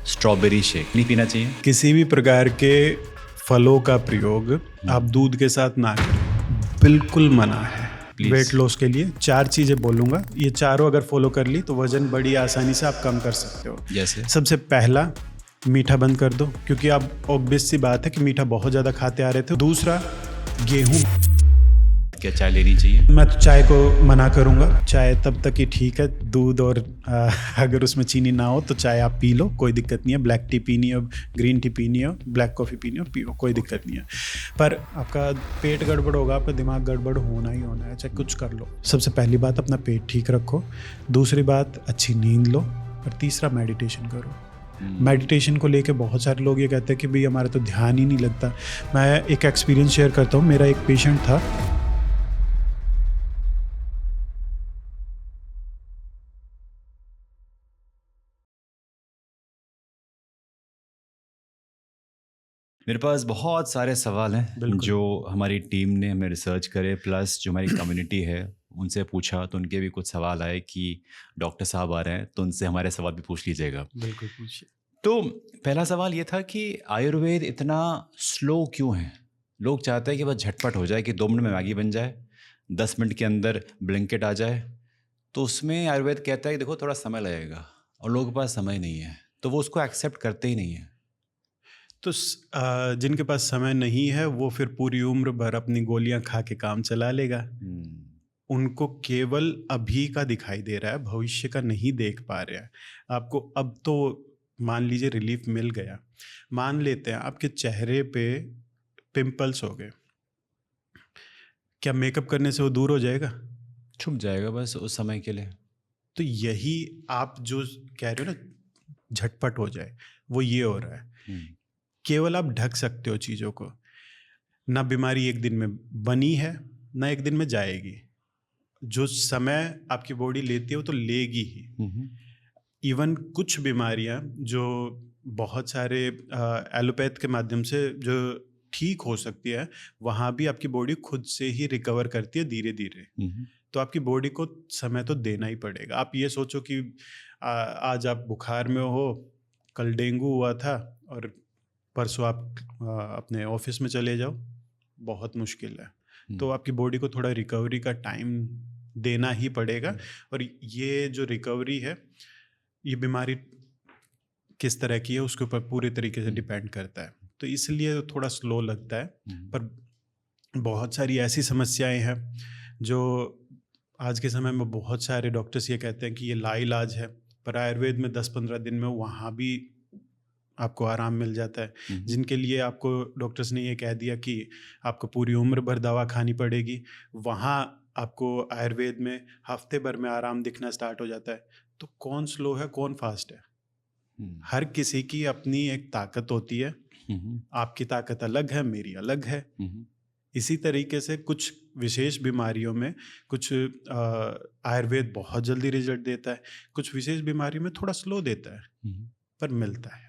Strawberry shake नहीं पीना चाहिए। किसी भी प्रकार के फलों का प्रयोग आप दूध के साथ ना करें, बिल्कुल मना है। Please. वेट लॉस के लिए 4 चीज़ें बोलूँगा, ये चारों अगर फॉलो कर ली तो वजन बड़ी आसानी से आप कम कर सकते हो। जैसे सबसे पहला, मीठा बंद कर दो, क्योंकि आप ऑब्वियस सी बात है कि मीठा बहुत ज़्यादा खाते आ रहे थे। दूसरा, गेहूँ। क्या चाय लेनी चाहिए? मैं तो चाय को मना करूँगा। चाय तब तक ही ठीक है, दूध और अगर उसमें चीनी ना हो तो चाय आप पी लो, कोई दिक्कत नहीं है। ब्लैक टी पीनी हो, ग्रीन टी पीनी हो, ब्लैक कॉफ़ी पीनी हो, पियो, कोई दिक्कत नहीं है। पर आपका पेट गड़बड़ होगा, आपका दिमाग गड़बड़ होना ही होना है, चाहे कुछ कर लो। सबसे पहली बात, अपना पेट ठीक रखो। दूसरी बात, अच्छी नींद लो। और तीसरा, मेडिटेशन करो। मेडिटेशन को लेके बहुत सारे लोग ये कहते हैं कि भाई हमारा तो ध्यान ही नहीं लगता। मैं एक एक्सपीरियंस शेयर करता हूँ। मेरा एक पेशेंट था, मेरे पास बहुत सारे सवाल हैं बिल्कुल। जो हमारी टीम ने हमें रिसर्च करे, प्लस जो हमारी कम्युनिटी है उनसे पूछा तो उनके भी कुछ सवाल आए कि डॉक्टर साहब आ रहे हैं तो उनसे हमारे सवाल भी पूछ लीजिएगा। बिल्कुल पूछिए। तो पहला सवाल ये था कि आयुर्वेद इतना स्लो क्यों है? लोग चाहते हैं कि बस झटपट हो जाए, कि 2 मिनट में मैगी बन जाए, 10 मिनट के अंदर ब्लिंकिट आ जाए। तो उसमें आयुर्वेद कहता है कि देखो थोड़ा समय लगेगा, और लोगों के पास समय नहीं है तो वो उसको एक्सेप्ट करते ही नहीं है। तो जिनके पास समय नहीं है वो फिर पूरी उम्र भर अपनी गोलियां खा के काम चला लेगा। उनको केवल अभी का दिखाई दे रहा है, भविष्य का नहीं देख पा रहे हैं। आपको अब तो मान लीजिए रिलीफ मिल गया, मान लेते हैं आपके चेहरे पे पिंपल्स हो गए, क्या मेकअप करने से वो दूर हो जाएगा? छुप जाएगा बस उस समय के लिए। तो यही आप जो कह रहे हो ना, झटपट हो जाए, वो ये हो रहा है। केवल आप ढक सकते हो चीज़ों को। ना बीमारी एक दिन में बनी है, ना एक दिन में जाएगी। जो समय आपकी बॉडी लेती है वो तो लेगी ही। इवन कुछ बीमारियां जो बहुत सारे एलोपैथ के माध्यम से जो ठीक हो सकती है, वहाँ भी आपकी बॉडी खुद से ही रिकवर करती है धीरे धीरे। तो आपकी बॉडी को समय तो देना ही पड़ेगा। आप ये सोचो कि आज आप बुखार में हो, कल डेंगू हुआ था और परसों आप अपने ऑफिस में चले जाओ, बहुत मुश्किल है। तो आपकी बॉडी को थोड़ा रिकवरी का टाइम देना ही पड़ेगा। और ये जो रिकवरी है, ये बीमारी किस तरह की है उसके ऊपर पूरे तरीके से डिपेंड करता है। तो इसलिए थोड़ा स्लो लगता है। पर बहुत सारी ऐसी समस्याएं हैं जो आज के समय में बहुत सारे डॉक्टर्स ये कहते हैं कि ये लाइलाज है, पर आयुर्वेद में 10-15 दिन में वहाँ भी आपको आराम मिल जाता है। जिनके लिए आपको डॉक्टर्स ने ये कह दिया कि आपको पूरी उम्र भर दवा खानी पड़ेगी, वहाँ आपको आयुर्वेद में हफ्ते भर में आराम दिखना स्टार्ट हो जाता है। तो कौन स्लो है, कौन फास्ट है? हर किसी की अपनी एक ताकत होती है। आपकी ताकत अलग है, मेरी अलग है। इसी तरीके से कुछ विशेष बीमारियों में कुछ आयुर्वेद बहुत जल्दी रिजल्ट देता है, कुछ विशेष बीमारी में थोड़ा स्लो देता है, पर मिलता है।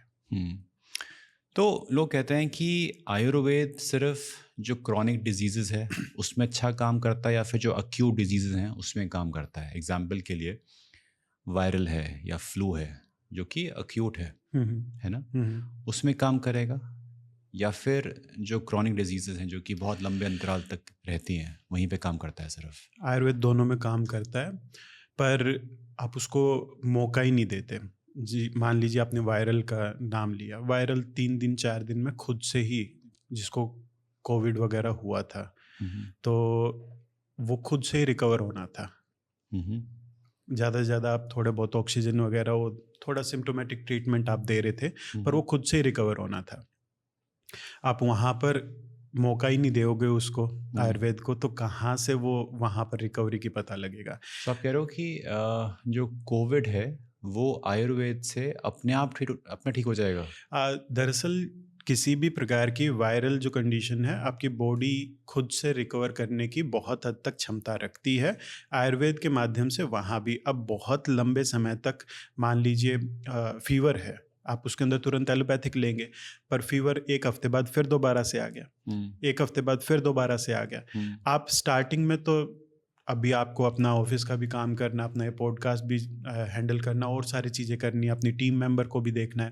तो लोग कहते हैं कि आयुर्वेद सिर्फ जो क्रॉनिक डिजीज़ेस है उसमें अच्छा काम करता है, या फिर जो अक्यूट डिजीज़ेस हैं उसमें काम करता है। एग्जाम्पल के लिए वायरल है या फ्लू है जो कि अक्यूट है ना, उसमें काम करेगा, या फिर जो क्रॉनिक डिजीज़ेस हैं जो कि बहुत लंबे अंतराल तक रहती हैं वहीं पे काम करता है सिर्फ? आयुर्वेद दोनों में काम करता है, पर आप उसको मौका ही नहीं देते। जी, मान लीजिए आपने वायरल का नाम लिया, वायरल 3 दिन 4 दिन में खुद से ही, जिसको कोविड वगैरह हुआ था, तो वो खुद से ही रिकवर होना था। ज़्यादा से ज़्यादा आप थोड़े बहुत ऑक्सीजन वगैरह, वो थोड़ा सिम्टोमेटिक ट्रीटमेंट आप दे रहे थे, पर वो खुद से ही रिकवर होना था। आप वहाँ पर मौका ही नहीं दोगे उसको, आयुर्वेद को, तो कहाँ से वो वहाँ पर रिकवरी की पता लगेगा? तो आप कह रहे हो कि जो कोविड है वो आयुर्वेद से अपने ठीक हो जाएगा? दरअसल किसी भी प्रकार की वायरल जो कंडीशन है, आपकी बॉडी खुद से रिकवर करने की बहुत हद तक क्षमता रखती है। आयुर्वेद के माध्यम से वहाँ भी अब बहुत लंबे समय तक, मान लीजिए फीवर है, आप उसके अंदर तुरंत एलोपैथिक लेंगे, पर फीवर 1 हफ्ते बाद फिर दोबारा से आ गया, 1 हफ्ते बाद फिर दोबारा से आ गया। आप स्टार्टिंग में तो अभी आपको अपना ऑफिस का भी काम करना, अपना ये पॉडकास्ट भी हैंडल करना, और सारी चीज़ें करनी है, अपनी टीम मेंबर को भी देखना है।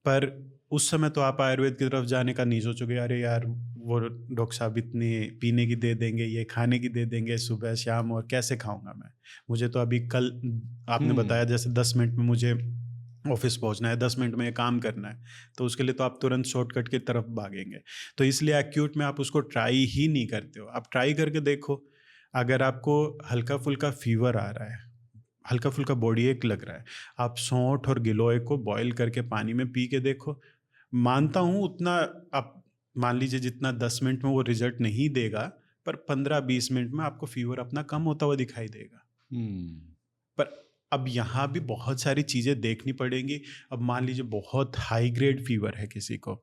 पर उस समय तो आप आयुर्वेद की तरफ जाने का नहीं सोचोगे, अरे यार वो डॉक्टर साहब इतनी पीने की दे देंगे, ये खाने की दे देंगे सुबह शाम, और कैसे खाऊंगा मैं? मुझे तो अभी कल आपने बताया जैसे 10 मिनट में मुझे ऑफिस पहुंचना है, 10 मिनट में ये काम करना है, तो उसके लिए तो आप तुरंत शॉर्टकट की तरफ भागेंगे। तो इसलिए एक्यूट में आप उसको ट्राई ही नहीं करते हो। आप ट्राई करके देखो, अगर आपको हल्का फुल्का फीवर आ रहा है, हल्का फुल्का बॉडी एक लग रहा है, आप सौंठ और गिलोय को बॉईल करके पानी में पी के देखो। मानता हूँ उतना, आप मान लीजिए जितना 10 मिनट में वो रिजल्ट नहीं देगा, पर 15-20 मिनट में आपको फीवर अपना कम होता हुआ दिखाई देगा। पर अब यहाँ भी बहुत सारी चीज़ें देखनी पड़ेंगी। अब मान लीजिए बहुत हाई ग्रेड फीवर है किसी को,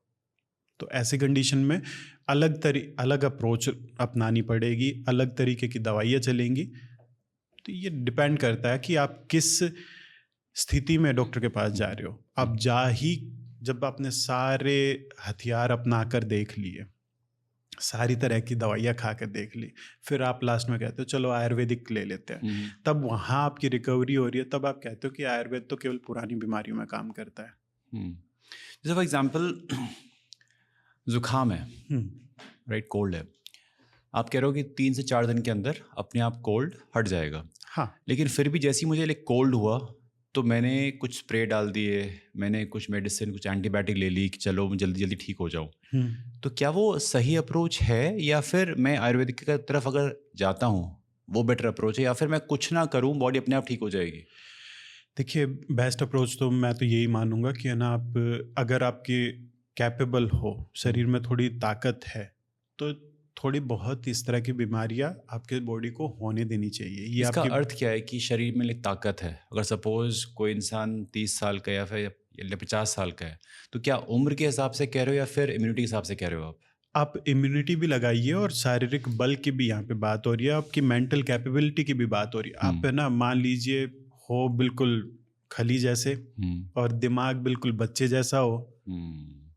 तो ऐसे कंडीशन में अलग अप्रोच अपनानी पड़ेगी, अलग तरीके की दवाइयाँ चलेंगी। तो ये डिपेंड करता है कि आप किस स्थिति में डॉक्टर के पास जा रहे हो। आप जब आपने सारे हथियार अपना कर देख लिए, सारी तरह की दवाइयाँ खा कर देख ली, फिर आप लास्ट में कहते हो चलो आयुर्वेदिक ले लेते हैं, तब वहाँ आपकी रिकवरी हो रही है, तब आप कहते हो कि आयुर्वेद तो केवल पुरानी बीमारियों में काम करता है। जैसे फॉर एग्जाम्पल जुकाम है, राइट, कोल्ड है, आप कह रहे हो कि 3 से 4 दिन के अंदर अपने आप कोल्ड हट जाएगा। हाँ, लेकिन फिर भी जैसे ही मुझे कोल्ड हुआ तो मैंने कुछ स्प्रे डाल दिए, मैंने कुछ मेडिसिन, कुछ एंटीबायोटिक ले ली कि चलो मैं जल्दी जल्दी ठीक हो जाऊँ। तो क्या वो सही अप्रोच है, या फिर मैं आयुर्वेदिक की तरफ अगर जाता हूँ वो बेटर अप्रोच है, या फिर मैं कुछ ना करूँ बॉडी अपने आप ठीक हो जाएगी? देखिए, बेस्ट अप्रोच तो मैं तो यही मानूंगा कि है ना, आप अगर आपके कैपेबल हो, शरीर में थोड़ी ताकत है, तो थोड़ी बहुत इस तरह की बीमारियां आपके बॉडी को होने देनी चाहिए। ये इसका आपकी अर्थ क्या है कि शरीर में ताकत है? अगर सपोज कोई इंसान 30 साल का या फिर 50 साल का है, तो क्या उम्र के हिसाब से कह रहे हो या फिर इम्यूनिटी के हिसाब से कह रहे हो आप इम्यूनिटी भी लगाइए, और शारीरिक बल की भी यहाँ पे बात हो रही है, आपकी मेंटल कैपेबिलिटी की भी बात हो रही है। आप है ना, मान लीजिए हो बिल्कुल खली जैसे, और दिमाग बिल्कुल बच्चे जैसा हो,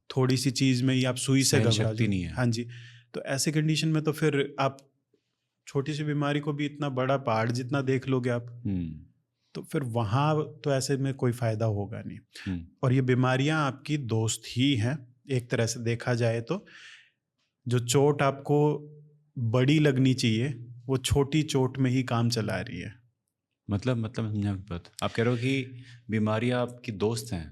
थोड़ी सी चीज में ही आप सुई से घबरा जाओ। नहीं है। हाँ जी, तो ऐसे कंडीशन में तो फिर आप छोटी सी बीमारी को भी इतना बड़ा पहाड़ जितना देख लोगे आप, तो फिर वहाँ तो ऐसे में कोई फायदा होगा नहीं। और ये बीमारियां आपकी दोस्त ही हैं एक तरह से देखा जाए तो। जो चोट आपको बड़ी लगनी चाहिए, वो छोटी चोट में ही काम चला रही है। मतलब आप कह रहे हो कि बीमारियां आपकी दोस्त हैं?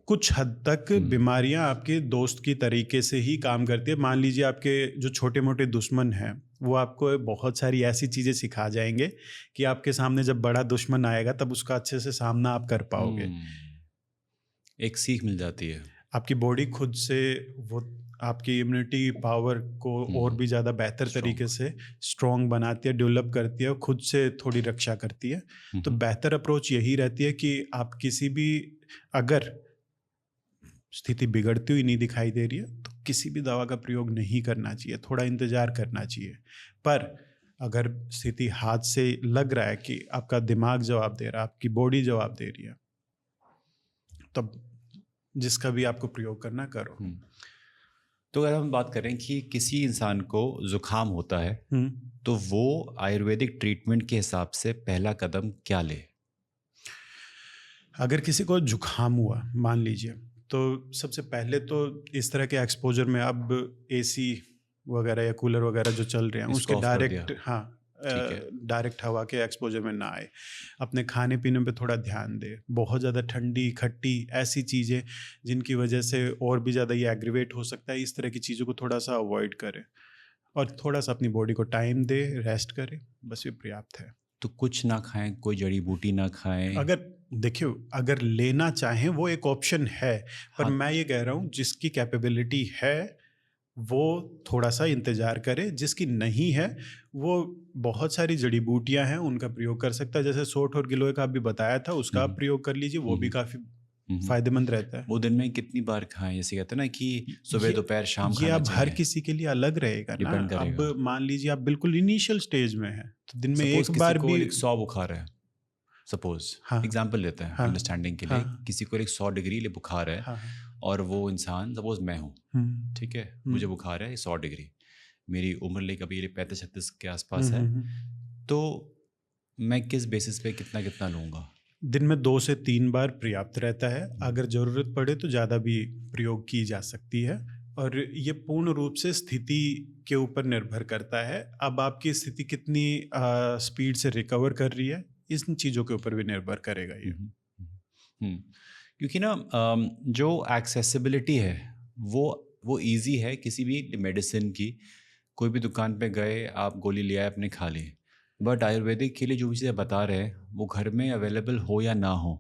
कुछ हद तक बीमारियां आपके दोस्त की तरीके से ही काम करती है। मान लीजिए आपके जो छोटे मोटे दुश्मन हैं, वो आपको बहुत सारी ऐसी चीज़ें सिखा जाएंगे कि आपके सामने जब बड़ा दुश्मन आएगा तब उसका अच्छे से सामना आप कर पाओगे। एक सीख मिल जाती है। आपकी बॉडी खुद से वो आपकी इम्यूनिटी पावर को और भी ज़्यादा बेहतर तरीके से स्ट्रॉन्ग बनाती है, डेवलप करती है, खुद से थोड़ी रक्षा करती है। तो बेहतर अप्रोच यही रहती है कि आप किसी भी, अगर स्थिति बिगड़ती हुई नहीं दिखाई दे रही है, तो किसी भी दवा का प्रयोग नहीं करना चाहिए, थोड़ा इंतजार करना चाहिए। पर अगर स्थिति हाथ से लग रहा है कि आपका दिमाग जवाब दे रहा है, आपकी बॉडी जवाब दे रही है, तब जिसका भी आपको प्रयोग करना करो। तो अगर हम बात करें कि किसी इंसान को जुकाम होता है, तो वो आयुर्वेदिक ट्रीटमेंट के हिसाब से पहला कदम क्या ले? अगर किसी को जुकाम हुआ मान लीजिए, तो सबसे पहले तो इस तरह के एक्सपोजर में, अब एसी वगैरह या कूलर वगैरह जो चल रहे हैं उसके डायरेक्ट हवा के एक्सपोजर में ना आए। अपने खाने पीने पे थोड़ा ध्यान दे। बहुत ज़्यादा ठंडी खट्टी ऐसी चीज़ें जिनकी वजह से और भी ज़्यादा ये एग्रीवेट हो सकता है, इस तरह की चीज़ों को थोड़ा सा अवॉइड करे, और थोड़ा सा अपनी बॉडी को टाइम दे, रेस्ट करे, बस ये पर्याप्त है। तो कुछ ना खाएं, कोई जड़ी बूटी ना खाएं? अगर देखिए, अगर लेना चाहें वो एक ऑप्शन है, पर मैं ये कह रहा हूँ जिसकी कैपेबिलिटी है वो थोड़ा सा इंतजार करे, जिसकी नहीं है वो बहुत सारी जड़ी बूटियां हैं उनका प्रयोग कर सकता है। जैसे सोठ और गिलोय का भी बताया था, उसका आप प्रयोग कर लीजिए, वो भी काफी फायदेमंद रहता है। वो दिन में कितनी बार खाएं, जैसे कहते हैं ना कि सुबह दोपहर शाम ये अब हर किसी के लिए अलग रहेगा ना। अब मान लीजिए आप बिल्कुल इनिशियल स्टेज में है, तो दिन में एक बार भी 100 बुखार है, सपोज एग्जांपल लेते हैं अंडरस्टैंडिंग के लिए, किसी को 100 डिग्री ले बुखार है, और वो इंसान, सपोज मैं हूँ, ठीक है, मुझे बुखार है 100 डिग्री, मेरी उम्र लाइक अभी 35-36 के आसपास है, तो मैं किस बेसिस पे कितना कितना लूँगा? दिन में 2 से 3 बार पर्याप्त रहता है। अगर ज़रूरत पड़े तो ज़्यादा भी प्रयोग की जा सकती है, और ये पूर्ण रूप से स्थिति के ऊपर निर्भर करता है। अब आपकी स्थिति कितनी स्पीड से रिकवर कर रही है, इन चीज़ों के ऊपर भी निर्भर करेगा ये। क्योंकि ना जो एक्सेसिबिलिटी है वो इजी है किसी भी मेडिसिन की। कोई भी दुकान पे गए, आप गोली ले आए, आपने खा ली। बट आयुर्वेदिक के लिए जो भी चीज़ें बता रहे हैं वो घर में अवेलेबल हो या ना हो,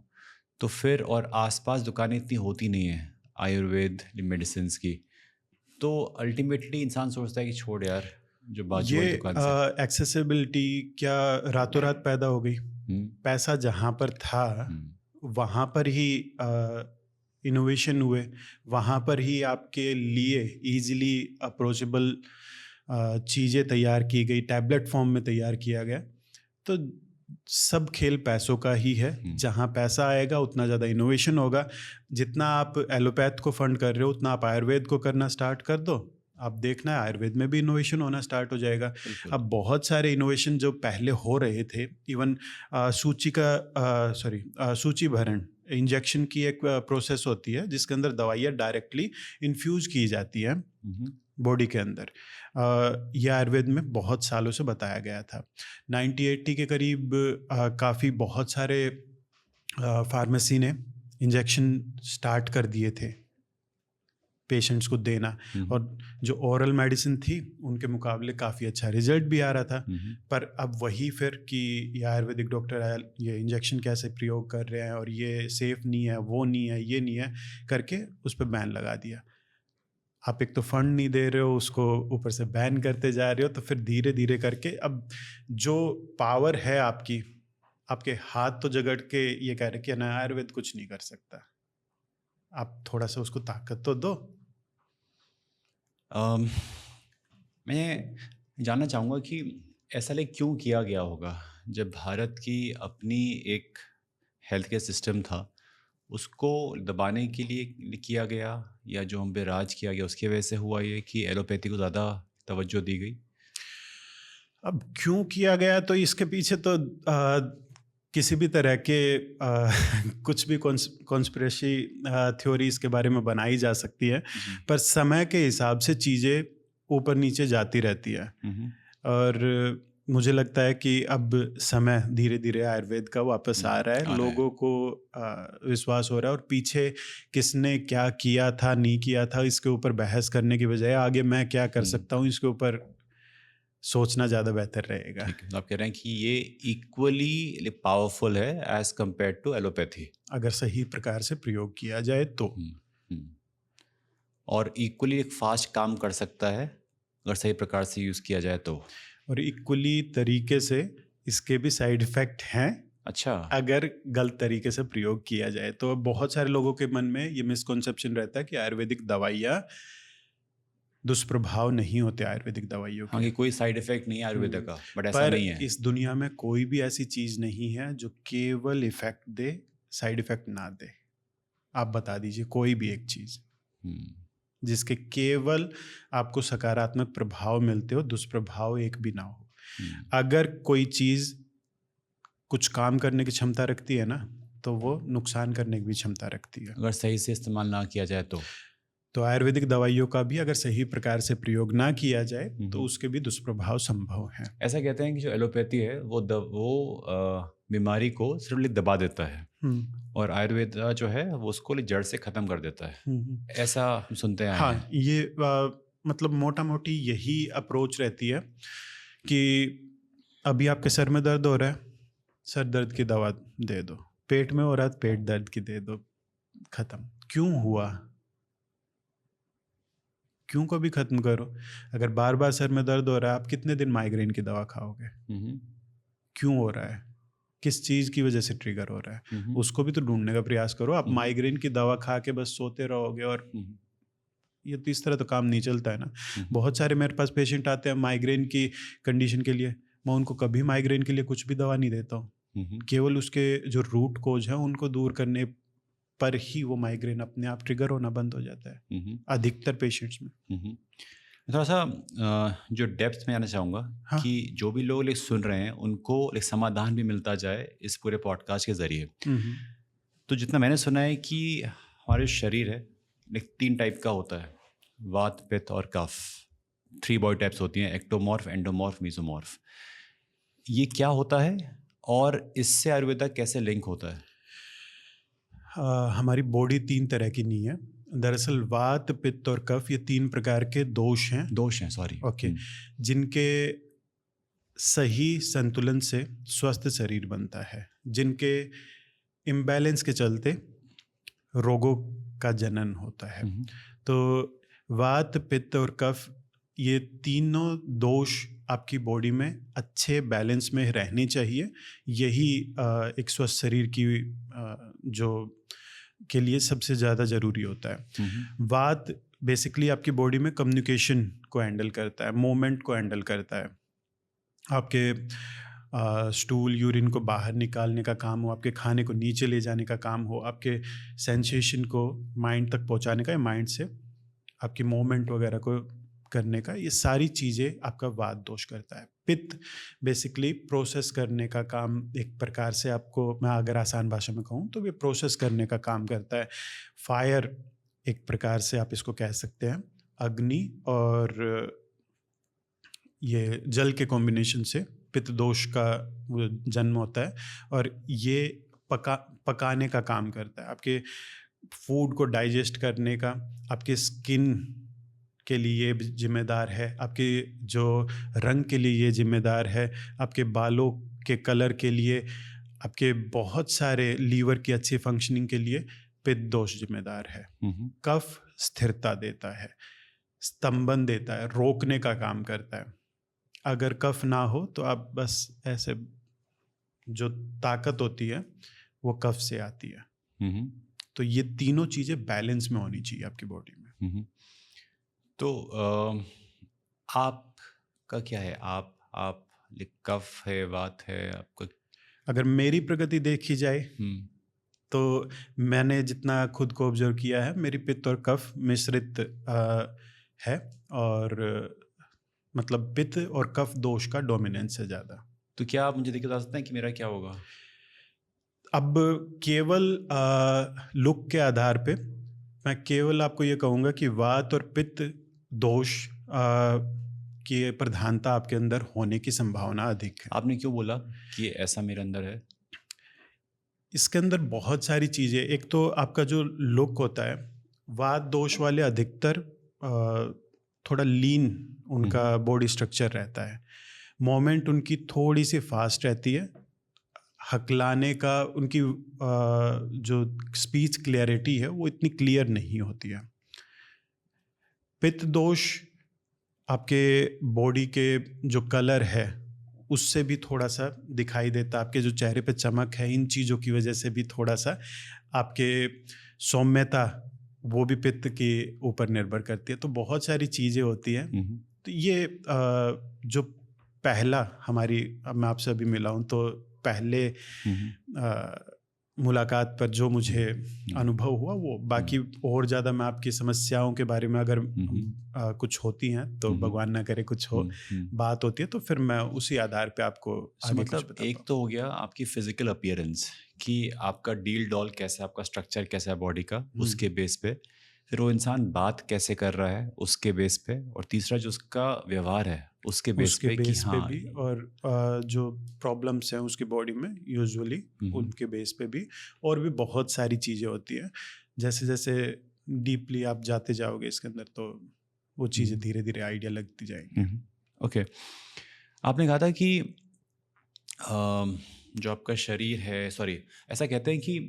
तो फिर और आसपास दुकानें इतनी होती नहीं है आयुर्वेद मेडिसिन की, तो अल्टीमेटली इंसान सोचता है कि छोड़ यार, जो बाजू ये वाली दुकान से। एक्सेसिबिलिटी क्या रातों रात पैदा हो गई? पैसा जहाँ पर था वहाँ पर ही इनोवेशन हुए, वहाँ पर ही आपके लिए इजीली अप्रोचेबल चीज़ें तैयार की गई, टैबलेट फॉर्म में तैयार किया गया। तो सब खेल पैसों का ही है। जहाँ पैसा आएगा उतना ज़्यादा इनोवेशन होगा। जितना आप एलोपैथ को फंड कर रहे हो उतना आप आयुर्वेद को करना स्टार्ट कर दो, आप देखना है आयुर्वेद में भी इनोवेशन होना स्टार्ट हो जाएगा। अब बहुत सारे इनोवेशन जो पहले हो रहे थे, इवन सूची भरण इंजेक्शन की एक प्रोसेस होती है जिसके अंदर दवाइयाँ डायरेक्टली इन्फ्यूज की जाती हैं बॉडी के अंदर। यह आयुर्वेद में बहुत सालों से बताया गया था। 1980 के करीब काफ़ी बहुत सारे फार्मेसी ने इंजेक्शन स्टार्ट कर दिए थे पेशेंट्स को देना, और जो ओरल मेडिसिन थी उनके मुकाबले काफ़ी अच्छा रिजल्ट भी आ रहा था। पर अब वही फिर कि ये आयुर्वेदिक डॉक्टर ये इंजेक्शन कैसे प्रयोग कर रहे हैं और ये सेफ़ नहीं है, वो नहीं है, ये नहीं है करके उस पर बैन लगा दिया। आप एक तो फंड नहीं दे रहे हो, उसको ऊपर से बैन करते जा रहे हो, तो फिर धीरे धीरे करके अब जो पावर है आपकी, आपके हाथ तो जगड़ के ये कह रहे कि ना आयुर्वेद कुछ नहीं कर सकता, आप थोड़ा सा उसको ताकत तो दो। मैं जानना चाहूँगा कि ऐसा लाइक क्यों किया गया होगा, जब भारत की अपनी एक हेल्थ केयर सिस्टम था उसको दबाने के लिए किया गया, या जो हम पे राज किया गया उसकी वजह से हुआ ये कि एलोपैथी को ज़्यादा तवज्जो दी गई? अब क्यों किया गया, तो इसके पीछे तो किसी भी तरह के कुछ भी कॉन्स्पिरेसी थ्योरीज के बारे में बनाई जा सकती है, पर समय के हिसाब से चीज़ें ऊपर नीचे जाती रहती है। और मुझे लगता है कि अब समय धीरे धीरे आयुर्वेद का वापस आ रहा है, लोगों को विश्वास हो रहा है, और पीछे किसने क्या किया था नहीं किया था इसके ऊपर बहस करने की बजाय आगे मैं क्या कर सकता हूँ इसके ऊपर सोचना ज़्यादा बेहतर रहेगा। तो आप कह रहे हैं कि ये इक्वली पावरफुल है एज कम्पेयर टू एलोपैथी, अगर सही प्रकार से प्रयोग किया जाए तो। और इक्वली फास्ट काम कर सकता है अगर सही प्रकार से यूज़ किया जाए तो। और इक्वली तरीके से इसके भी साइड इफ़ेक्ट हैं। अच्छा, अगर गलत तरीके से प्रयोग किया जाए तो। बहुत सारे लोगों के मन में ये मिसकॉन्सेप्शन रहता है कि आयुर्वेदिक दवाइयाँ दुष्प्रभाव नहीं होते आयुर्वेदिक दवाइयों के। हाँ, कि कोई साइड इफेक्ट नहीं है आयुर्वेद का, बट ऐसा नहीं है। इस दुनिया में कोई भी ऐसी चीज़ नहीं है जो केवल इफेक्ट दे, साइड इफेक्ट ना दे। आप बता दीजिए कोई भी एक चीज़ जिसके केवल आपको सकारात्मक प्रभाव मिलते हो, दुष्प्रभाव एक भी ना हो। अगर कोई चीज़ कुछ काम करने की क्षमता रखती है ना, तो वो नुकसान करने की भी क्षमता रखती है अगर सही से इस्तेमाल ना किया जाए तो आयुर्वेदिक दवाइयों का भी अगर सही प्रकार से प्रयोग ना किया जाए तो उसके भी दुष्प्रभाव संभव हैं। ऐसा कहते हैं कि जो एलोपैथी है वो बीमारी को सिर्फ दबा देता है, और आयुर्वेद जो है वो उसको जड़ से ख़त्म कर देता है। ऐसा हम सुनते हैं। हाँ, ये मतलब मोटा मोटी यही अप्रोच रहती है कि अभी आपके सर में दर्द हो रहा है, सर दर्द की दवा दे दो। पेट में हो रहा है, पेट दर्द की दे दो, ख़त्म। क्यों हुआ, क्यों को भी ख़त्म करो। अगर बार बार सर में दर्द हो रहा है, आप कितने दिन माइग्रेन की दवा खाओगे? क्यों हो रहा है, किस चीज़ की वजह से ट्रिगर हो रहा है, उसको भी तो ढूंढने का प्रयास करो। आप माइग्रेन की दवा खा के बस सोते रहोगे, और ये तो इस तरह तो काम नहीं चलता है ना। बहुत सारे मेरे पास पेशेंट आते हैं माइग्रेन की कंडीशन के लिए, मैं उनको कभी माइग्रेन के लिए कुछ भी दवा नहीं देता हूँ। केवल उसके जो रूट कोज है उनको दूर करने पर ही वो माइग्रेन अपने आप ट्रिगर होना बंद हो जाता है अधिकतर पेशेंट्स में। मैं थोड़ा सा जो डेप्थ में आना चाहूँगा हाँ। कि जो भी लोग लाइक सुन रहे हैं उनको एक समाधान भी मिलता जाए इस पूरे पॉडकास्ट के ज़रिए। हम्म। तो जितना मैंने सुना है कि हमारे शरीर है लाइक 3 टाइप का होता है, वात, पित्त और कफ। 3 बॉडी टाइप्स होती हैं, एक्टोमॉर्फ, एंडोमॉर्फ, मेसोमॉर्फ। ये क्या होता है और इससे आयुर्वेदा कैसे लिंक होता है? हमारी बॉडी 3 तरह की नहीं है। दरअसल वात, पित्त और कफ ये 3 प्रकार के दोष हैं। दोष हैं, सॉरी। ओके। जिनके सही संतुलन से स्वस्थ शरीर बनता है, जिनके इम्बैलेंस के चलते रोगों का जनन होता है। तो वात, पित्त और कफ ये तीनों दोष आपकी बॉडी में अच्छे बैलेंस में रहनी चाहिए। यही एक स्वस्थ शरीर की जो के लिए सबसे ज़्यादा ज़रूरी होता है। वात बेसिकली आपकी बॉडी में कम्युनिकेशन को हैंडल करता है, मूवमेंट को हैंडल करता है। आपके स्टूल यूरिन को बाहर निकालने का काम हो, आपके खाने को नीचे ले जाने का काम हो, आपके सेंसेशन को माइंड तक पहुंचाने का, या माइंड से आपकी मूवमेंट वगैरह को करने का, ये सारी चीज़ें आपका वात दोष करता है। पित्त बेसिकली प्रोसेस करने का काम, एक प्रकार से आपको मैं अगर आसान भाषा में कहूँ तो ये प्रोसेस करने का काम करता है। फायर एक प्रकार से आप इसको कह सकते हैं, अग्नि और ये जल के कॉम्बिनेशन से पित्त दोष का वो जन्म होता है। और ये पकाने का काम करता है, आपके फूड को डाइजेस्ट करने का, आपके स्किन के लिए ये जिम्मेदार है, आपके जो रंग के लिए ये जिम्मेदार है, आपके बालों के कलर के लिए, आपके बहुत सारे लीवर की अच्छी फंक्शनिंग के लिए पित्त दोष जिम्मेदार है। कफ स्थिरता देता है, स्तंभन देता है, रोकने का काम करता है। अगर कफ ना हो तो आप बस ऐसे, जो ताकत होती है वो कफ से आती है। तो ये तीनों चीज़ें बैलेंस में होनी चाहिए आपकी बॉडी में। तो आपका क्या है? आप कफ है, वात है आपका? अगर मेरी प्रगति देखी जाए तो मैंने जितना खुद को ऑब्जर्व किया है, मेरी पित्त और कफ मिश्रित है, और मतलब पित्त और कफ दोष का डोमिनेंस है ज़्यादा। तो क्या आप मुझे देख के बता सकते हैं कि मेरा क्या होगा? अब केवल लुक के आधार पे मैं केवल आपको ये कहूँगा कि वात और पित्त दोष की प्रधानता आपके अंदर होने की संभावना अधिक है। आपने क्यों बोला कि ऐसा मेरे अंदर है? इसके अंदर बहुत सारी चीज़ें, एक तो आपका जो लुक होता है, वात दोष वाले अधिकतर थोड़ा लीन उनका बॉडी स्ट्रक्चर रहता है, मोमेंट उनकी थोड़ी सी फास्ट रहती है, हकलाने का उनकी जो स्पीच क्लियरिटी है वो इतनी क्लियर नहीं होती है। पित्त दोष आपके बॉडी के जो कलर है उससे भी थोड़ा सा दिखाई देता है, आपके जो चेहरे पे चमक है, इन चीज़ों की वजह से भी थोड़ा सा आपके सौम्यता वो भी पित्त के ऊपर निर्भर करती है। तो बहुत सारी चीज़ें होती हैं। तो ये जो पहला हमारी, अब मैं आपसे अभी मिला हूँ तो पहले मुलाकात पर जो मुझे अनुभव हुआ वो, बाकी और ज़्यादा मैं आपकी समस्याओं के बारे में अगर कुछ होती हैं तो भगवान ना करे कुछ हो, बात होती है तो फिर मैं उसी आधार पे आपको आगे मतलब एक तो हो गया आपकी फिजिकल अपीयरेंस कि आपका डील डॉल कैसा है, आपका स्ट्रक्चर कैसा है बॉडी का, उसके बेस पे। फिर वो इंसान बात कैसे कर रहा है उसके बेस पे, और तीसरा जो उसका व्यवहार है उसके बेस पे कि हाँ, भी, और जो प्रॉब्लम्स हैं उसकी बॉडी में यूजुअली उनके बेस पे भी, और भी बहुत सारी चीज़ें होती हैं। जैसे जैसे डीपली आप जाते जाओगे इसके अंदर तो वो चीज़ें धीरे धीरे आइडिया लगती जाएंगी। ओके। आपने कहा था कि जो आपका शरीर है, सॉरी ऐसा कहते हैं कि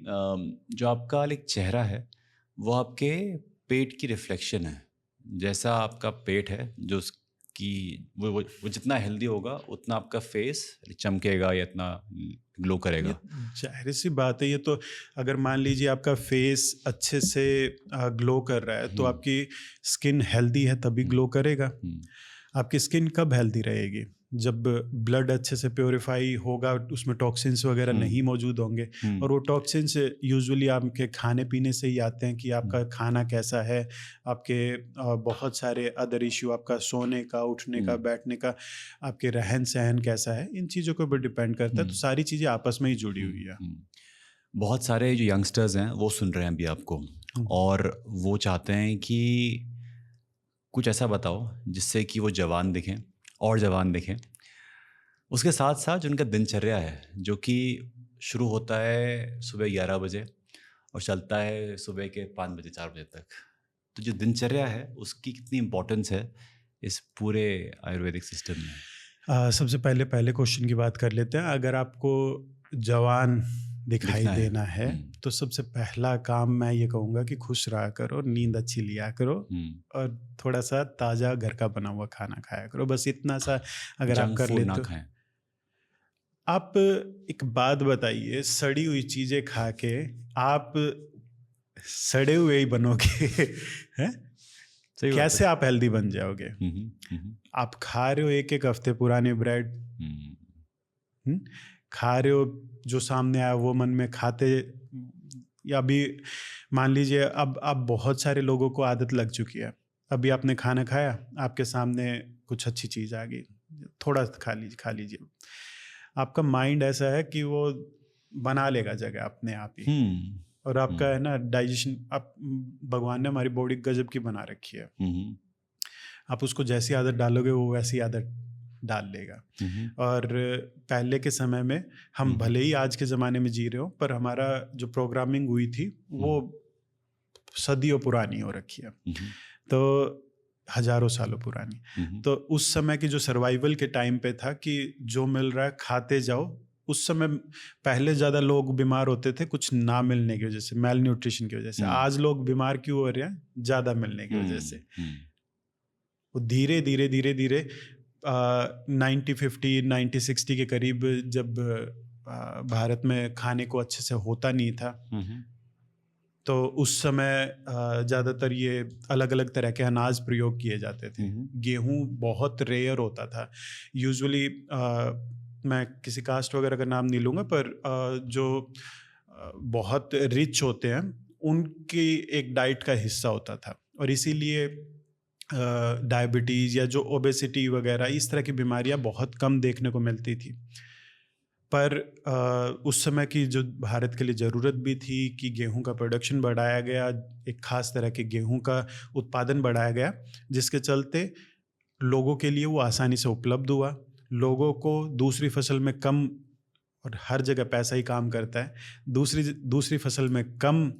जो आपका एक चेहरा है वो आपके पेट की रिफ्लेक्शन है। जैसा आपका पेट है, जो उसकी वो जितना हेल्दी होगा उतना आपका फेस चमकेगा या इतना ग्लो करेगा। जाहिर सी बात है, ये तो अगर मान लीजिए आपका फेस अच्छे से ग्लो कर रहा है तो आपकी स्किन हेल्दी है तभी ग्लो करेगा। आपकी स्किन कब हेल्दी रहेगी? जब ब्लड अच्छे से प्योरीफाई होगा उसमें टॉक्सिन्स वगैरह नहीं मौजूद होंगे, और वो टॉक्सिन्स यूजुअली आपके खाने पीने से ही आते हैं कि आपका खाना कैसा है, आपके बहुत सारे अदर इश्यू, आपका सोने का, उठने का, बैठने का, आपके रहन सहन कैसा है, इन चीज़ों के ऊपर डिपेंड करता है। तो सारी चीज़ें आपस में ही जुड़ी हुई है। बहुत सारे जो यंगस्टर्स हैं वो सुन रहे हैं अभी आपको, और वो चाहते हैं कि कुछ ऐसा बताओ जिससे कि वो जवान दिखें और जवान दिखें। उसके साथ साथ जो उनका दिनचर्या है, जो कि शुरू होता है सुबह 11 बजे और चलता है सुबह के 5 बजे 4 बजे तक, तो जो दिनचर्या है उसकी कितनी इम्पोर्टेंस है इस पूरे आयुर्वेदिक सिस्टम में? सबसे पहले क्वेश्चन की बात कर लेते हैं। अगर आपको जवान दिखाई दिखना है। देना है तो सबसे पहला काम मैं ये कहूँगा कि खुश रहा करो, नींद अच्छी लिया करो, और थोड़ा सा ताज़ा घर का बना हुआ खाना खाया करो। बस इतना सा अगर आप जंक कर फूड लेते ना हो। खाएं। आप एक बात बताइए, सड़ी हुई चीज़ें खा के आप सड़े हुए ही बनोगे हैं? सही बात कैसे है। आप हेल्दी बन जाओगे? आप खा रहे हो एक एक हफ्ते पुरानी ब्रेड, खा रहे हो जो सामने आया वो मन में खाते, या अभी मान लीजिए अब बहुत सारे लोगों को आदत लग चुकी है, अभी आपने खाना खाया, आपके सामने कुछ अच्छी चीज़ आ गई, थोड़ा खा लीजिए, आपका माइंड ऐसा है कि वो बना लेगा जगह अपने आप ही, और आपका है ना डाइजेशन, आप भगवान ने हमारी बॉडी गजब की बना रखी है, आप उसको जैसी आदत डालोगे वो वैसी आदत डाल लेगा। और पहले के समय में हम भले ही आज के ज़माने में जी रहे हो, पर हमारा जो प्रोग्रामिंग हुई थी वो सदियों पुरानी हो रखी है, तो हजारों सालों पुरानी। तो उस समय की जो सर्वाइवल के टाइम पे था कि जो मिल रहा है खाते जाओ। उस समय पहले ज़्यादा लोग बीमार होते थे कुछ ना मिलने की वजह से, मेल न्यूट्रिशन की वजह से। आज लोग बीमार क्यों हो रहे हैं? ज़्यादा मिलने की वजह से। वो धीरे धीरे धीरे धीरे 90-50, 90-60 के करीब जब भारत में खाने को अच्छे से होता नहीं था, तो उस समय ज़्यादातर ये अलग अलग तरह के अनाज प्रयोग किए जाते थे। गेहूं बहुत रेयर होता था यूजुअली। मैं किसी कास्ट वगैरह का नाम नहीं लूँगा, पर जो बहुत रिच होते हैं उनकी एक डाइट का हिस्सा होता था, और इसीलिए डायबिटीज़ या जो ओबेसिटी वगैरह इस तरह की बीमारियां बहुत कम देखने को मिलती थी। पर उस समय की जो भारत के लिए ज़रूरत भी थी कि गेहूं का प्रोडक्शन बढ़ाया गया, एक ख़ास तरह के गेहूं का उत्पादन बढ़ाया गया, जिसके चलते लोगों के लिए वो आसानी से उपलब्ध हुआ। लोगों को दूसरी फसल में कम, और हर जगह पैसा ही काम करता है, दूसरी फसल में कम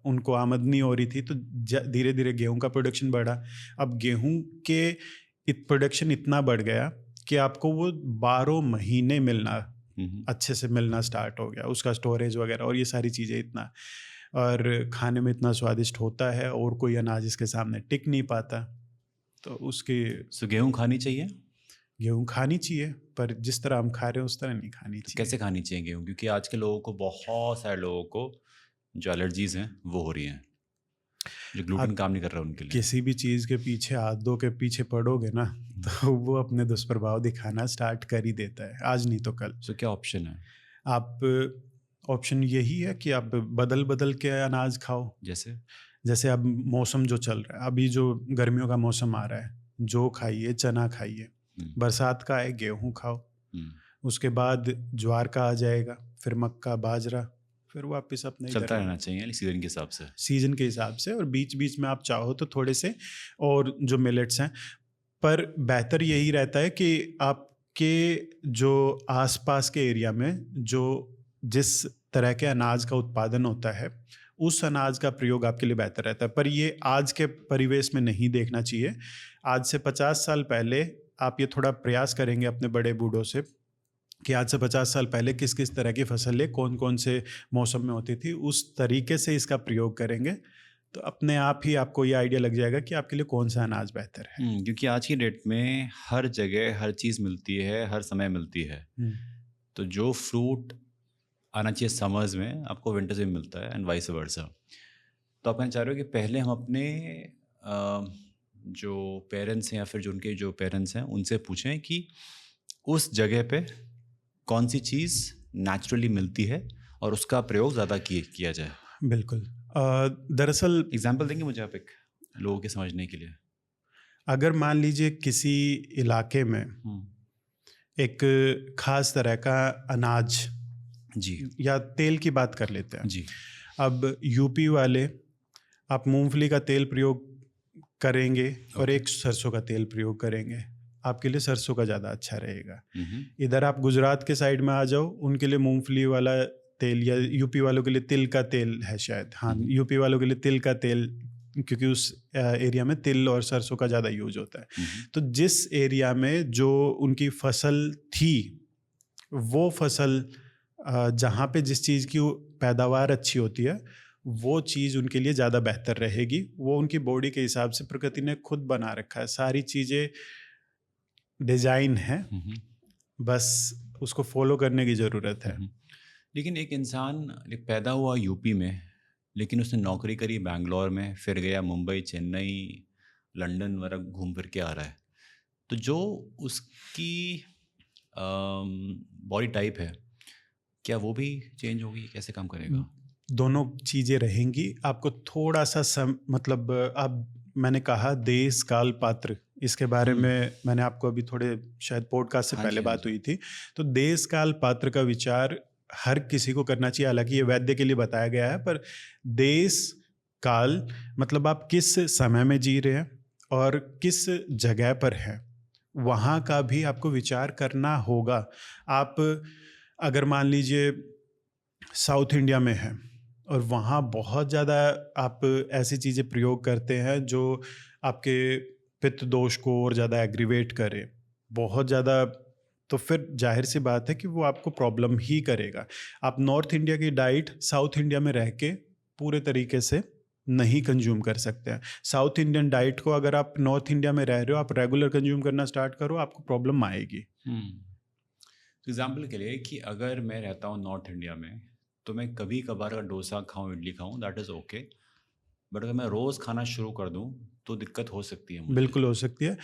उनको आमदनी हो रही थी, तो धीरे धीरे गेहूं का प्रोडक्शन बढ़ा। अब गेहूं के प्रोडक्शन इतना बढ़ गया कि आपको वो 12 महीने मिलना, अच्छे से मिलना स्टार्ट हो गया, उसका स्टोरेज वगैरह और ये सारी चीज़ें इतना, और खाने में इतना स्वादिष्ट होता है, और कोई अनाज इसके सामने टिक नहीं पाता। तो उसकी गेहूँ खानी चाहिए? गेहूँ खानी चाहिए, पर जिस तरह हम खा रहे हैं उस तरह नहीं खानी चाहिए। कैसे खानी चाहिए गेहूँ? क्योंकि आज के लोगों को, बहुत सारे लोगों को जो एलर्जीज हैं वो हो रही हैं, जो ग्लूटेन काम नहीं कर रहा उनके लिए। किसी भी चीज़ के पीछे आदतों के पीछे पड़ोगे ना, तो वो अपने दुष्प्रभाव दिखाना स्टार्ट कर ही देता है, आज नहीं तो कल। तो क्या ऑप्शन है? ऑप्शन यही है कि आप बदल बदल के अनाज खाओ। जैसे अब मौसम जो चल रहा है, अभी जो गर्मियों का मौसम आ रहा है, जौ खाइए, चना खाइए। बरसात का है, गेहूँ खाओ। उसके बाद ज्वार का आ जाएगा, फिर मक्का, बाजरा, फिर वापस अपने चलता रहना चाहिए सीजन के हिसाब से। सीजन के हिसाब से, और बीच बीच में आप चाहो तो थोड़े से और जो मिलेट्स हैं, पर बेहतर यही रहता है कि आपके जो आसपास के एरिया में जो जिस तरह के अनाज का उत्पादन होता है, उस अनाज का प्रयोग आपके लिए बेहतर रहता है। पर ये आज के परिवेश में नहीं देखना चाहिए। आज से 50 साल पहले आप ये थोड़ा प्रयास करेंगे अपने बड़े बूढ़ों से कि आज से 50 साल पहले किस किस तरह की फसलें कौन कौन से मौसम में होती थी, उस तरीके से इसका प्रयोग करेंगे तो अपने आप ही आपको ये आइडिया लग जाएगा कि आपके लिए कौन सा अनाज बेहतर है। क्योंकि आज की डेट में हर जगह हर चीज़ मिलती है, हर समय मिलती है। तो जो फ्रूट आना चाहिए समर्स में, आपको विंटर्स में मिलता है, एंड वाइस वर्सा। तो आप कहना चाह रहे हो कि पहले हम अपने जो पेरेंट्स हैं या फिर जो उनके जो पेरेंट्स हैं उनसे पूछें कि उस जगह पे कौन सी चीज़ नेचुरली मिलती है और उसका प्रयोग ज़्यादा किया जाए। बिल्कुल। दरअसल एग्जाम्पल देंगे मुझे आप एक, लोगों के समझने के लिए। अगर मान लीजिए किसी इलाके में एक खास तरह का अनाज जी या तेल की बात कर लेते हैं। जी। अब यूपी वाले आप मूंगफली का तेल प्रयोग करेंगे और एक सरसों का तेल प्रयोग करेंगे, आपके लिए सरसों का ज़्यादा अच्छा रहेगा। इधर आप गुजरात के साइड में आ जाओ, उनके लिए मूंगफली वाला तेल, या यूपी वालों के लिए तिल का तेल है शायद, हाँ यूपी वालों के लिए तिल का तेल, क्योंकि उस एरिया में तिल और सरसों का ज़्यादा यूज होता है। तो जिस एरिया में जो उनकी फसल थी, वो फसल जहाँ पे जिस चीज़ की पैदावार अच्छी होती है, वो चीज़ उनके लिए ज़्यादा बेहतर रहेगी। वो उनकी बॉडी के हिसाब से प्रकृति ने खुद बना रखा है, सारी चीज़ें डिज़ाइन है, बस उसको फॉलो करने की ज़रूरत है। लेकिन एक इंसान पैदा हुआ यूपी में, लेकिन उसने नौकरी करी बैंगलोर में, फिर गया मुंबई, चेन्नई, लंदन वगैरह घूम फिर के आ रहा है, तो जो उसकी बॉडी टाइप है, क्या वो भी चेंज होगी, कैसे काम करेगा? दोनों चीज़ें रहेंगी। आपको थोड़ा सा मतलब आप, मैंने कहा देश काल पात्र, इसके बारे में मैंने आपको अभी थोड़े शायद पॉडकास्ट से पहले बात हुई थी। तो देश काल पात्र का विचार हर किसी को करना चाहिए, हालांकि ये वैद्य के लिए बताया गया है, पर देश काल मतलब आप किस समय में जी रहे हैं और किस जगह पर हैं, वहाँ का भी आपको विचार करना होगा। आप अगर मान लीजिए साउथ इंडिया में है और वहाँ बहुत ज़्यादा आप ऐसी चीज़ें प्रयोग करते हैं जो आपके पित्त दोष को और ज़्यादा एग्रीवेट करे बहुत ज़्यादा, तो फिर जाहिर सी बात है कि वो आपको प्रॉब्लम ही करेगा। आप नॉर्थ इंडिया की डाइट साउथ इंडिया में रह के पूरे तरीके से नहीं कंज्यूम कर सकते हैं। साउथ इंडियन डाइट को अगर आप नॉर्थ इंडिया में रह रहे हो, आप रेगुलर कंज्यूम करना स्टार्ट करो, आपको प्रॉब्लम आएगी। एग्जाम्पल के लिए कि अगर मैं रहता हूँ नॉर्थ इंडिया में, तो मैं कभी कभार अगर डोसा खाऊं, इडली खाऊं, दैट इज़ ओके, बट अगर मैं रोज़ खाना शुरू कर दूं तो दिक्कत हो सकती है मुझे। बिल्कुल हो सकती है।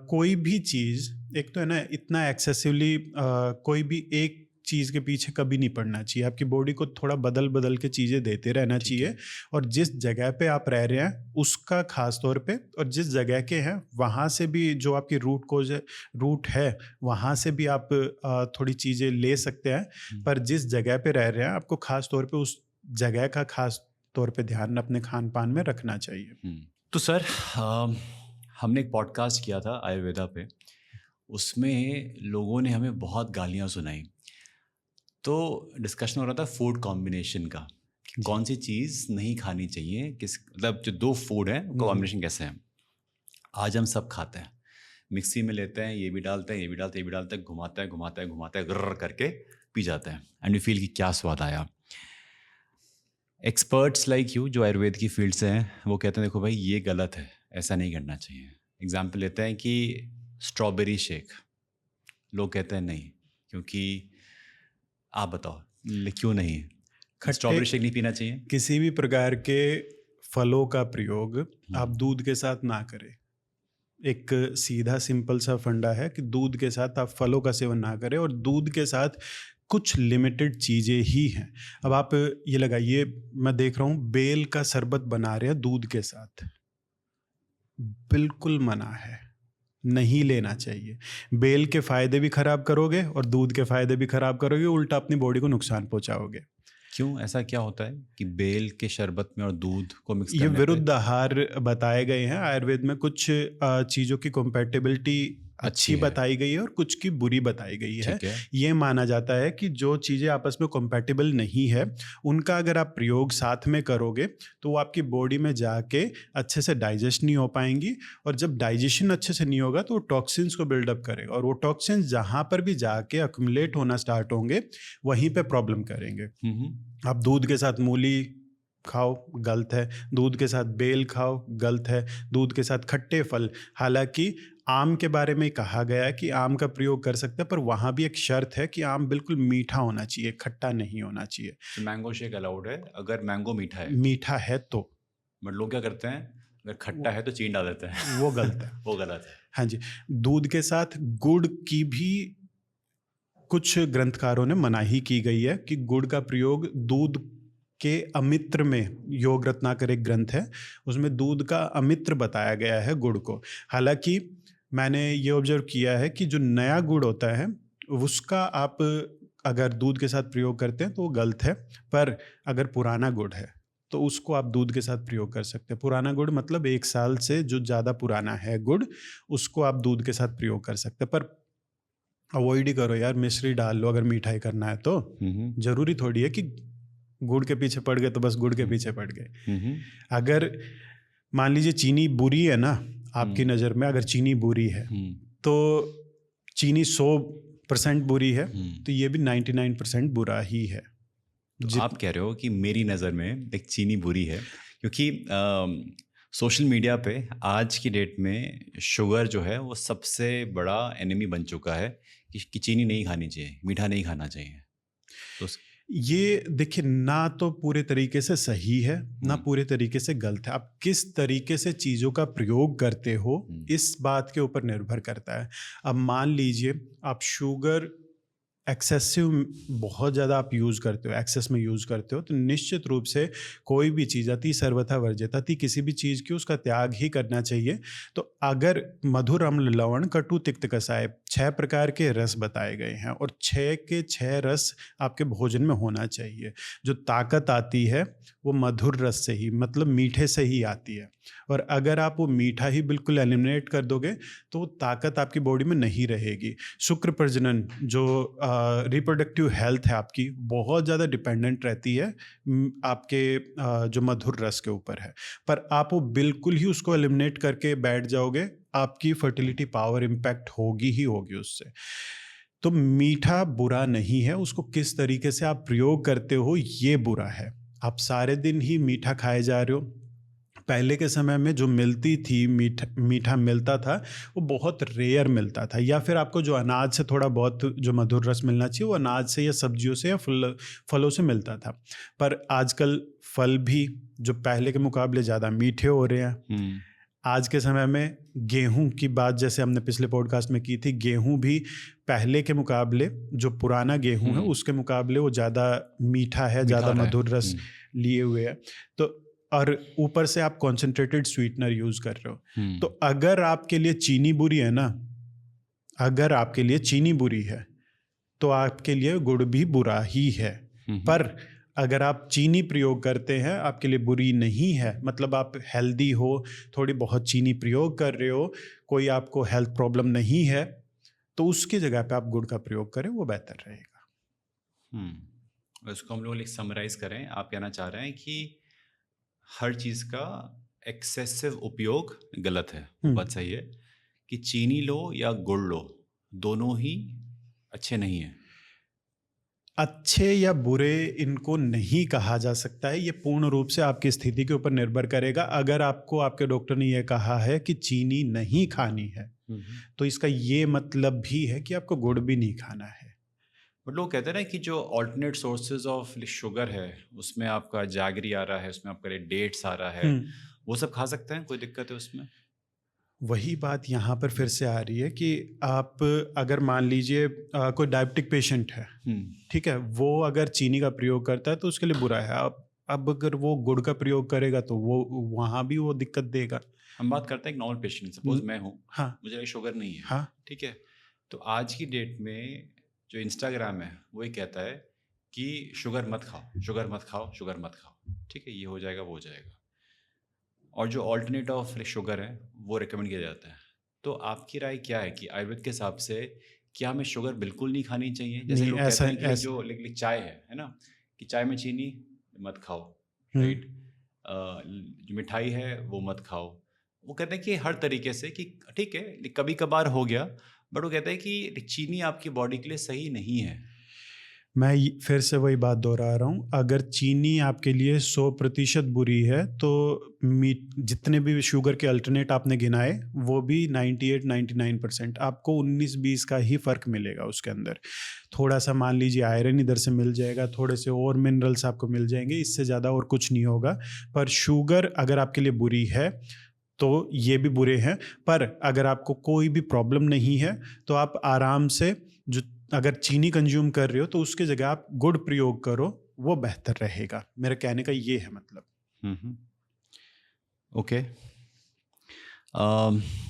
कोई भी चीज़, एक तो है ना, इतना एक्सेसिवली कोई भी एक चीज़ के पीछे कभी नहीं पड़ना चाहिए। आपकी बॉडी को थोड़ा बदल बदल के चीज़ें देते रहना चाहिए, और जिस जगह पे आप रह रहे हैं उसका खास तौर पे, और जिस जगह के हैं वहाँ से भी जो आपकी रूट है वहाँ से भी आप थोड़ी चीज़ें ले सकते हैं। पर जिस जगह पे रह रहे हैं आपको खास तौर पे उस जगह का खास तौर पे ध्यान अपने खान पान में रखना चाहिए। तो सर, हमने एक पॉडकास्ट किया था आयुर्वेदा पे, उसमें लोगों ने हमें बहुत गालियाँ सुनाई। तो डिस्कशन हो रहा था फूड कॉम्बिनेशन का, कौन सी चीज़ नहीं खानी चाहिए, किस मतलब जो दो फूड हैं कॉम्बिनेशन कैसे है। आज हम सब खाते हैं, मिक्सी में लेते हैं, ये भी डालते हैं, ये भी डालते हैं, ये भी डालते हैं, घुमाते हैं ग्रर करके पी जाते हैं, एंड वी फील कि क्या स्वाद आया। एक्सपर्ट्स लाइक यू जो आयुर्वेद की फील्ड से हैं, वो कहते हैं देखो भाई ये गलत है, ऐसा नहीं करना चाहिए। एग्जाम्पल लेते हैं कि स्ट्रॉबेरी शेक, लोग कहते हैं नहीं, क्योंकि आप बताओ क्यों नहीं, स्ट्रॉबेरी शेक नहीं पीना चाहिए? किसी भी प्रकार के फलों का प्रयोग आप दूध के साथ ना करें। एक सीधा सिंपल सा फंडा है कि दूध के साथ आप फलों का सेवन ना करें, और दूध के साथ कुछ लिमिटेड चीज़ें ही हैं। अब आप ये लगाइए, मैं देख रहा हूँ बेल का शरबत बना रहे हैं दूध के साथ, बिल्कुल मना है, नहीं लेना चाहिए। बेल के फायदे भी खराब करोगे और दूध के फायदे भी खराब करोगे, उल्टा अपनी बॉडी को नुकसान पहुंचाओगे। क्यों, ऐसा क्या होता है कि बेल के शरबत में और दूध को मिक्स ये विरुद्ध आहार बताए गए हैं आयुर्वेद में। कुछ चीज़ों की कंपैटिबिलिटी अच्छी बताई गई है और कुछ की बुरी बताई गई है। ये माना जाता है कि जो चीज़ें आपस में कंपैटिबल नहीं है उनका अगर आप प्रयोग साथ में करोगे तो वो आपकी बॉडी में जाके अच्छे से डाइजेस्ट नहीं हो पाएंगी, और जब डाइजेशन अच्छे से नहीं होगा तो वो टॉक्सिन्स को बिल्डअप करेगा, और वो टॉक्सिन्स जहाँ पर भी जाके अक्यूमुलेट होना स्टार्ट होंगे वहीं पे प्रॉब्लम करेंगे। आप दूध के साथ मूली खाओ, गलत है। दूध के साथ बेल खाओ, गलत है। दूध के साथ खट्टे फल, हालांकि आम के बारे में कहा गया है कि आम का प्रयोग कर सकते हैं, पर वहाँ भी एक शर्त है कि आम बिल्कुल मीठा होना चाहिए, खट्टा नहीं होना चाहिए। मैंगो शेक अलाउड है अगर मैंगो मीठा है? मीठा है तो। बट लोग क्या करते हैं, अगर खट्टा है तो चीनी डाल देते हैं, वो गलत है। वो गलत है। हाँ जी, दूध के साथ गुड़ की भी कुछ ग्रंथकारों ने मनाही की गई है कि गुड़ का प्रयोग दूध के अमित्र में, योग रत्नाकर एक ग्रंथ है उसमें दूध का अमित्र बताया गया है गुड़ को। हालांकि मैंने ये ऑब्जर्व किया है कि जो नया गुड़ होता है उसका आप अगर दूध के साथ प्रयोग करते हैं तो वो गलत है, पर अगर पुराना गुड़ है तो उसको आप दूध के साथ प्रयोग कर सकते हैं। पुराना गुड़ मतलब 1 साल से जो ज़्यादा पुराना है गुड़, उसको आप दूध के साथ प्रयोग कर सकते हैं। पर अवॉइड ही करो यार, मिश्री डाल लो अगर मीठाई करना है तो। जरूरी थोड़ी है कि गुड़ के पीछे पड़ गए तो बस गुड़ के पीछे पड़ गए। अगर मान लीजिए चीनी बुरी है ना आपकी नज़र में, अगर चीनी बुरी है तो चीनी 100% बुरी है तो ये भी 99% बुरा ही है। तो आप कह रहे हो कि मेरी नज़र में एक चीनी बुरी है, क्योंकि सोशल मीडिया पे आज की डेट में शुगर जो है वो सबसे बड़ा एनिमी बन चुका है कि चीनी नहीं खानी चाहिए, मीठा नहीं खाना चाहिए। तो ये देखिए, ना तो पूरे तरीके से सही है ना पूरे तरीके से गलत है। आप किस तरीके से चीज़ों का प्रयोग करते हो इस बात के ऊपर निर्भर करता है। अब मान लीजिए आप शुगर एक्सेसिव बहुत ज़्यादा आप यूज़ करते हो, एक्सेस में यूज़ करते हो, तो निश्चित रूप से कोई भी चीज़ अति सर्वथा वर्जित, अति किसी भी चीज़ की उसका त्याग ही करना चाहिए। तो अगर मधुर अम्ल लवण कटु तिक्त कसाय 6 प्रकार के रस बताए गए हैं और 6 के 6 रस आपके भोजन में होना चाहिए। जो ताकत आती है वो मधुर रस से ही, मतलब मीठे से ही आती है। और अगर आप वो मीठा ही बिल्कुल एलिमिनेट कर दोगे तो वो ताकत आपकी बॉडी में नहीं रहेगी। शुक्र प्रजनन जो रिप्रोडक्टिव हेल्थ है आपकी, बहुत ज़्यादा डिपेंडेंट रहती है आपके जो मधुर रस के ऊपर है। पर आप वो बिल्कुल ही उसको एलिमिनेट करके बैठ जाओगे, आपकी फर्टिलिटी पावर इम्पैक्ट होगी ही होगी उससे। तो मीठा बुरा नहीं है, उसको किस तरीके से आप प्रयोग करते हो ये बुरा है। आप सारे दिन ही मीठा खाए जा रहे हो। पहले के समय में जो मिलती थी मीठा मिलता था वो बहुत रेयर मिलता था, या फिर आपको जो अनाज से थोड़ा बहुत जो मधुर रस मिलना चाहिए वो अनाज से या सब्जियों से या फलों से मिलता था। पर आजकल फल भी जो पहले के मुकाबले ज़्यादा मीठे हो रहे हैं। आज के समय में गेहूं की बात जैसे हमने पिछले पॉडकास्ट में की थी, गेहूं भी पहले के मुकाबले, जो पुराना गेहूं है उसके मुकाबले वो ज़्यादा मीठा है, ज़्यादा मधुर रस लिए हुए है। तो और ऊपर से आप कॉन्सेंट्रेटेड स्वीटनर यूज कर रहे हो। तो अगर आपके लिए चीनी बुरी है ना, अगर आपके लिए चीनी बुरी है तो आपके लिए गुड़ भी बुरा ही है। पर अगर आप चीनी प्रयोग करते हैं आपके लिए बुरी नहीं है, मतलब आप हेल्दी हो, थोड़ी बहुत चीनी प्रयोग कर रहे हो, कोई आपको हेल्थ प्रॉब्लम नहीं है, तो उसकी जगह पे आप गुड़ का प्रयोग करें, वो बेहतर रहेगा। इसको हम लोग समराइज करें, आप कहना चाह रहे हैं कि हर चीज़ का एक्सेसिव उपयोग गलत है। बात सही है कि चीनी लो या गुड़ लो, दोनों ही अच्छे नहीं हैं। अच्छे या बुरे इनको नहीं कहा जा सकता है, ये पूर्ण रूप से आपकी स्थिति के ऊपर निर्भर करेगा। अगर आपको आपके डॉक्टर ने यह कहा है कि चीनी नहीं खानी है तो इसका ये मतलब भी है कि आपको गुड़ भी नहीं खाना है। बट लोग कहते हैं ना कि जो ऑल्टरनेट सोर्सेज ऑफ शुगर है उसमें आपका जैगरी आ रहा है, उसमें आपका डेट्स आ रहा है, वो सब खा सकते हैं, कोई दिक्कत है उसमें? वही बात यहाँ पर फिर से आ रही है कि आप अगर मान लीजिए कोई डायबिटिक पेशेंट है, ठीक है, वो अगर चीनी का प्रयोग करता है तो उसके लिए बुरा है। अब अगर वो गुड़ का प्रयोग करेगा तो वो वहाँ भी वो दिक्कत देगा। हम बात करते हैं एक नॉर्मल पेशेंट, सपोज मैं हूँ, हाँ, मुझे शुगर नहीं है, हाँ, ठीक है, तो आज की डेट में जो इंस्टाग्राम है वो ये कहता है कि शुगर मत खाओ, शुगर मत खाओ, शुगर मत खाओ, ठीक है, ये हो जाएगा वो हो जाएगा, और जो ऑल्टरनेट ऑफ शुगर है वो रिकमेंड किया जाता है। तो आपकी राय क्या है कि आयुर्वेद के हिसाब से क्या हमें शुगर बिल्कुल नहीं खानी चाहिए? जैसे लोग कहते हैं कि जो चाय है ना, कि चाय में चीनी मत खाओ, राइट, जो मिठाई है वो मत खाओ। वो कहते हैं कि हर तरीके से कि ठीक है कभी कभार हो गया, बट वो कहते हैं कि चीनी आपकी बॉडी के लिए सही नहीं है। मैं फिर से वही बात दोहरा रहा हूँ, अगर चीनी आपके लिए 100% बुरी है तो जितने भी शुगर के अल्टरनेट आपने गिनाए वो भी 98-99%, आपको 19-20 का ही फ़र्क मिलेगा उसके अंदर। थोड़ा सा मान लीजिए आयरन इधर से मिल जाएगा, थोड़े से और मिनरल्स आपको मिल जाएंगे, इससे ज़्यादा और कुछ नहीं होगा। पर शुगर अगर आपके लिए बुरी है तो ये भी बुरे हैं। पर अगर आपको कोई भी प्रॉब्लम नहीं है तो आप आराम से, जो अगर चीनी कंज्यूम कर रहे हो तो उसके जगह आप गुड़ प्रयोग करो, वो बेहतर रहेगा। मेरा कहने का ये है मतलब। ओके।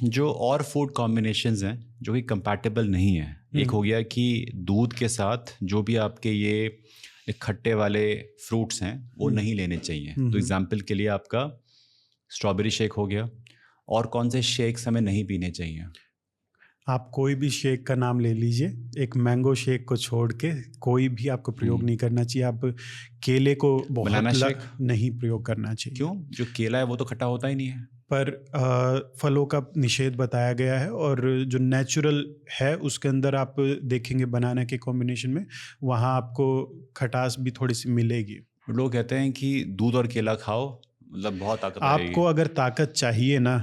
जो और फूड कॉम्बिनेशंस हैं जो कि कंपैटिबल नहीं है, एक हो गया कि दूध के साथ जो भी आपके ये खट्टे वाले फ्रूट्स हैं वो नहीं लेने चाहिए। तो एग्जांपल के लिए आपका स्ट्रॉबेरी शेक हो गया। और कौन से शेक्स हमें नहीं पीने चाहिए? आप कोई भी शेक का नाम ले लीजिए, एक मैंगो शेक को छोड़ के कोई भी आपको प्रयोग नहीं करना चाहिए। आप केले को बनाना बहुत शेक नहीं प्रयोग करना चाहिए। क्यों? जो केला है वो तो खट्टा होता ही नहीं है। पर फलों का निषेध बताया गया है, और जो नेचुरल है उसके अंदर आप देखेंगे बनाना के कॉम्बिनेशन में, वहाँ आपको खटास भी थोड़ी सी मिलेगी। लोग कहते हैं कि दूध और केला खाओ, मतलब बहुत ताकत आएगी। आपको अगर ताकत चाहिए ना,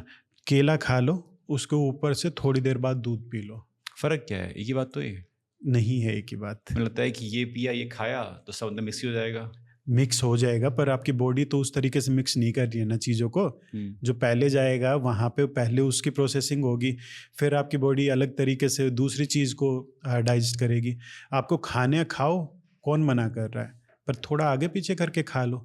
केला खा लो, उसके ऊपर से थोड़ी देर बाद दूध पी लो। फ़र्क क्या है? एक ही बात तो है। नहीं है एक ही बात। मुझे लगता है कि ये पिया ये खाया तो सब अंदर मिक्स ही हो जाएगा। मिक्स हो जाएगा, पर आपकी बॉडी तो उस तरीके से मिक्स नहीं कर रही है ना चीज़ों को। जो पहले जाएगा वहाँ पे पहले उसकी प्रोसेसिंग होगी, फिर आपकी बॉडी अलग तरीके से दूसरी चीज़ को डाइजेस्ट करेगी। आपको खाने खाओ, कौन मना कर रहा है, पर थोड़ा आगे पीछे करके खा लो।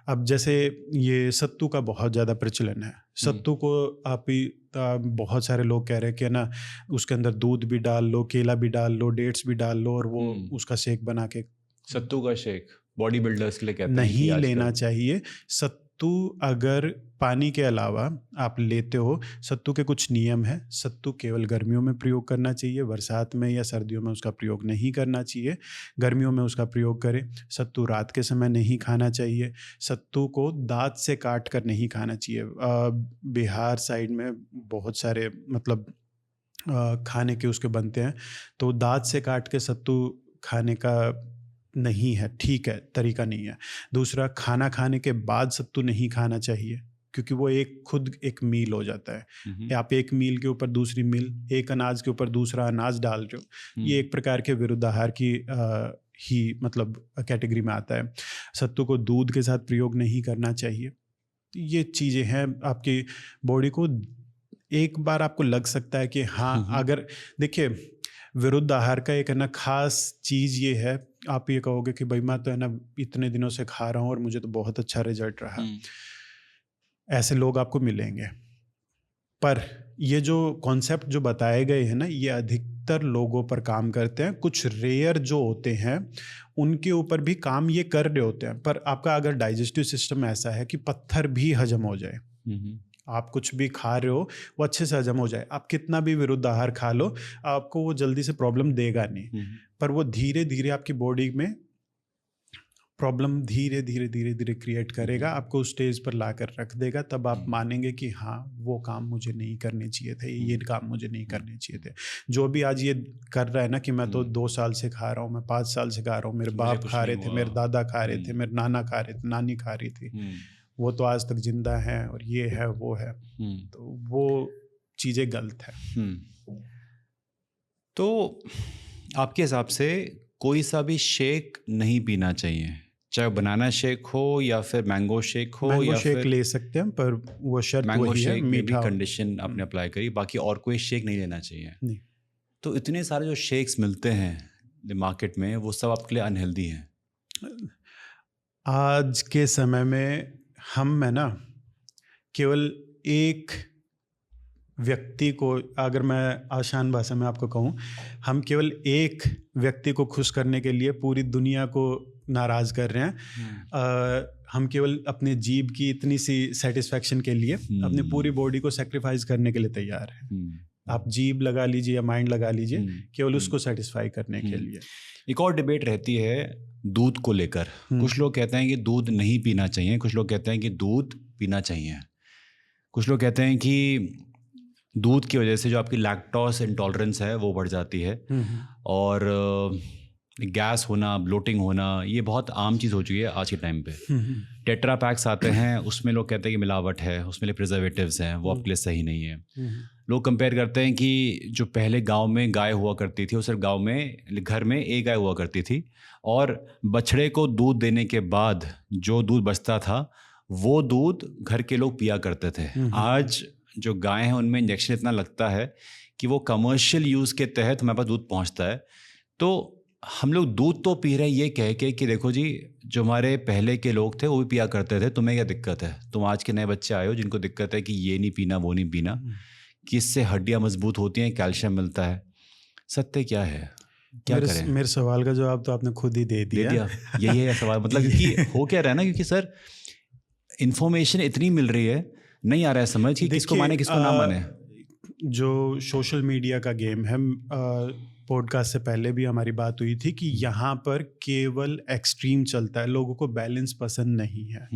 अब जैसे ये सत्तू का बहुत ज़्यादा प्रचलन है। सत्तू को आप बहुत सारे लोग कह रहे हैं कि ना उसके अंदर दूध भी डाल लो, केला भी डाल लो, डेट्स भी डाल लो, और वो उसका शेक बना के। सत्तू का शेक बॉडी बिल्डर्स के लिए कहते हैं नहीं लेना चाहिए। सत्तू अगर पानी के अलावा आप लेते हो, सत्तू के कुछ नियम है। सत्तू केवल गर्मियों में प्रयोग करना चाहिए, बरसात में या सर्दियों में उसका प्रयोग नहीं करना चाहिए। गर्मियों में उसका प्रयोग करें। सत्तू रात के समय नहीं खाना चाहिए। सत्तू को दांत से काट कर नहीं खाना चाहिए। बिहार साइड में बहुत सारे मतलब खाने के उसके बनते हैं, तो दांत से काट के सत्तू खाने का नहीं है, ठीक है, तरीका नहीं है। दूसरा, खाना खाने के बाद सत्तू नहीं खाना चाहिए, क्योंकि वो खुद एक मील हो जाता है। आप एक मील के ऊपर दूसरी मील, एक अनाज के ऊपर दूसरा अनाज डाल रहे हो, ये एक प्रकार के विरुद्धाहार की ही मतलब कैटेगरी में आता है। सत्तू को दूध के साथ प्रयोग नहीं करना चाहिए। ये चीज़ें हैं। आपकी बॉडी को एक बार आपको लग सकता है कि हाँ, अगर देखिए विरुद्ध आहार का एक है ना खास चीज़ ये है, आप ये कहोगे कि भाई मैं तो है ना इतने दिनों से खा रहा हूँ और मुझे तो बहुत अच्छा रिजल्ट रहा। ऐसे लोग आपको मिलेंगे, पर ये जो कॉन्सेप्ट जो बताए गए हैं ना, ये अधिकतर लोगों पर काम करते हैं। कुछ रेयर जो होते हैं उनके ऊपर भी काम ये कर रहे होते हैं। पर आपका अगर डाइजेस्टिव सिस्टम ऐसा है कि पत्थर भी हजम हो जाए, आप कुछ भी खा रहे हो वो अच्छे से हजम हो जाए, आप कितना भी विरुद्ध आहार खा लो, आपको वो जल्दी से प्रॉब्लम देगा नहीं। पर वो धीरे धीरे आपकी बॉडी में प्रॉब्लम धीरे धीरे धीरे धीरे क्रिएट करेगा, आपको उस स्टेज पर ला कर रख देगा। तब आप मानेंगे कि हाँ, वो काम मुझे नहीं करने चाहिए थे, ये काम मुझे नहीं करने चाहिए थे। जो भी आज ये कर रहा है ना कि मैं तो 2 साल से खा रहा हूँ, मैं 5 साल से खा रहा हूँ, मेरे बाप खा रहे थे, मेरे दादा खा रहे थे, मेरे नाना खा रहे थे, नानी खा रही थी, वो तो आज तक जिंदा है और ये है वो है, तो वो चीज़ें गलत है। तो आपके हिसाब से कोई सा भी शेक नहीं पीना चाहिए, चाहे बनाना शेक हो या फिर मैंगो शेक हो, मैंगो या शेक फिर ले सकते हैं, पर वो शर्त मैंगो वही है, शेक में भी मीठा कंडीशन आपने अप्लाई करी, बाकी और कोई शेक नहीं लेना चाहिए। नहीं। तो इतने सारे जो शेक्स मिलते हैं मार्केट में, वो सब आपके लिए अनहेल्दी हैं। आज के समय में हम है ना केवल एक व्यक्ति को, अगर मैं आसान भाषा में आपको कहूँ, हम केवल एक व्यक्ति को खुश करने के लिए पूरी दुनिया को नाराज़ कर रहे हैं। हम केवल अपने जीभ की इतनी सी सेटिस्फैक्शन के लिए अपनी पूरी बॉडी को सेक्रीफाइस करने के लिए तैयार हैं। आप जीभ लगा लीजिए या माइंड लगा लीजिए, केवल उसको सेटिस्फाई करने के लिए। एक और डिबेट रहती है दूध को लेकर। कुछ लोग कहते हैं कि दूध नहीं पीना चाहिए, कुछ लोग कहते हैं कि दूध पीना चाहिए। कुछ लोग कहते हैं कि दूध की वजह से जो आपकी लैक्टोज इंटॉलरेंस है वो बढ़ जाती है, और गैस होना, ब्लोटिंग होना, ये बहुत आम चीज़ हो चुकी है आज के टाइम पे। टेट्रा पैक्स आते हैं, उसमें लोग कहते हैं कि मिलावट है, उसमें प्रिजर्वेटिव्स हैं, वो आपके लिए सही नहीं है। लोग कंपेयर करते हैं कि जो पहले गांव में गाय हुआ करती थी, वो सिर्फ गांव में घर में एक गाय हुआ करती थी, और बछड़े को दूध देने के बाद जो दूध बचता था वो दूध घर के लोग पिया करते थे। आज जो गाय हैं उनमें इंजेक्शन इतना लगता है कि वो कमर्शियल यूज़ के तहत हमारे पास दूध पहुंचता है। तो हम लोग दूध तो पी रहे हैं ये कह के कि देखो जी, जो हमारे पहले के लोग थे वो भी पिया करते थे, तुम्हें क्या दिक्कत है? तुम आज के नए बच्चे आए हो जिनको दिक्कत है कि ये नहीं पीना वो नहीं पीना, कि इससे हड्डियाँ मजबूत होती हैं, कैल्शियम मिलता है। सत्य क्या है? क्या करें? मेरे सवाल का जवाब तो आपने खुद ही दे दिया। यही है सवाल, मतलब क्योंकि हो क्या रहा है ना, क्योंकि सर इन्फॉर्मेशन इतनी मिल रही है, नहीं आ रहा है समझ कि किसको माने किसको ना माने। जो सोशल मीडिया का गेम है, पॉडकास्ट से पहले भी हमारी बात हुई थी कि यहाँ पर केवल एक्सट्रीम चलता है, लोगों को बैलेंस पसंद नहीं है।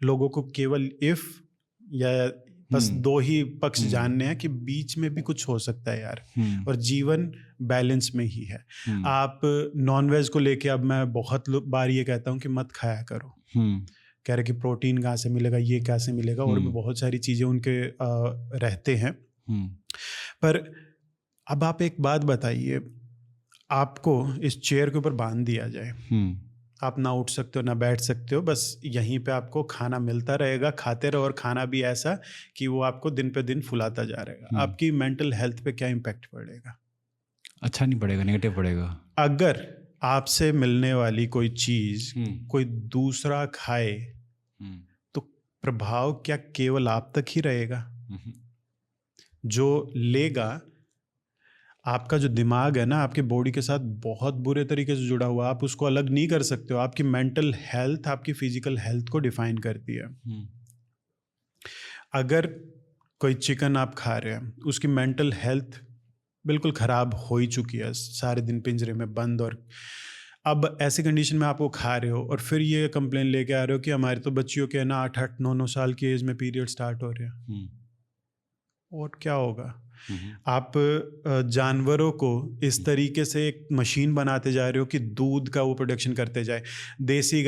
लोगों को केवल इफ या बस दो ही पक्ष जानने हैं कि बीच में भी कुछ हो सकता है यार, और जीवन बैलेंस में ही है। आप नॉनवेज को लेके, अब मैं बहुत बार ये कहता हूँ कि मत खाया करो, कह रहे कि प्रोटीन कहाँ से मिलेगा, ये कैसे मिलेगा, और भी बहुत सारी चीज़ें उनके रहते हैं। पर अब आप एक बात बताइए, आपको इस चेयर के ऊपर बांध दिया जाए, आप ना उठ सकते हो ना बैठ सकते हो, बस यहीं पे आपको खाना मिलता रहेगा, खाते रहो, और खाना भी ऐसा कि वो आपको दिन पे दिन फुलाता जा रहेगा। आपकी मेंटल हेल्थ पे क्या इम्पैक्ट पड़ेगा? अच्छा नहीं पड़ेगा, नेगेटिव पड़ेगा। अगर आपसे मिलने वाली कोई चीज़ कोई दूसरा खाए तो प्रभाव क्या केवल आप तक ही रहेगा? जो लेगा, आपका जो दिमाग है ना, आपके बॉडी के साथ बहुत बुरे तरीके से जुड़ा हुआ, आप उसको अलग नहीं कर सकते हो। आपकी मेंटल हेल्थ आपकी फिजिकल हेल्थ को डिफाइन करती है। अगर कोई चिकन आप खा रहे हैं, उसकी मेंटल हेल्थ बिल्कुल ख़राब हो ही चुकी है, सारे दिन पिंजरे में बंद, और अब ऐसी कंडीशन में आप वो खा रहे हो और फिर ये कंप्लेन लेके आ रहे हो कि हमारे तो बच्चियों के ना 8-8, 9-9 साल की एज में पीरियड स्टार्ट हो रहे हैं। और क्या होगा? आप जानवरों को इस तरीके से एक मशीन बनाते जा रहे हो कि दूध का वो प्रोडक्शन करते जाए। देसी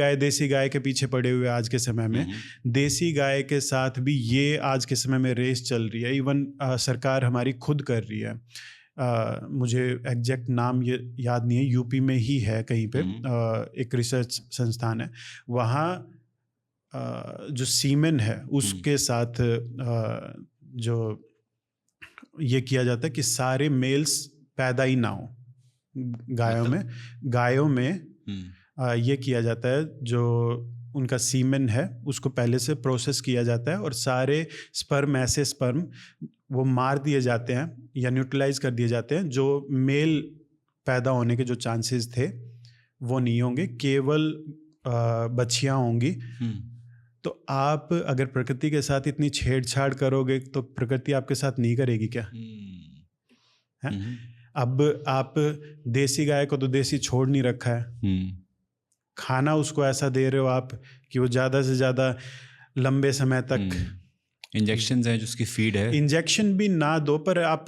गाय के पीछे पड़े हुए आज के समय में, देसी गाय के साथ भी ये आज के समय में रेस चल रही है। इवन सरकार हमारी खुद कर रही है। मुझे एग्जैक्ट नाम ये याद नहीं है, यूपी में ही है कहीं पे, एक रिसर्च संस्थान है वहाँ, जो सीमेन है उसके साथ जो ये किया जाता है कि सारे मेल्स पैदा ही ना हो गायों में ये किया जाता है, जो उनका सीमेन है उसको पहले से प्रोसेस किया जाता है, और सारे स्पर्म वो मार दिए जाते हैं या न्यूट्रलाइज कर दिए जाते हैं। जो मेल पैदा होने के जो चांसेस थे वो नहीं होंगे, केवल बच्चियां होंगी। तो आप अगर प्रकृति के साथ इतनी छेड़छाड़ करोगे तो प्रकृति आपके साथ नहीं करेगी क्या? है? अब आप देसी गाय को तो देसी छोड़ नहीं रखा है, खाना उसको ऐसा दे रहे हो आप कि वो ज़्यादा से ज़्यादा लंबे समय तक, इंजेक्शन है जो उसकी फीड है, इंजेक्शन भी ना दो, पर आप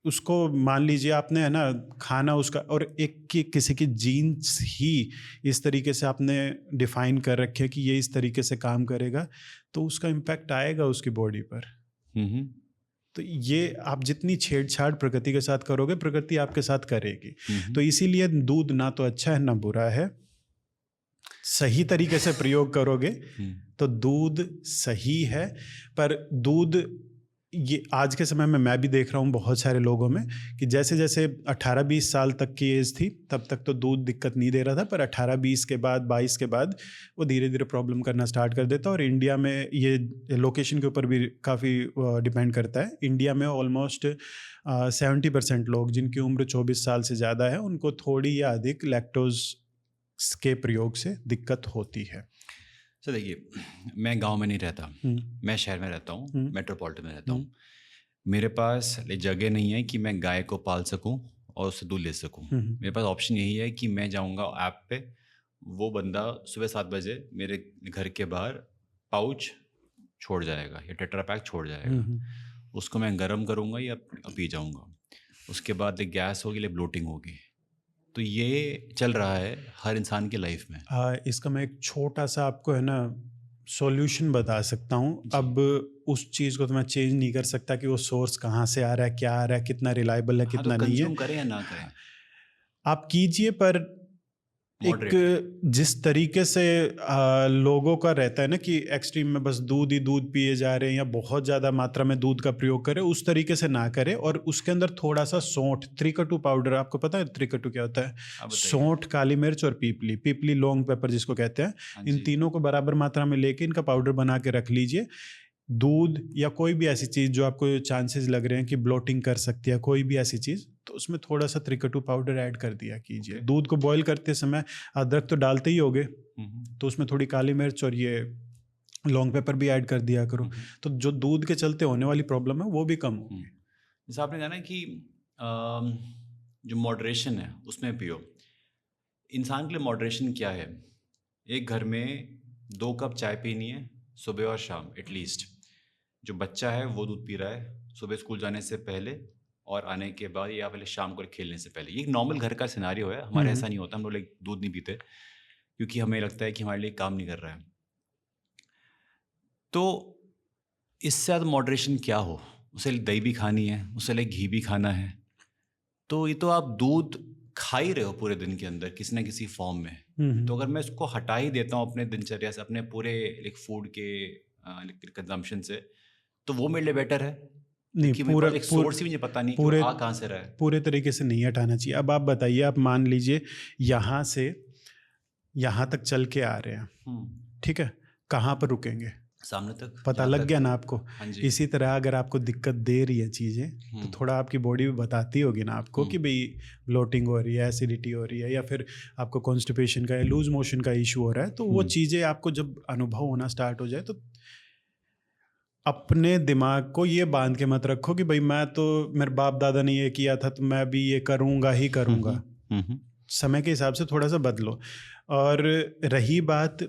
उसको मान लीजिए आपने, है ना, खाना उसका, और एक किसी की जीन्स ही इस तरीके से आपने डिफाइन कर रखे कि ये इस तरीके से काम करेगा, तो उसका इम्पैक्ट आएगा उसकी बॉडी पर। तो ये आप जितनी छेड़छाड़ प्रकृति के साथ करोगे, प्रकृति आपके साथ करेगी। तो इसीलिए दूध ना तो अच्छा है ना बुरा है, सही तरीके से प्रयोग करोगे तो दूध सही है। पर दूध, ये आज के समय में मैं भी देख रहा हूँ बहुत सारे लोगों में कि जैसे जैसे 18-20 साल तक की एज थी तब तक तो दूध दिक्कत नहीं दे रहा था, पर 18-20 के बाद, 22 के बाद वो धीरे धीरे प्रॉब्लम करना स्टार्ट कर देता। और इंडिया में ये लोकेशन के ऊपर भी काफ़ी डिपेंड करता है। इंडिया में ऑलमोस्ट 70% लोग जिनकी उम्र 24 साल से ज़्यादा है, उनको थोड़ी या अधिक लैक्टोज के प्रयोग से दिक्कत होती है। सर देखिए, मैं गांव में नहीं रहता, मैं शहर में रहता हूँ, मेट्रोपॉलिटन में रहता हूँ। मेरे पास जगह नहीं है कि मैं गाय को पाल सकूँ और उससे दूध ले सकूँ। मेरे पास ऑप्शन यही है कि मैं जाऊँगा ऐप पे, वो बंदा सुबह 7 बजे मेरे घर के बाहर पाउच छोड़ जाएगा या टेट्रा पैक छोड़ जाएगा, उसको मैं गर्म करूँगा या पी जाऊँगा। उसके बाद एक गैस होगी, ब्लोटिंग होगी। तो ये चल रहा है हर इंसान की लाइफ में। इसका मैं एक छोटा सा आपको, है ना, सॉल्यूशन बता सकता हूँ। अब उस चीज़ को तो मैं चेंज नहीं कर सकता कि वो सोर्स कहाँ से आ रहा है, क्या आ रहा है, कितना रिलायबल है, कितना तो नहीं है। करें या ना करें, आप कीजिए, पर एक जिस तरीके से लोगों का रहता है ना कि एक्सट्रीम में बस दूध ही दूध पिए जा रहे हैं या बहुत ज़्यादा मात्रा में दूध का प्रयोग करें, उस तरीके से ना करें। और उसके अंदर थोड़ा सा सौंठ, त्रिकटु पाउडर, आपको पता है त्रिकटु क्या होता है? सौंठ, काली मिर्च और पीपली लॉन्ग पेपर जिसको कहते हैं, इन तीनों को बराबर मात्रा में लेके इनका पाउडर बना के रख लीजिए। दूध या कोई भी ऐसी चीज़ जो आपको चांसेस लग रहे हैं कि ब्लोटिंग कर सकती है, कोई भी ऐसी चीज़, तो उसमें थोड़ा सा त्रिकटु पाउडर ऐड कर दिया कीजिए। दूध को बॉईल करते समय अदरक तो डालते ही होगे, तो उसमें थोड़ी काली मिर्च और ये लॉन्ग पेपर भी ऐड कर दिया करो, तो जो दूध के चलते होने वाली प्रॉब्लम है वो भी कम होगी। जैसे आपने कहा ना कि जो मॉडरेशन है उसमें पियो। इंसान के लिए मॉडरेशन क्या है? एक घर में 2 कप चाय पीनी है सुबह और शाम एटलीस्ट। जो बच्चा है वो दूध पी रहा है सुबह स्कूल जाने से पहले और आने के बाद, या पहले शाम को खेलने से पहले। ये एक नॉर्मल घर का सिनारियो है। हमारे ऐसा नहीं होता, हम लोग दूध नहीं पीते क्योंकि हमें लगता है कि हमारे लिए काम नहीं कर रहा है। तो इससे ज़्यादा मॉडरेशन क्या हो? उसे दही भी खानी है, उसे लिए घी भी खाना है, तो ये तो आप दूध खा ही रहे हो पूरे दिन के अंदर किसी ना किसी फॉर्म में। तो अगर मैं इसको हटा ही देता हूँ अपने दिनचर्या से, अपने पूरे फूड के कंजम्पशन से, तो वो मेरे लिए बेटर है। नहीं, पूरा एक सोर्स ही मुझे पता नहीं पूरे आ कहाँ से रहा है। पूरे तरीके से नहीं हटाना चाहिए। अब आप बताइए, आप मान लीजिए यहाँ से यहाँ तक चल के आ रहे हैं, ठीक है, कहाँ पर रुकेंगे? सामने तक। पता लग गया ना आपको? हाँ जी। इसी तरह अगर आपको दिक्कत दे रही है चीज़ें, तो थोड़ा आपकी बॉडी भी बताती होगी ना आपको कि भाई ब्लोटिंग हो रही है, एसिडिटी हो रही है, या फिर आपको कॉन्स्टिपेशन का या लूज मोशन का इशू हो रहा है। तो वो चीज़ें आपको जब अनुभव होना स्टार्ट हो जाए, तो अपने दिमाग को ये बांध के मत रखो कि भाई मेरे बाप दादा ने ये किया था तो मैं भी ये करूँगा ही करूँगा। समय के हिसाब से थोड़ा सा बदलो। और रही बात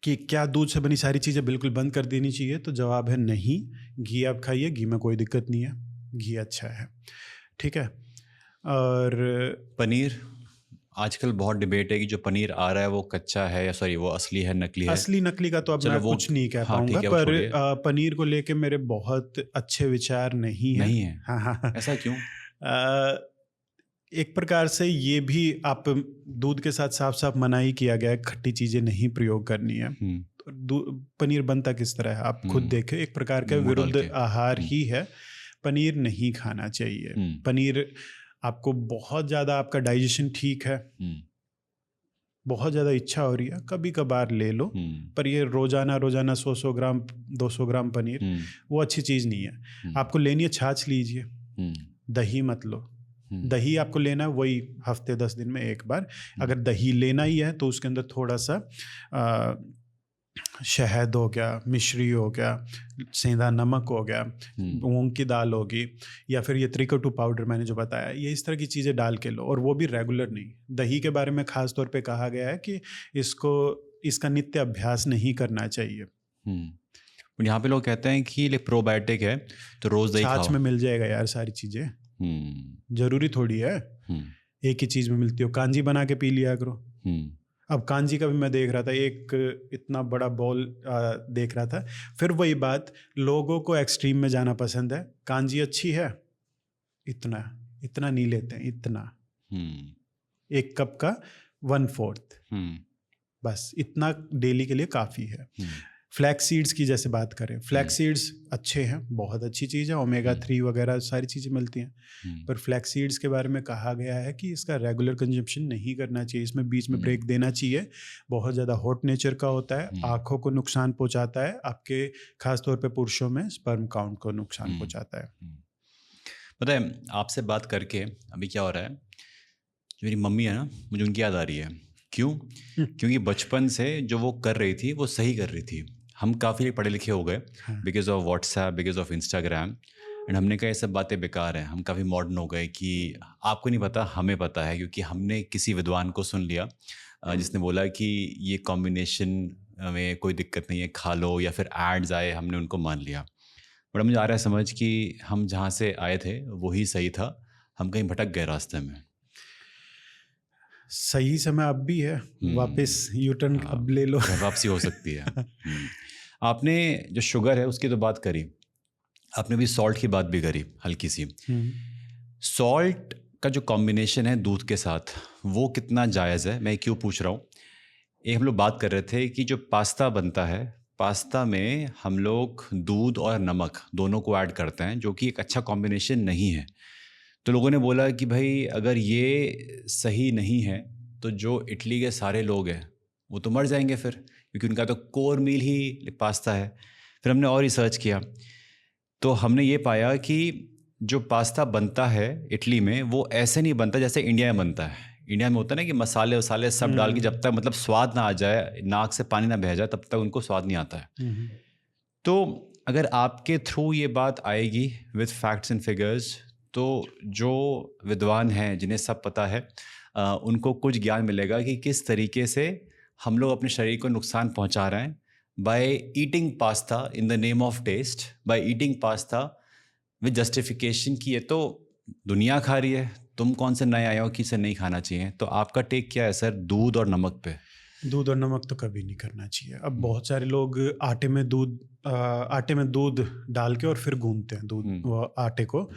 कि क्या दूध से बनी सारी चीज़ें बिल्कुल बंद कर देनी चाहिए, तो जवाब है नहीं। घी आप खाइए, घी में कोई दिक्कत नहीं है, घी अच्छा है, ठीक है। और पनीर, आजकल बहुत डिबेट है कि जो पनीर आ रहा है वो कच्चा है या सॉरी वो असली है, नकली है। असली नकली का तो अब मैं कुछ नहीं कह पाऊंगा, पर पनीर को लेके मेरे बहुत अच्छे विचार नहीं है। हाँ, ऐसा क्यों? एक प्रकार से ये भी आप दूध के साथ साफ साफ मना ही किया गया है, खट्टी चीजें नहीं प्रयोग करनी है। तो पनीर बनता किस तरह है आप खुद देखें, एक प्रकार का विरुद्ध आहार ही है। पनीर नहीं खाना चाहिए। पनीर आपको बहुत ज़्यादा, आपका डाइजेशन ठीक है, बहुत ज़्यादा इच्छा हो रही है, कभी कभार ले लो, पर ये रोजाना 100 ग्राम 200 ग्राम पनीर वो अच्छी चीज़ नहीं है। आपको लेनी है छाछ लीजिए, दही मत लो। दही आपको लेना है वही हफ्ते 10 दिन में एक बार। अगर दही लेना ही है तो उसके अंदर थोड़ा सा शहद हो गया, मिश्री हो गया, सेंधा नमक हो गया, मूंग की दाल होगी, या फिर ये त्रिकटु पाउडर मैंने जो बताया, ये इस तरह की चीज़ें डाल के लो। और वो भी रेगुलर नहीं। दही के बारे में खास तौर पे कहा गया है कि इसका नित्य अभ्यास नहीं करना चाहिए। यहाँ पे लोग कहते हैं कि प्रोबायोटिक है तो रोज दही खाओ। छाछ में मिल जाएगा यार सारी चीज़ें, जरूरी थोड़ी है एक ही चीज़ में मिलती हो। कांजी बना के पी लिया करो। अब कांजी का भी मैं देख रहा था, एक इतना बड़ा बॉल देख रहा था। फिर वही बात, लोगों को एक्सट्रीम में जाना पसंद है। कांजी अच्छी है, इतना नहीं लेते हैं, इतना 1 कप का 1/4 बस, इतना डेली के लिए काफ़ी है। फ्लैक्स सीड्स की जैसे बात करें, फ्लैक्स सीड्स अच्छे हैं, बहुत अच्छी चीज़ है, ओमेगा 3 वगैरह सारी चीज़ें मिलती हैं। पर फ्लैक्स सीड्स के बारे में कहा गया है कि इसका रेगुलर कंजप्शन नहीं करना चाहिए, इसमें बीच में ब्रेक देना चाहिए। बहुत ज़्यादा हॉट नेचर का होता है, आँखों को नुकसान पहुँचाता है, आपके खास तौर पे पुरुषों में स्पर्म काउंट को नुकसान पहुँचाता है। पता है, आपसे बात करके अभी क्या हो रहा है, जो मेरी मम्मी है ना, मुझे उनकी याद आ रही है। क्यों? क्योंकि बचपन से जो वो कर रही थी वो सही कर रही थी। हम काफ़ी पढ़े लिखे हो गए because of WhatsApp, because of Instagram, and हमने कहा ये सब बातें बेकार हैं। हम काफ़ी मॉडर्न हो गए कि आपको नहीं पता, हमें पता है, क्योंकि हमने किसी विद्वान को सुन लिया जिसने बोला कि ये कॉम्बिनेशन में कोई दिक्कत नहीं है, खा लो, या फिर एड्स आए, हमने उनको मान लिया। बट मुझे आ रहा है समझ कि हम जहाँ से आए थे वही सही था, हम कहीं भटक गए रास्ते में। सही समय अब भी है, वापस यू टर्न अब ले लो, वापसी हो सकती है। आपने जो शुगर है उसकी तो बात करी, आपने भी सॉल्ट की बात भी करी हल्की सी। सॉल्ट का जो कॉम्बिनेशन है दूध के साथ वो कितना जायज़ है, मैं क्यों पूछ रहा हूँ। एक हम लोग बात कर रहे थे कि जो पास्ता बनता है, पास्ता में हम लोग दूध और नमक दोनों को ऐड करते हैं, जो कि एक अच्छा कॉम्बिनेशन नहीं है। तो लोगों ने बोला कि भाई अगर ये सही नहीं है तो जो इटली के सारे लोग हैं वो तो मर जाएंगे फिर, क्योंकि उनका तो कोर मील ही पास्ता है। फिर हमने और रिसर्च किया तो हमने ये पाया कि जो पास्ता बनता है इटली में वो ऐसे नहीं बनता जैसे इंडिया में बनता है। इंडिया में होता है ना कि मसाले वसाले सब डाल के जब तक मतलब स्वाद ना आ जाए, नाक से पानी ना बह जाए, तब तक उनको स्वाद नहीं आता है। तो अगर आपके थ्रू ये बात आएगी विद फैक्ट्स एंड फिगर्स, तो जो विद्वान हैं जिन्हें सब पता है उनको कुछ ज्ञान मिलेगा कि किस तरीके से हम लोग अपने शरीर को नुकसान पहुंचा रहे हैं by eating pasta in the name of taste, by eating pasta with justification कि ये तो दुनिया खा रही है, तुम कौन से नए आए हो कि इसे नहीं खाना चाहिए। तो आपका टेक क्या है सर दूध और नमक पे? दूध और नमक तो कभी नहीं करना चाहिए। अब बहुत सारे लोग आटे में दूध डाल के और फिर गूंथते हैं दूध वो आटे को,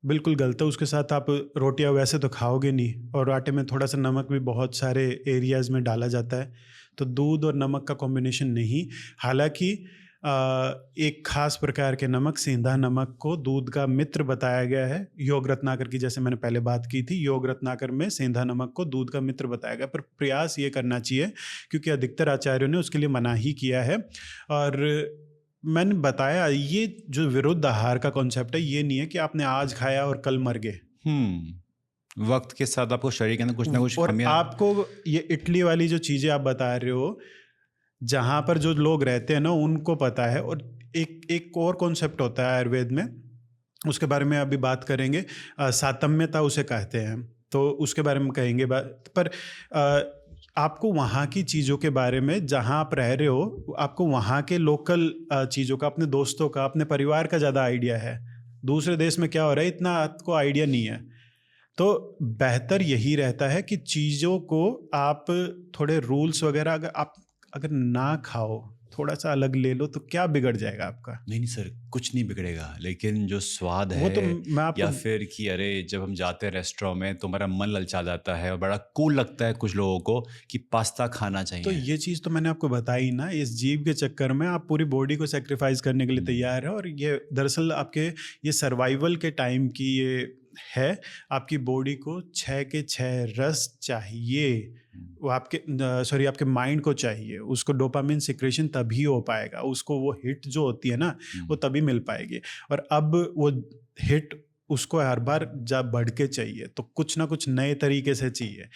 बिल्कुल गलत है। उसके साथ आप रोटियां वैसे तो खाओगे नहीं, और आटे में थोड़ा सा नमक भी बहुत सारे एरियाज में डाला जाता है, तो दूध और नमक का कॉम्बिनेशन नहीं। हालांकि एक खास प्रकार के नमक, सेंधा नमक को दूध का मित्र बताया गया है। योग रत्नाकर की, जैसे मैंने पहले बात की थी, योग रत्नाकर में सेंधा नमक को दूध का मित्र बताया गया, पर प्रयास ये करना चाहिए क्योंकि अधिकतर आचार्यों ने उसके लिए मना ही किया है। और मैंने बताया ये जो विरुद्ध आहार का कॉन्सेप्ट है, ये नहीं है कि आपने आज खाया और कल मर गए। वक्त के साथ आपको शरीर के अंदर कुछ ना कुछ और खामियां। आपको ये इटली वाली जो चीजें आप बता रहे हो, जहाँ पर जो लोग रहते हैं ना उनको पता है। और एक और कॉन्सेप्ट होता है आयुर्वेद में, उसके बारे में अभी बात करेंगे, सातम्यता उसे कहते हैं, तो उसके बारे में कहेंगे बात। पर आपको वहाँ की चीज़ों के बारे में, जहाँ आप रह रहे हो, आपको वहाँ के लोकल चीज़ों का, अपने दोस्तों का, अपने परिवार का ज़्यादा आइडिया है। दूसरे देश में क्या हो रहा है इतना आपको आइडिया नहीं है। तो बेहतर यही रहता है कि चीज़ों को आप थोड़े रूल्स वगैरह अगर ना खाओ, थोड़ा सा अलग ले लो, तो क्या बिगड़ जाएगा आपका? नहीं सर, कुछ नहीं बिगड़ेगा, लेकिन जो स्वाद वो तो है मैं आपको या फिर कि अरे जब हम जाते हैं रेस्टोरेंट में तो हमारा मन ललचा जाता है और बड़ा कूल लगता है कुछ लोगों को कि पास्ता खाना चाहिए। तो ये चीज़ तो मैंने आपको बताई ना, इस जीव के चक्कर में आप पूरी बॉडी को सेक्रीफाइस करने के लिए तैयार है। और ये दरअसल आपके ये सर्वाइवल के टाइम की ये है। आपकी बॉडी को 6 के 6 रस चाहिए, वो आपके माइंड को चाहिए। उसको डोपामिन सिक्रेशन तभी हो पाएगा, उसको वो हिट जो होती है ना वो तभी मिल पाएगी। और अब वो हिट उसको हर बार जब बढ़ के चाहिए, तो कुछ ना कुछ नए तरीके से चाहिए।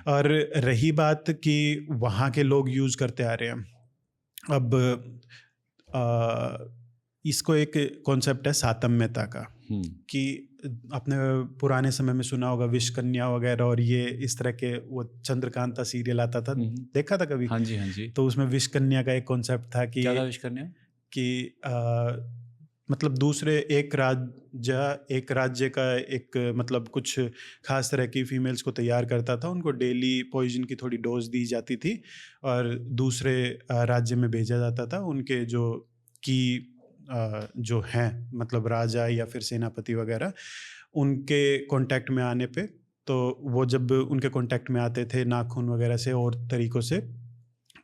और रही बात कि वहाँ के लोग यूज करते आ रहे हैं, अब इसको एक कॉन्सेप्ट है सातम्यता का, कि आपने पुराने समय में सुना होगा विषकन्या वगैरह, और ये इस तरह के वो चंद्रकांता सीरियल आता था, देखा था कभी? हाँ जी, हाँ जी। तो उसमें विषकन्या का एक कॉन्सेप्ट था कि क्या था विषकन्या? कि मतलब दूसरे एक राज्य का एक मतलब कुछ खास तरह की फीमेल्स को तैयार करता था, उनको डेली पॉइजन की थोड़ी डोज दी जाती थी और दूसरे राज्य में भेजा जाता था। उनके जो हैं मतलब राजा या फिर सेनापति वगैरह, उनके कांटेक्ट में आने पे, तो वो जब उनके कांटेक्ट में आते थे नाखून वगैरह से और तरीकों से,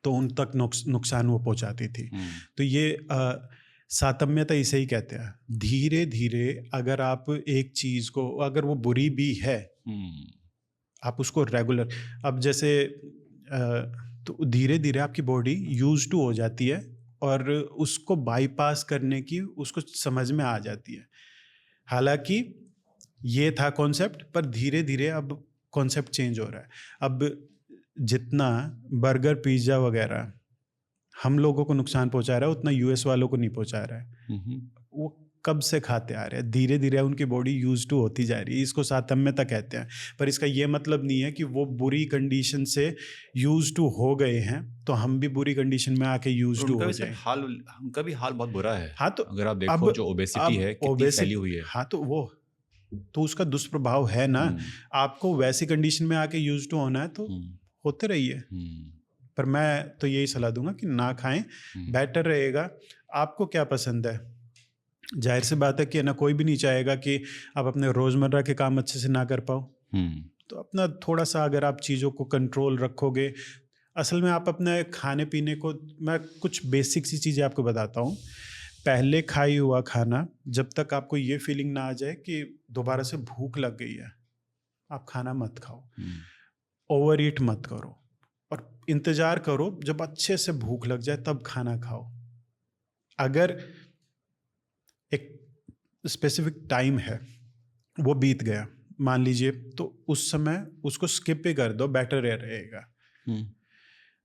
तो उन तक नुकसान वो पहुंचाती थी। तो ये सातम्यता इसे ही कहते हैं। धीरे धीरे अगर आप एक चीज को, अगर वो बुरी भी है, आप उसको रेगुलर, अब जैसे तो धीरे धीरे आपकी बॉडी यूज टू हो जाती है और उसको बाईपास करने की उसको समझ में आ जाती है। हालांकि ये था कॉन्सेप्ट, पर धीरे धीरे अब कॉन्सेप्ट चेंज हो रहा है। अब जितना बर्गर पिज्ज़ा वगैरह हम लोगों को नुकसान पहुंचा रहा है, उतना यूएस वालों को नहीं पहुंचा रहा है। वो कब से खाते आ रहे हैं, धीरे धीरे उनकी बॉडी यूज टू होती जा रही है। इसको सातम्यता कहते हैं। पर इसका ये मतलब नहीं है कि वो बुरी कंडीशन से यूज टू हो गए हैं तो हम भी बुरी कंडीशन में आके यूज टू हो जाए। उनका भी हाल बहुत बुरा है। हाँ, तो अगर आप देखो जो ओबेसिटी है कितनी फैली हुई है। हाँ, तो उसका दुष्प्रभाव है ना। आपको वैसी कंडीशन में आके यूज टू होना है तो होते रहिए। पर मैं तो यही सलाह दूंगा कि ना खाएं, बेटर रहेगा। आपको क्या पसंद है? जाहिर सी बात है कि ना कोई भी नहीं चाहेगा कि आप अपने रोज़मर्रा के काम अच्छे से ना कर पाओ। तो अपना थोड़ा सा अगर आप चीज़ों को कंट्रोल रखोगे, असल में आप अपने खाने पीने को, मैं कुछ बेसिक सी चीज़ें आपको बताता हूँ। पहले खाई हुआ खाना, जब तक आपको ये फीलिंग ना आ जाए कि दोबारा से भूख लग गई है, आप खाना मत खाओ। ओवर ईट मत करो और इंतज़ार करो जब अच्छे से भूख लग जाए तब खाना खाओ। अगर एक स्पेसिफिक टाइम है, वो बीत गया मान लीजिए, तो उस समय उसको स्किप ही कर दो, बेटर रहेगा।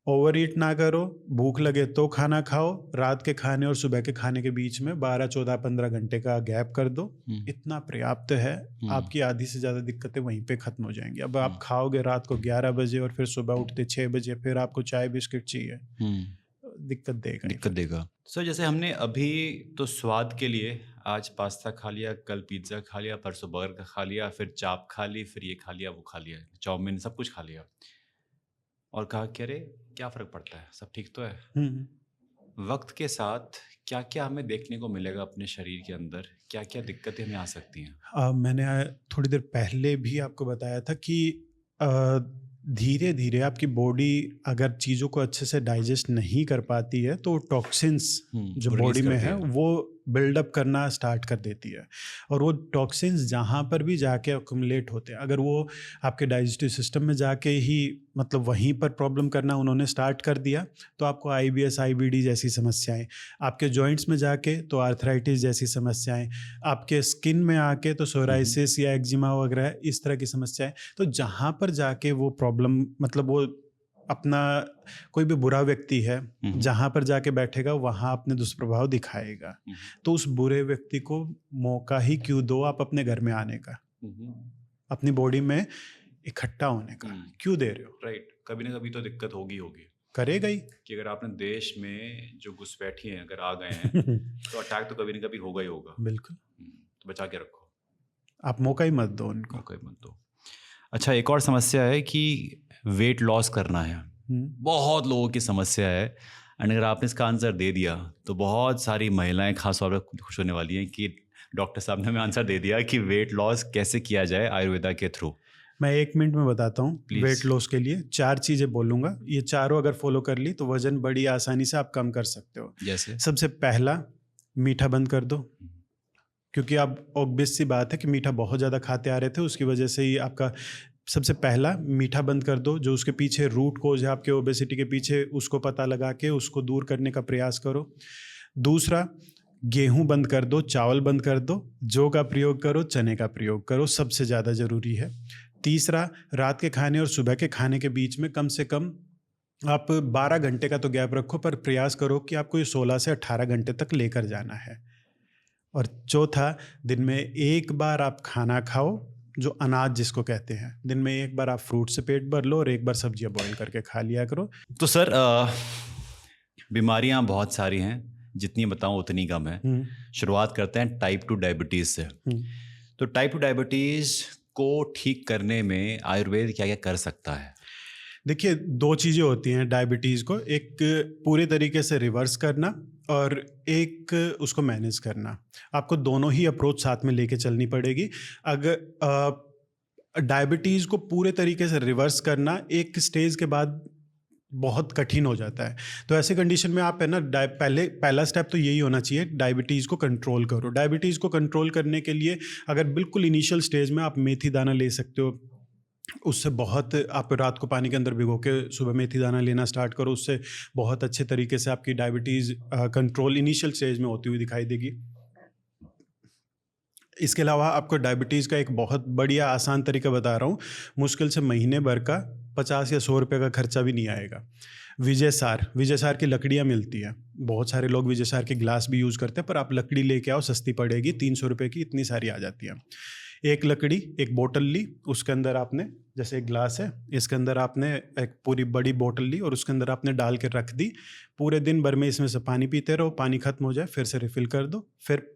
ओवर ईट ना करो, भूख लगे तो खाना खाओ, रात के खाने और सुबह के खाने के बीच में 12, 14, 15 घंटे का गैप कर दो, इतना पर्याप्त है। आपकी आधी से ज़्यादा दिक्कतें वहीं पे ख़त्म हो जाएंगी। अब आप खाओगे रात को 11 बजे और फिर सुबह उठते 6 बजे, फिर आपको चाय बिस्किट चाहिए, दिक्कत देगा। सर जैसे हमने अभी तो स्वाद के लिए आज पास्ता खा लिया, कल पिज्ज़ा खा लिया, परसों बर्गर खा लिया, फिर चाप खा ली, फिर ये खा लिया, वो खा लिया, चाउमीन, सब कुछ खा लिया और कहा कि अरे क्या फ़र्क पड़ता है, सब ठीक तो है। वक्त के साथ क्या क्या हमें देखने को मिलेगा अपने शरीर के अंदर, क्या क्या दिक्कतें हमें आ सकती हैं? मैंने थोड़ी देर पहले भी आपको बताया था कि धीरे धीरे आपकी बॉडी अगर चीज़ों को अच्छे से डाइजेस्ट नहीं कर पाती है तो टॉक्सिन्स जो बॉडी में है वो बिल्डअप करना स्टार्ट कर देती है, और वो टॉक्सिन्स जहाँ पर भी जाके अक्यूमुलेट होते हैं, अगर वो आपके डाइजेस्टिव सिस्टम में जाके ही मतलब वहीं पर प्रॉब्लम करना उन्होंने स्टार्ट कर दिया तो आपको IBS IBD जैसी समस्याएं, आपके जॉइंट्स में जाके तो आर्थराइटिस जैसी समस्याएं, आपके स्किन में आके तो सोराइसिस या एक्जिमा वगैरह इस तरह की समस्याएं। तो जहाँ पर जाके वो प्रॉब्लम मतलब वो अपना कोई भी बुरा व्यक्ति है जहाँ पर जाके बैठेगा वहाँ अपने दुष्प्रभाव दिखाएगा। तो उस बुरे व्यक्ति को मौका ही क्यों दो आप अपने घर में आने का, अपनी बॉडी में इकट्ठा होने का क्यों दे रहे हो? राइट, कभी ना कभी तो दिक्कत होगी करेगा ही कि अगर आपने देश में जो घुसपैठी हैं अगर आ गए हैं तो अटैक तो कभी ना कभी होगा ही होगा। बिल्कुल, तो बचा के रखो, आप मौका ही मत दो उनको, मौका ही मत दो। अच्छा, एक और समस्या है कि वेट लॉस करना है, बहुत लोगों की समस्या है, एंड अगर आपने इसका आंसर दे दिया तो बहुत सारी महिलाएं खास तौर पर खुश होने वाली हैं कि डॉक्टर साहब ने हमें आंसर दे दिया कि वेट लॉस कैसे किया जाए आयुर्वेदा के थ्रू। मैं 1 मिनट में बताता हूँ। वेट लॉस के लिए 4 चीज़ें बोलूँगा, ये चारों अगर फॉलो कर ली तो वजन बड़ी आसानी से आप कम कर सकते हो। जैसे सबसे पहला, मीठा बंद कर दो, क्योंकि आप ऑब्वियस सी बात है कि मीठा बहुत ज़्यादा खाते आ रहे थे, उसकी वजह से ही आपका सबसे पहला मीठा बंद कर दो। जो उसके पीछे रूट कोज है आपके ओबेसिटी के पीछे, उसको पता लगा के उसको दूर करने का प्रयास करो। दूसरा, गेहूं बंद कर दो, चावल बंद कर दो, जौ का प्रयोग करो, चने का प्रयोग करो, सबसे ज़्यादा ज़रूरी है। तीसरा, रात के खाने और सुबह के खाने के बीच में कम से कम आप 12 घंटे का तो गैप रखो, पर प्रयास करो कि आपको ये 16 से 18 घंटे तक लेकर जाना है। और चौथा, दिन में 1 बार आप खाना खाओ, जो अनाज जिसको कहते हैं। दिन में 1 बार आप फ्रूट से पेट भर लो और 1 बार सब्जियां बॉईल करके खा लिया करो। तो सर बीमारियां बहुत सारी हैं, जितनी बताऊं उतनी कम है। शुरुआत करते हैं टाइप 2 डायबिटीज़ से। तो टाइप 2 डायबिटीज़ को ठीक करने में आयुर्वेद क्या क्या कर सकता है? देखिए, 2 चीज़ें होती हैं डायबिटीज़ को, एक पूरे तरीके से रिवर्स करना और एक उसको मैनेज करना। आपको दोनों ही अप्रोच साथ में लेके चलनी पड़ेगी। अगर डायबिटीज़ को पूरे तरीके से रिवर्स करना एक स्टेज के बाद बहुत कठिन हो जाता है, तो ऐसे कंडीशन में आप है ना, पहला स्टेप तो यही होना चाहिए, डायबिटीज़ को कंट्रोल करो। डायबिटीज़ को कंट्रोल करने के लिए अगर बिल्कुल इनिशियल स्टेज में आप मेथी दाना ले सकते हो, उससे बहुत, आप रात को पानी के अंदर भिगो के सुबह मेथी दाना लेना स्टार्ट करो, उससे बहुत अच्छे तरीके से आपकी डायबिटीज़ कंट्रोल इनिशियल स्टेज में होती हुई दिखाई देगी। इसके अलावा आपको डायबिटीज़ का एक बहुत बढ़िया आसान तरीका बता रहा हूँ, मुश्किल से महीने भर का 50 या 100 रुपये का खर्चा भी नहीं आएगा। विजयसार की लकड़ियाँ मिलती हैं, बहुत सारे लोग विजयसार के ग्लास भी यूज़ करते हैं, पर आप लकड़ी लेके आओ, सस्ती पड़ेगी, 300 रुपये की इतनी सारी आ जाती है। एक लकड़ी, एक बोतल ली, उसके अंदर आपने, जैसे एक ग्लास है, इसके अंदर आपने एक पूरी बड़ी बोतल ली और उसके अंदर आपने डाल के रख दी। पूरे दिन भर में इसमें से पानी पीते रहो, पानी खत्म हो जाए फिर से रिफ़िल कर दो, फिर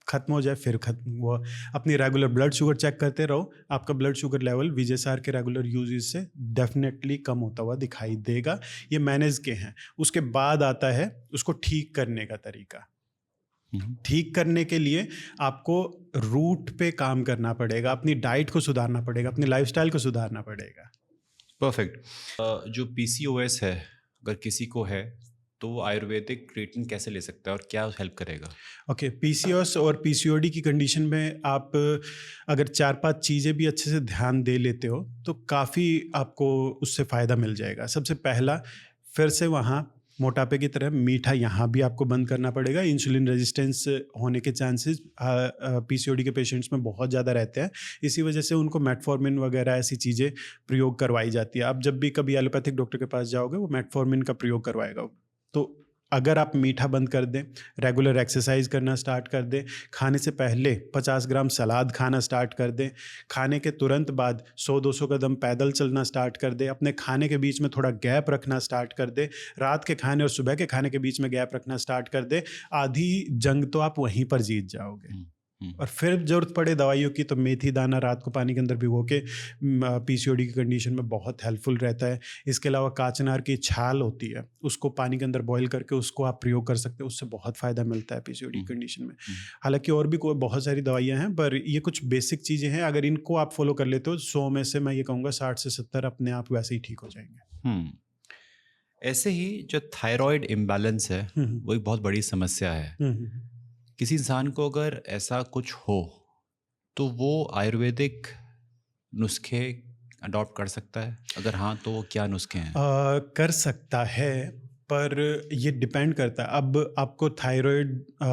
खत्म हो जाए फिर खत्म। वो अपनी रेगुलर ब्लड शुगर चेक करते रहो, आपका ब्लड शुगर लेवल विजयसार के रेगुलर यूजेज से डेफिनेटली कम होता हुआ दिखाई देगा। ये मैनेज के हैं। उसके बाद आता है उसको ठीक करने का तरीका। ठीक करने के लिए आपको रूट पे काम करना पड़ेगा, अपनी डाइट को सुधारना पड़ेगा, अपनी लाइफस्टाइल को सुधारना पड़ेगा। परफेक्ट। जो पीसीओएस है, अगर किसी को है तो वो आयुर्वेदिक ट्रीटमेंट कैसे ले सकता है और क्या हेल्प करेगा? ओके, पीसीओएस और पीसीओडी की कंडीशन में आप अगर 4-5 चीज़ें भी अच्छे से ध्यान दे लेते हो तो काफ़ी आपको उससे फ़ायदा मिल जाएगा। सबसे पहला, फिर से वहाँ मोटापे की तरह मीठा यहाँ भी आपको बंद करना पड़ेगा। इंसुलिन रेजिस्टेंस होने के चांसेस पीसीओडी के पेशेंट्स में बहुत ज़्यादा रहते हैं। इसी वजह से उनको मेटफॉर्मिन वगैरह ऐसी चीज़ें प्रयोग करवाई जाती है। आप जब भी कभी एलोपैथिक डॉक्टर के पास जाओगे वो मेटफॉर्मिन का प्रयोग करवाएगा। तो अगर आप मीठा बंद कर दें, रेगुलर एक्सरसाइज करना स्टार्ट कर दें, खाने से पहले 50 ग्राम सलाद खाना स्टार्ट कर दें, खाने के तुरंत बाद 100-200 कदम पैदल चलना स्टार्ट कर दें, अपने खाने के बीच में थोड़ा गैप रखना स्टार्ट कर दें, रात के खाने और सुबह के खाने के बीच में गैप रखना स्टार्ट कर दें, आधी जंग तो आप वहीं पर जीत जाओगे। और फिर जरूरत पड़े दवाइयों की तो मेथी दाना रात को पानी के अंदर भिगो के पीसीओडी की कंडीशन में बहुत हेल्पफुल रहता है। इसके अलावा काचनार की छाल होती है, उसको पानी के अंदर बॉईल करके उसको आप प्रयोग कर सकते हो, उससे बहुत फ़ायदा मिलता है पीसीओडी की कंडीशन में। हालांकि और भी बहुत सारी दवाइयाँ हैं, पर ये कुछ बेसिक चीज़ें हैं, अगर इनको आप फॉलो कर लेते हो 100 में से मैं ये कहूँगा 60 से 70 अपने आप वैसे ही ठीक हो जाएंगे। ऐसे ही जो थायराइड इम्बैलेंस है वो एक बहुत बड़ी समस्या है। किसी इंसान को अगर ऐसा कुछ हो तो वो आयुर्वेदिक नुस्खे अडॉप्ट कर सकता है? अगर हाँ तो वो क्या नुस्खे हैं? कर सकता है, पर ये डिपेंड करता है। अब आपको थायराइड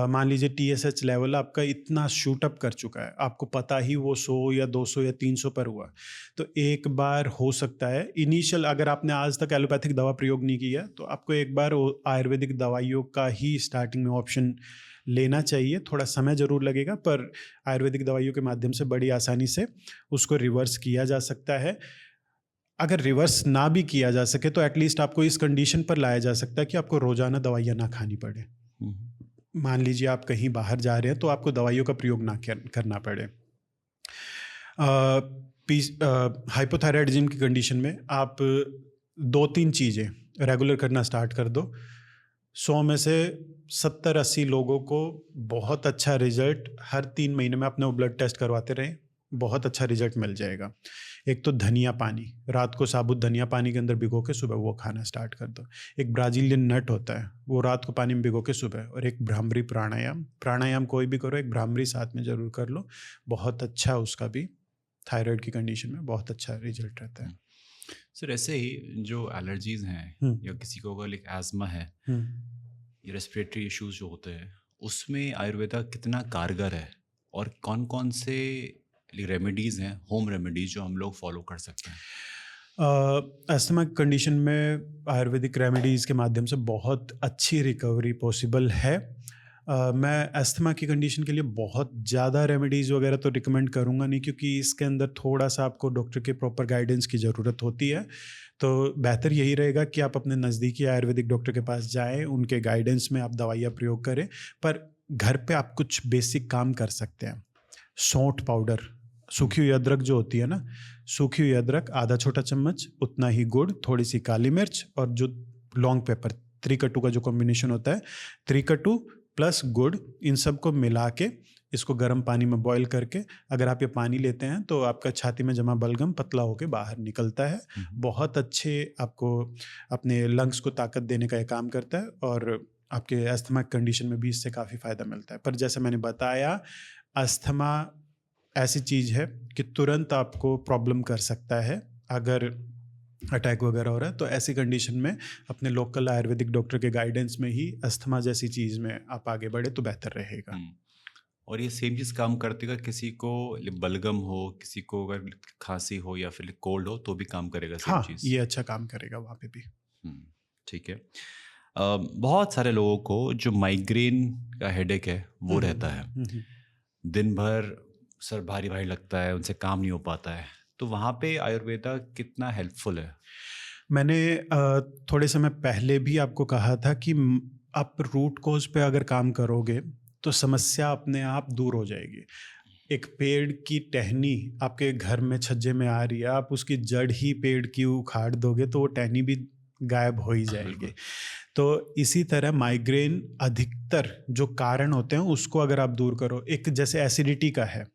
मान लीजिए TSH लेवल आपका इतना शूट अप कर चुका है, आपको पता ही वो 100 या 200 या 300 पर हुआ, तो एक बार हो सकता है इनिशियल, अगर आपने आज तक एलोपैथिक दवा प्रयोग नहीं किया तो आपको एक बार आयुर्वेदिक दवाइयों का ही स्टार्टिंग में ऑप्शन लेना चाहिए। थोड़ा समय ज़रूर लगेगा, पर आयुर्वेदिक दवाइयों के माध्यम से बड़ी आसानी से उसको रिवर्स किया जा सकता है। अगर रिवर्स ना भी किया जा सके तो एटलीस्ट आपको इस कंडीशन पर लाया जा सकता है कि आपको रोजाना दवाइयाँ ना खानी पड़े। मान लीजिए आप कहीं बाहर जा रहे हैं तो आपको दवाइयों का प्रयोग ना करना पड़े। हाइपोथायराइडिज्म की कंडीशन में आप 2-3 चीज़ें रेगुलर करना स्टार्ट कर दो। 100 में से 70-80 लोगों को बहुत अच्छा रिजल्ट, हर 3 महीने में अपने ब्लड टेस्ट करवाते रहें, बहुत अच्छा रिजल्ट मिल जाएगा। एक तो धनिया पानी, रात को साबुत धनिया पानी के अंदर भिगो के सुबह वो खाना स्टार्ट कर दो। एक ब्राज़ीलियन नट होता है, वो रात को पानी में भिगो के सुबह। और एक भ्रामरी प्राणायाम कोई भी करो, एक भ्रामरी साथ में ज़रूर कर लो, बहुत अच्छा उसका भी थायराइड की कंडीशन में बहुत अच्छा रिजल्ट रहता है। सर ऐसे ही जो एलर्जीज हैं या किसी को अगर एस्मा है या रेस्पिरेटरी इश्यूज जो होते हैं, उसमें आयुर्वेदा कितना कारगर है और कौन कौन से रेमेडीज़ हैं, होम रेमेडीज जो हम लोग फॉलो कर सकते हैं? अस्थमा कंडीशन में आयुर्वेदिक रेमेडीज़ के माध्यम से बहुत अच्छी रिकवरी पॉसिबल है। मैं अस्थमा की कंडीशन के लिए बहुत ज़्यादा रेमेडीज़ वगैरह तो रिकमेंड करूँगा नहीं, क्योंकि इसके अंदर थोड़ा सा आपको डॉक्टर के प्रॉपर गाइडेंस की ज़रूरत होती है। तो बेहतर यही रहेगा कि आप अपने नज़दीकी आयुर्वेदिक डॉक्टर के पास जाएं, उनके गाइडेंस में आप दवाइयाँ प्रयोग करें। पर घर पे आप कुछ बेसिक काम कर सकते हैं। सौंठ पाउडर, सूखी हुई अदरक जो होती है ना, सूखी हुई अदरक आधा छोटा चम्मच, उतना ही गुड़, थोड़ी सी काली मिर्च और जो लॉन्ग पेपर, त्रिकटु का जो कॉम्बिनेशन होता है, त्रिकटु प्लस गुड़, इन सब को मिला के इसको गर्म पानी में बॉईल करके अगर आप ये पानी लेते हैं तो आपका छाती में जमा बलगम पतला होकर बाहर निकलता है। बहुत अच्छे आपको अपने लंग्स को ताकत देने का ये काम करता है और आपके अस्थमा कंडीशन में भी इससे काफ़ी फ़ायदा मिलता है। पर जैसे मैंने बताया, अस्थमा ऐसी चीज़ है कि तुरंत आपको प्रॉब्लम कर सकता है। अगर अटैक वगैरह हो रहा है तो ऐसी कंडीशन में अपने लोकल आयुर्वेदिक डॉक्टर के गाइडेंस में ही अस्थमा जैसी चीज़ में आप आगे बढ़े तो बेहतर रहेगा। और ये सेम चीज़ काम करती है, किसी को बलगम हो, किसी को अगर खांसी हो या फिर कोल्ड हो तो भी काम करेगा सेम चीज़? ये अच्छा काम करेगा वहाँ पे भी। ठीक है। बहुत सारे लोगों को जो माइग्रेन का हेडेक है वो रहता है, दिन भर सर भारी भारी लगता है, उनसे काम नहीं हो पाता है, तो वहाँ पे आयुर्वेदा कितना हेल्पफुल है? मैंने थोड़े समय पहले भी आपको कहा था कि आप रूट कोज पे अगर काम करोगे तो समस्या अपने आप दूर हो जाएगी। एक पेड़ की टहनी आपके घर में छज्जे में आ रही है, आप उसकी जड़ ही पेड़ की उखाड़ दोगे तो वो टहनी भी गायब हो ही जाएगी। तो इसी तरह माइग्रेन अधिकतर जो कारण होते हैं उसको अगर आप दूर करो, एक जैसे एसिडिटी का है,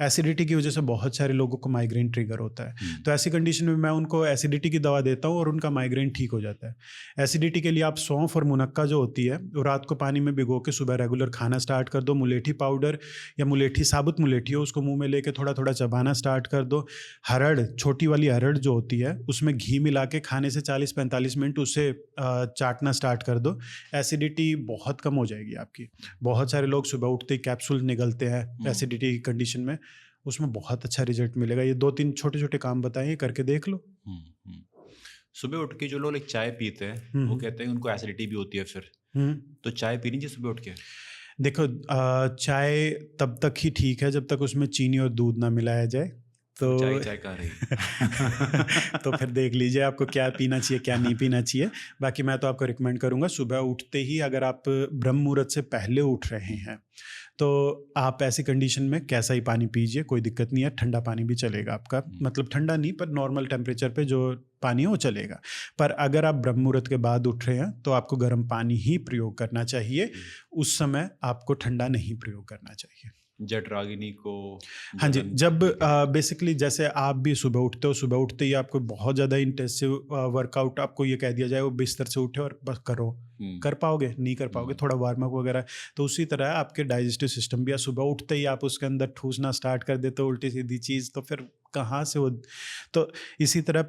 एसिडिटी की वजह से बहुत सारे लोगों को माइग्रेन ट्रिगर होता है। तो ऐसी कंडीशन में मैं उनको एसिडिटी की दवा देता हूँ और उनका माइग्रेन ठीक हो जाता है। एसिडिटी के लिए आप सौंफ और मुनक्का जो होती है वो रात को पानी में भिगो के सुबह रेगुलर खाना स्टार्ट कर दो। मुलेठी पाउडर या मुलेठी, साबुत मुलेठी हो, उसको मुंह में लेके थोड़ा थोड़ा चबाना स्टार्ट कर दो। हरड़, छोटी वाली हरड़ जो होती है, उसमें घी मिला के खाने से 40-45 मिनट उसे चाटना स्टार्ट कर दो। एसिडिटी बहुत कम हो जाएगी आपकी। बहुत सारे लोग सुबह उठते ही कैप्सूल निगलते हैं एसिडिटी की कंडीशन में, उसमें बहुत अच्छा रिजल्ट मिलेगा। ये 2-3 छोटे छोटे काम बताएं, ये करके देख लो। सुबह उठ के जो लोग एक चाय पीते हैं वो कहते हैं उनको एसिडिटी भी होती है फिर, तो चाय पीनी चाहिए सुबह उठ के? देखो, चाय तब तक ही ठीक है जब तक उसमें चीनी और दूध ना मिलाया जाए। तो चाय कहाँ रही? तो फिर देख लीजिए आपको क्या पीना चाहिए, क्या नहीं पीना चाहिए। बाकी मैं तो आपको रिकमेंड करूंगा सुबह उठते ही, अगर आप ब्रह्म मुहूर्त से पहले उठ रहे हैं तो आप ऐसी कंडीशन में कैसा ही पानी पीजिए, कोई दिक्कत नहीं है। ठंडा पानी भी चलेगा आपका, मतलब ठंडा नहीं पर नॉर्मल टेम्परेचर पे जो पानी है वो चलेगा। पर अगर आप ब्रह्म मुहूर्त के बाद उठ रहे हैं तो आपको गर्म पानी ही प्रयोग करना चाहिए। उस समय आपको ठंडा नहीं प्रयोग करना चाहिए। जठराग्नि को, हाँ जी, जब बेसिकली जैसे आप भी सुबह उठते हो, सुबह उठते ही आपको बहुत ज़्यादा इंटेंसिव वर्कआउट आपको ये कह दिया जाए वो बिस्तर से उठे और बस करो, कर पाओगे? नहीं कर पाओगे। थोड़ा वार्म अप वगैरह। तो उसी तरह आपके डाइजेस्टिव सिस्टम भी, सुबह उठते ही आप उसके अंदर ठूसना स्टार्ट कर देते हो उल्टी सीधी चीज़, तो फिर कहाँ से वो। तो इसी तरह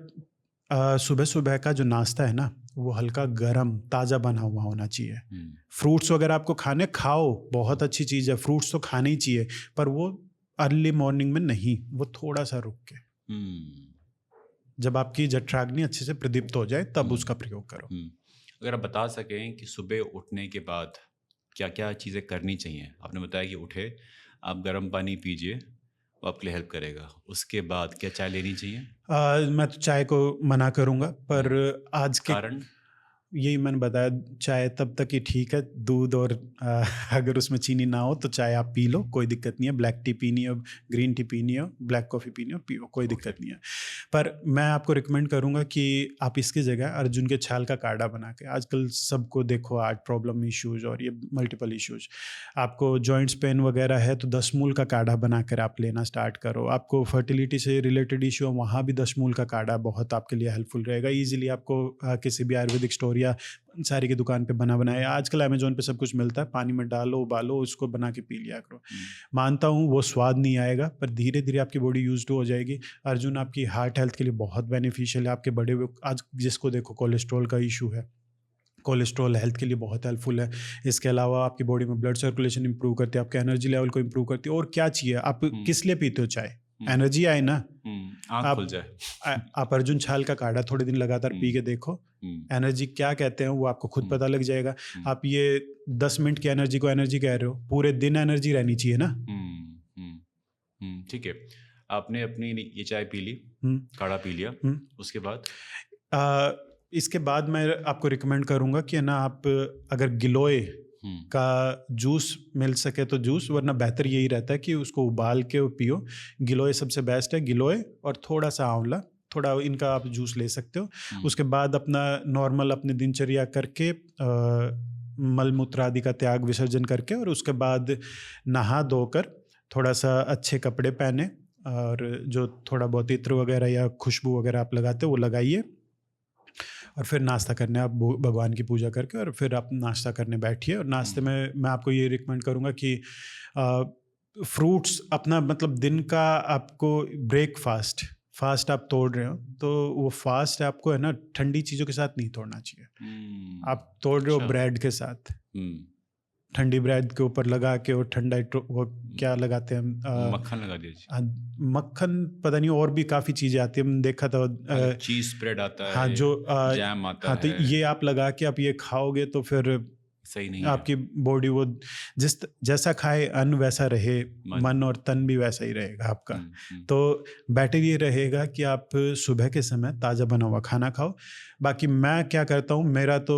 सुबह सुबह का जो नाश्ता है ना, वो हल्का गरम ताज़ा बना हुआ होना चाहिए। फ्रूट्स वगैरह आपको खाने, खाओ, बहुत अच्छी चीज़ है, फ्रूट्स तो खाने ही चाहिए, पर वो अर्ली मॉर्निंग में नहीं, वो थोड़ा सा रुक के, जब आपकी जठराग्नि अच्छे से प्रदीप्त हो जाए तब उसका प्रयोग करो। अगर आप बता सकें कि सुबह उठने के बाद क्या क्या चीज़ें करनी चाहिए? आपने बताया कि उठे आप गर्म पानी पीजिए, वो आपके लिए हेल्प करेगा। उसके बाद क्या चाय लेनी चाहिए? मैं तो चाय को मना करूंगा, पर आज के कारण यही मैंने बताया, चाय तब तक ही ठीक है। दूध और अगर उसमें चीनी ना हो तो चाय आप पी लो, कोई दिक्कत नहीं है। ब्लैक टी पीनी हो, ग्रीन टी पीनी हो, ब्लैक कॉफ़ी पीनी हो, पियो, कोई दिक्कत नहीं है। पर मैं आपको रिकमेंड करूंगा कि आप इसकी जगह अर्जुन के छाल का काढ़ा बना के, आजकल सबको देखो हार्ट प्रॉब्लम इश्यूज और ये मल्टीपल इश्यूज, आपको जॉइंट्स पेन वगैरह है तो 10 मूल का काढ़ा बना कर आप लेना स्टार्ट करो। आपको फर्टिलिटी से रिलेटेड इशू है, वहाँ भी 10 मूल का काढ़ा बहुत आपके लिए हेल्पफुल रहेगा। ईजिली आपको किसी भी आयुर्वेदिक स्टोर या सारी की दुकान पे बना बनाया, आजकल अमेजोन पे सब कुछ मिलता है, पानी में डालो, उबालो, उसको बना के पी लिया करो। मानता हूँ वो स्वाद नहीं आएगा, पर धीरे धीरे आपकी बॉडी यूज्ड हो जाएगी। अर्जुन आपकी हार्ट हेल्थ के लिए बहुत बेनिफिशियल है। आपके बड़े, आज जिसको देखो कोलेस्ट्रॉल का इशू है, कोलेस्ट्रॉल हेल्थ के लिए बहुत हेल्पफुल है। इसके अलावा आपकी बॉडी में ब्लड सर्कुलेशन इंप्रूव करती है, आपके एनर्जी लेवल को इंप्रूव करती है। और क्या चाहिए? आप किस लिए पीते हो चाय? एनर्जी आए ना, आँख खुल जाए। आप अर्जुन छाल का काढ़ा थोड़े दिन लगातार पी के देखो, एनर्जी क्या कहते हैं वो आपको खुद पता लग जाएगा। आप ये 10 मिनट की एनर्जी को एनर्जी कह रहे हो, पूरे दिन एनर्जी रहनी चाहिए ना। ठीक है, आपने अपनी ये चाय पी ली, काढ़ा पी लिया, उसके बाद इसके बाद मैं आपको रिकमेंड करूंगा कि ना, आप अगर गिलोय का जूस मिल सके तो जूस, वरना बेहतर यही रहता है कि उसको उबाल के पियो। गिलोय सबसे बेस्ट है, गिलोय और थोड़ा सा आंवला, थोड़ा इनका आप जूस ले सकते हो। उसके बाद अपना नॉर्मल अपनी दिनचर्या करके, मल मूत्र आदि का त्याग विसर्जन करके, और उसके बाद नहा धोकर थोड़ा सा अच्छे कपड़े पहने, और जो थोड़ा बहुत इत्र वगैरह या खुशबू वगैरह आप लगाते हो वो लगाइए, और फिर नाश्ता करने आप भगवान की पूजा करके, और फिर आप नाश्ता करने बैठिए। और नाश्ते में मैं आपको ये रिकमेंड करूँगा कि फ्रूट्स अपना, मतलब दिन का आपको फास्ट आप तोड़ रहे हो तो वो फास्ट आपको है ना ठंडी चीज़ों के साथ नहीं तोड़ना चाहिए। आप तोड़ रहे हो ब्रेड के साथ, ठंडी ब्रेड के ऊपर लगा के, और ठंडा वो क्या लगाते हैं, मक्खन लगा दीजिए। मक्खन पता नहीं, और भी काफ़ी चीज़ें आती है, मैंने देखा था, चीज़ स्प्रेड आता है, हाँ, जो जैम आता हाँ, है। तो ये आप लगा के आप ये खाओगे तो फिर सही नहीं आपकी बॉडी वो जैसा खाए अन्न वैसा रहे, मन और तन भी वैसा ही रहेगा आपका। तो बेटर ये रहेगा कि आप सुबह के समय ताज़ा बना हुआ खाना खाओ। बाकी मैं क्या करता हूँ, मेरा तो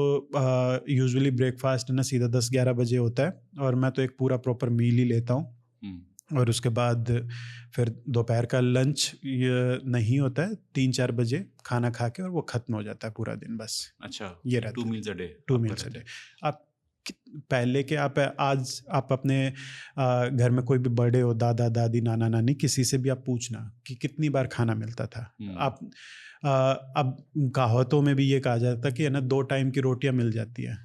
यूजुअली ब्रेकफास्ट ना सीधा 10-11 बजे होता है, और मैं तो एक पूरा प्रॉपर मील ही लेता हूँ। और उसके बाद फिर दोपहर का लंच ये नहीं होता है, 3-4 बजे खाना खा के, और वो ख़त्म हो जाता है पूरा दिन बस। अच्छा, ये रहता 2 है, मील्स अ डे 2 आपका मील्स अ रहता डे। है। आप पहले के आप आज आप अपने घर में कोई भी बड़े हो, दादा दादी, नाना नानी, किसी से भी आप पूछना कि कितनी बार खाना मिलता था। आप अब कहावतों में भी ये कहा जाता है कि है ना, 2 टाइम की रोटियां मिल जाती है।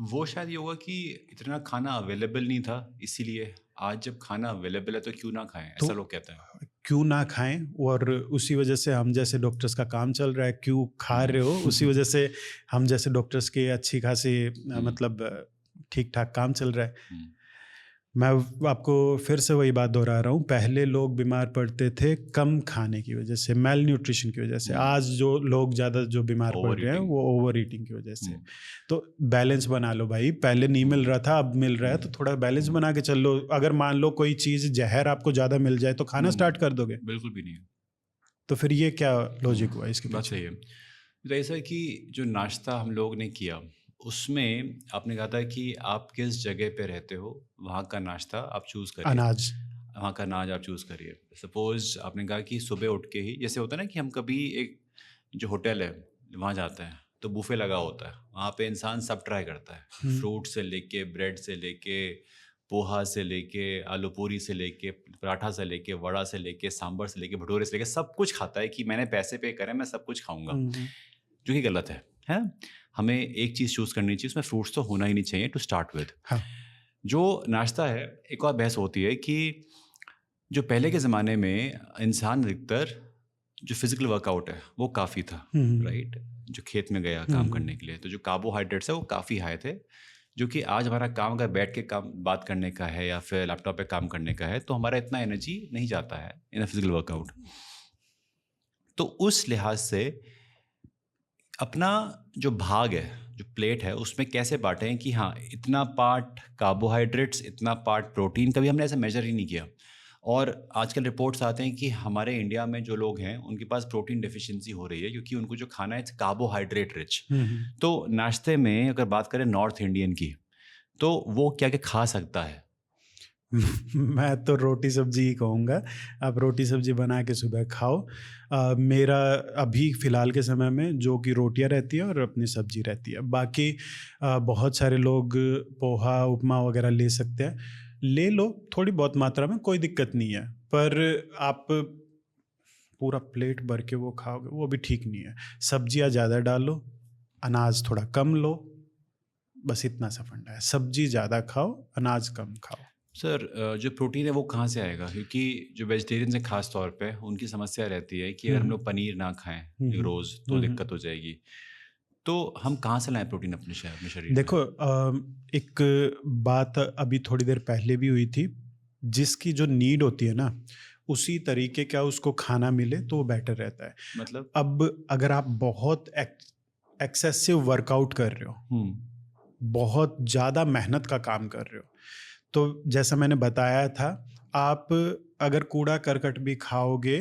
वो शायद ये होगा कि इतना खाना अवेलेबल नहीं था, इसीलिए आज जब खाना अवेलेबल है तो क्यों ना खाएं, तो ऐसा लोग कहते हैं। क्यों ना खाएं, और उसी वजह से हम जैसे डॉक्टर्स का काम चल रहा है। क्यों खा रहे हो, उसी वजह से हम जैसे डॉक्टर्स के अच्छी खासी मतलब ठीक ठाक काम चल रहा है। मैं आपको फिर से वही बात दोहरा रहा हूँ, पहले लोग बीमार पड़ते थे कम खाने की वजह से, मेल न्यूट्रिशन की वजह से। आज जो लोग ज़्यादा जो बीमार पड़ रहे हैं Overeating। वो ओवर ईटिंग की वजह से। तो बैलेंस बना लो भाई, पहले नहीं मिल रहा था, अब मिल रहा है, तो थोड़ा बैलेंस बना के चल लो। अगर मान लो कोई चीज़ जहर आपको ज़्यादा मिल जाए तो खाना स्टार्ट कर दोगे? बिल्कुल भी नहीं। तो फिर ये क्या लॉजिक हुआ इसके बात पीछे? सही है। तो ऐसा है कि जो नाश्ता हम लोग ने किया, उसमें आपने कहा था कि आप किस जगह पे रहते हो, वहाँ का नाश्ता आप चूज़ करिए। अनाज। वहाँ का अनाज आप चूज़ करिए। सपोज़ आपने कहा कि सुबह उठ के ही, जैसे होता है ना कि हम कभी एक जो होटल है, वहाँ जाते हैं, तो बुफ़े लगा होता है। वहाँ पे इंसान सब ट्राई करता है। फ्रूट से लेके, ब्रेड से लेके, पोहा से लेके, आलू पूरी से लेके, पराठा से लेके, वड़ा से लेके, सांभर से लेके, भटूरे से लेके, सब कुछ खाता है कि मैंने पैसे पे करे, मैं सब कुछ खाऊँगा, जो कि गलत है ना? हमें एक चीज़ चूज़ करनी चाहिए, उसमें फ्रूट्स तो होना ही नहीं चाहिए टू स्टार्ट विद। हाँ। जो नाश्ता है, एक और बहस होती है कि जो पहले के ज़माने में इंसान अधिकतर जो फिज़िकल वर्कआउट है, वो काफ़ी था, राइट? जो खेत में गया काम करने के लिए, तो जो कार्बोहाइड्रेट्स है वो काफ़ी हाई थे, जो कि आज हमारा काम अगर बैठ के काम बात करने का है या फिर लैपटॉप पे काम करने का है, तो हमारा इतना एनर्जी नहीं जाता है इन अ फिज़िकल वर्कआउट। तो उस लिहाज से अपना जो भाग है, जो प्लेट है, उसमें कैसे बाँटें कि हाँ, इतना पार्ट कार्बोहाइड्रेट्स, इतना पार्ट प्रोटीन, कभी हमने ऐसा मेजर ही नहीं किया। और आजकल रिपोर्ट्स आते हैं कि हमारे इंडिया में जो लोग हैं, उनके पास प्रोटीन डेफिशिएंसी हो रही है, क्योंकि उनको जो खाना है इट्स कार्बोहाइड्रेट रिच। तो नाश्ते में अगर बात करें नॉर्थ इंडियन की, तो वो क्या-क्या खा सकता है? मैं तो रोटी सब्जी ही कहूँगा। आप रोटी सब्जी बना के सुबह खाओ। मेरा अभी फ़िलहाल के समय में जो कि रोटियाँ रहती हैं और अपनी सब्जी रहती है। बाकी बहुत सारे लोग पोहा, उपमा वगैरह ले सकते हैं। ले लो थोड़ी बहुत मात्रा में, कोई दिक्कत नहीं है। पर आप पूरा प्लेट भर के वो खाओगे, वो भी ठीक नहीं है। सब्जियाँ ज़्यादा डालो, अनाज थोड़ा कम लो, बस इतना सा फंडा है। सब्जी ज़्यादा खाओ, अनाज कम खाओ। सर जो प्रोटीन है वो कहाँ से आएगा? क्योंकि जो वेजिटेरियंस हैं ख़ास तौर पे, उनकी समस्या रहती है कि अगर हम लोग पनीर ना खाएँ रोज़, तो दिक्कत हो जाएगी। तो हम कहाँ से लाएँ प्रोटीन अपने शरीर में? देखो एक बात अभी थोड़ी देर पहले भी हुई थी, जिसकी जो नीड होती है ना, उसी तरीके का उसको खाना मिले तो वो बेटर रहता है। मतलब? अब अगर आप बहुत एक्सेसिव वर्कआउट कर रहे हो, बहुत ज़्यादा मेहनत का काम कर रहे हो, तो जैसा मैंने बताया था, आप अगर कूड़ा करकट भी खाओगे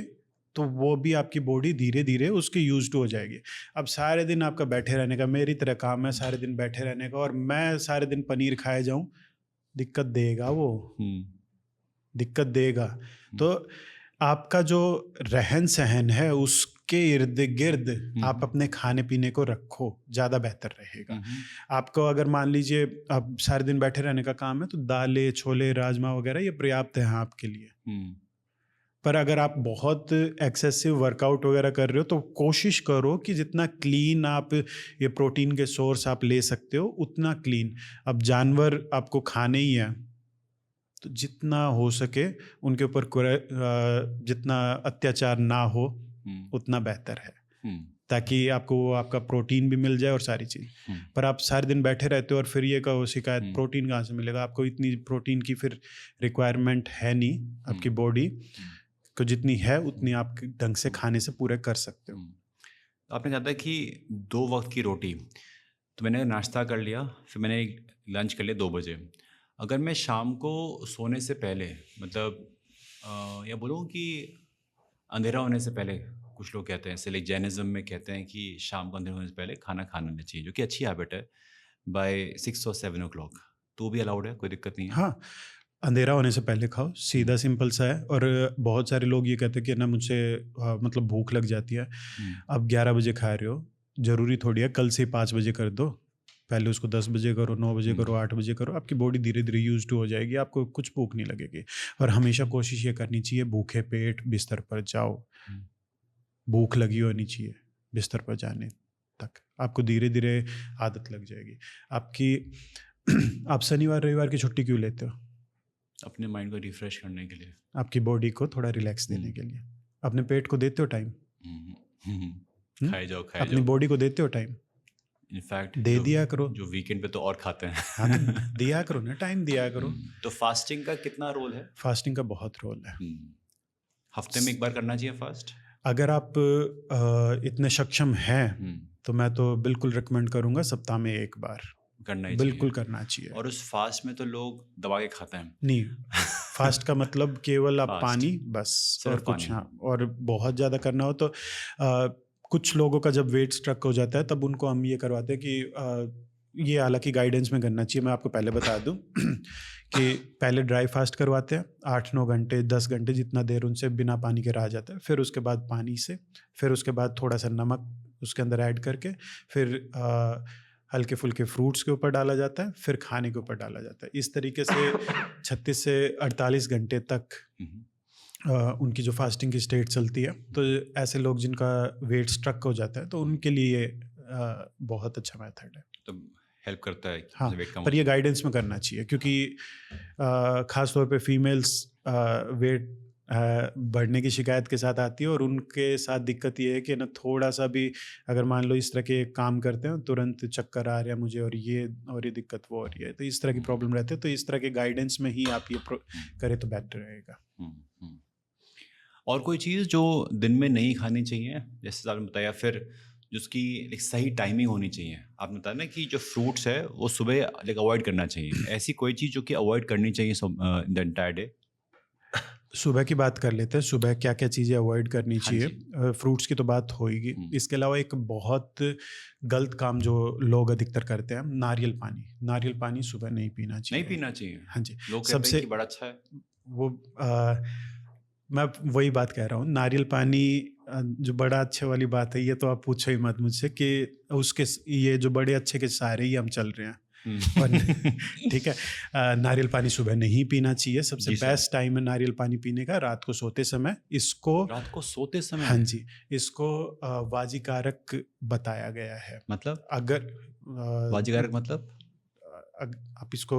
तो वो भी आपकी बॉडी धीरे धीरे उसके यूज टू हो जाएगी। अब सारे दिन आपका बैठे रहने का, मेरी तरह काम है सारे दिन बैठे रहने का, और मैं सारे दिन पनीर खाए जाऊं, दिक्कत देगा वो, दिक्कत देगा। तो आपका जो रहन सहन है उसके इर्द गिर्द आप अपने खाने पीने को रखो, ज़्यादा बेहतर रहेगा। आपको अगर मान लीजिए आप सारे दिन बैठे रहने का काम है, तो दालें, छोले, राजमा वगैरह ये पर्याप्त है आपके लिए। पर अगर आप बहुत एक्सेसिव वर्कआउट वगैरह कर रहे हो, तो कोशिश करो कि जितना क्लीन आप ये प्रोटीन के सोर्स आप ले सकते हो उतना क्लीन। अब जानवर आपको खाने ही हैं, तो जितना हो सके उनके ऊपर जितना अत्याचार ना हो उतना बेहतर है, ताकि आपको वो आपका प्रोटीन भी मिल जाए और सारी चीज़। पर आप सारे दिन बैठे रहते हो और फिर ये कहो शिकायत, प्रोटीन कहाँ से मिलेगा? आपको इतनी प्रोटीन की फिर रिक्वायरमेंट है नहीं, आपकी बॉडी को जितनी है उतनी आप ढंग से खाने से पूरे कर सकते हो। आपने कहा था कि 2 वक्त की रोटी, तो मैंने नाश्ता कर लिया, फिर मैंने लंच कर लिया 2 बजे। अगर मैं शाम को सोने से पहले, मतलब या बोलूँ कि अंधेरा होने से पहले, कुछ लोग कहते हैं, जैसे लाइक जैनिज़्म में कहते हैं कि शाम को अंधेरा होने से पहले खाना खाना चाहिए, जो कि अच्छी हैबिट है, बाय 6 और 7 ओ क्लॉक, तो भी अलाउड है, कोई दिक्कत नहीं है? हाँ, अंधेरा होने से पहले खाओ, सीधा सिंपल सा है। और बहुत सारे लोग ये कहते हैं कि ना मुझसे मतलब भूख लग जाती है, अब 11 बजे खा रहे हो, ज़रूरी थोड़ी है कल से 5 बजे कर दो, पहले उसको 10 बजे करो, 9 बजे करो, 8 बजे करो, आपकी बॉडी धीरे धीरे यूज टू हो जाएगी, आपको कुछ भूख नहीं लगेगी। और हमेशा कोशिश ये करनी चाहिए भूखे पेट बिस्तर पर जाओ, भूख लगी होनी चाहिए बिस्तर पर जाने तक, आपको धीरे धीरे आदत लग जाएगी आपकी। आप शनिवार रविवार की छुट्टी क्यों लेते हो? अपने माइंड को रिफ्रेश करने के लिए, आपकी बॉडी को थोड़ा रिलैक्स देने के लिए। अपने पेट को देते हो टाइम? खाए जाओ खाए अपनी जाओ। बॉडी को देते हो टाइम? इनफैक्ट दे दिया करो। जो वीकेंड पे तो और खाते हैं। हाँ तो दिया करो ना, टाइम दिया करो। तो फास्टिंग का कितना रोल है? फास्टिंग का बहुत रोल है। हफ्ते में एक बार करना चाहिए फास्ट? अगर आप इतने सक्षम हैं तो मैं तो बिल्कुल रिकमेंड करूंगा सप्ताह में एक बार करना ही बिल्कुल चाहिए। करना चाहिए। और उस फास्ट में तो लोग दबा के खाते हैं। नहीं, फास्ट का मतलब केवल आप Fast, पानी बस, सिर्फ और कुछ पानी। हाँ, और बहुत ज़्यादा करना हो तो कुछ लोगों का जब वेट स्ट्रक हो जाता है तब उनको हम ये करवाते हैं कि ये हालांकि गाइडेंस में करना चाहिए, मैं आपको पहले बता दूं कि पहले ड्राई फास्ट करवाते हैं 8-9 घंटे 10 घंटे जितना देर उनसे बिना पानी के रहा जाता है, फिर उसके बाद पानी से, फिर उसके बाद थोड़ा सा नमक उसके अंदर ऐड करके, फिर हल्के फुल्के फ्रूट्स के ऊपर डाला जाता है, फिर खाने के ऊपर डाला जाता है। इस तरीके से 36 से 48 घंटे तक उनकी जो फास्टिंग की स्टेट चलती है। तो ऐसे लोग जिनका वेट स्ट्रक हो जाता है तो उनके लिए ये बहुत अच्छा मेथड है, तो हेल्प करता है। हाँ, वेट कम पर ये गाइडेंस में करना चाहिए क्योंकि ख़ास तौर पे फीमेल्स वेट बढ़ने की शिकायत के साथ आती है, और उनके साथ दिक्कत ये है कि ना थोड़ा सा भी अगर मान लो इस तरह के काम करते हैं तुरंत चक्कर आ रहा है मुझे, और ये दिक्कत वो हो रही है, तो इस तरह की प्रॉब्लम रहती है। तो इस तरह के गाइडेंस में ही आप ये करें तो बेटर रहेगा। और कोई चीज़ जो दिन में नहीं खानी चाहिए, जैसे आपने बताया, फिर जिसकी एक सही टाइमिंग होनी चाहिए। आपने बताया ना कि जो फ्रूट्स है वो सुबह अवॉइड करना चाहिए, ऐसी कोई चीज़ जो कि अवॉइड करनी चाहिए इन द एंटायर डे? सुबह की बात कर लेते हैं, सुबह क्या क्या चीज़ें अवॉइड करनी चाहिए। फ्रूट्स की तो बात होएगी, इसके अलावा एक बहुत गलत काम जो लोग अधिकतर करते हैं, नारियल पानी सुबह नहीं पीना चाहिए। नहीं पीना चाहिए? हाँ जी, लोग कहते हैं कि बड़ा अच्छा है वो। मैं वही बात कह रहा हूँ, नारियल पानी जो बड़ा अच्छे वाली बात है, ये तो आप पूछो ही मत मुझसे कि उसके ये जो बड़े अच्छे के सारे ही हम चल रहे हैं। ठीक है, नारियल पानी सुबह नहीं पीना चाहिए। सबसे बेस्ट टाइम है नारियल पानी पीने का रात को सोते समय। इसको रात को सोते समय? हाँ जी, इसको वाजिकारक बताया गया है। मतलब अगर वाजिकारक मतलब आप इसको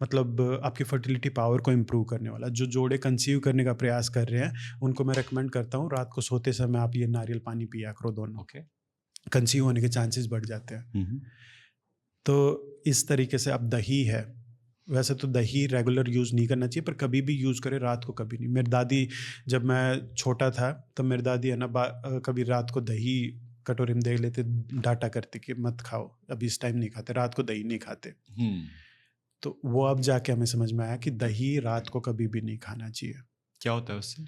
मतलब आपकी फर्टिलिटी पावर को इम्प्रूव करने वाला, जो जोड़े कंसीव करने का प्रयास कर रहे हैं उनको मैं रेकमेंड करता हूँ रात को सोते समय आप ये नारियल पानी पिया करो दोनों। कंसीव होने के चांसेस बढ़ जाते हैं। तो इस तरीके से अब दही है, वैसे तो दही रेगुलर यूज़ नहीं करना चाहिए, पर कभी भी यूज़ करें, रात को कभी नहीं। मेरी दादी, जब मैं छोटा था तब मेरी दादी है ना कभी रात को दही कटोरी में देख लेते, डांटा करते कि मत खाओ, अभी इस टाइम नहीं खाते, रात को दही नहीं खाते। तो वो अब जाके हमें समझ में आया कि दही रात को कभी भी नहीं खाना चाहिए। क्या होता है उससे?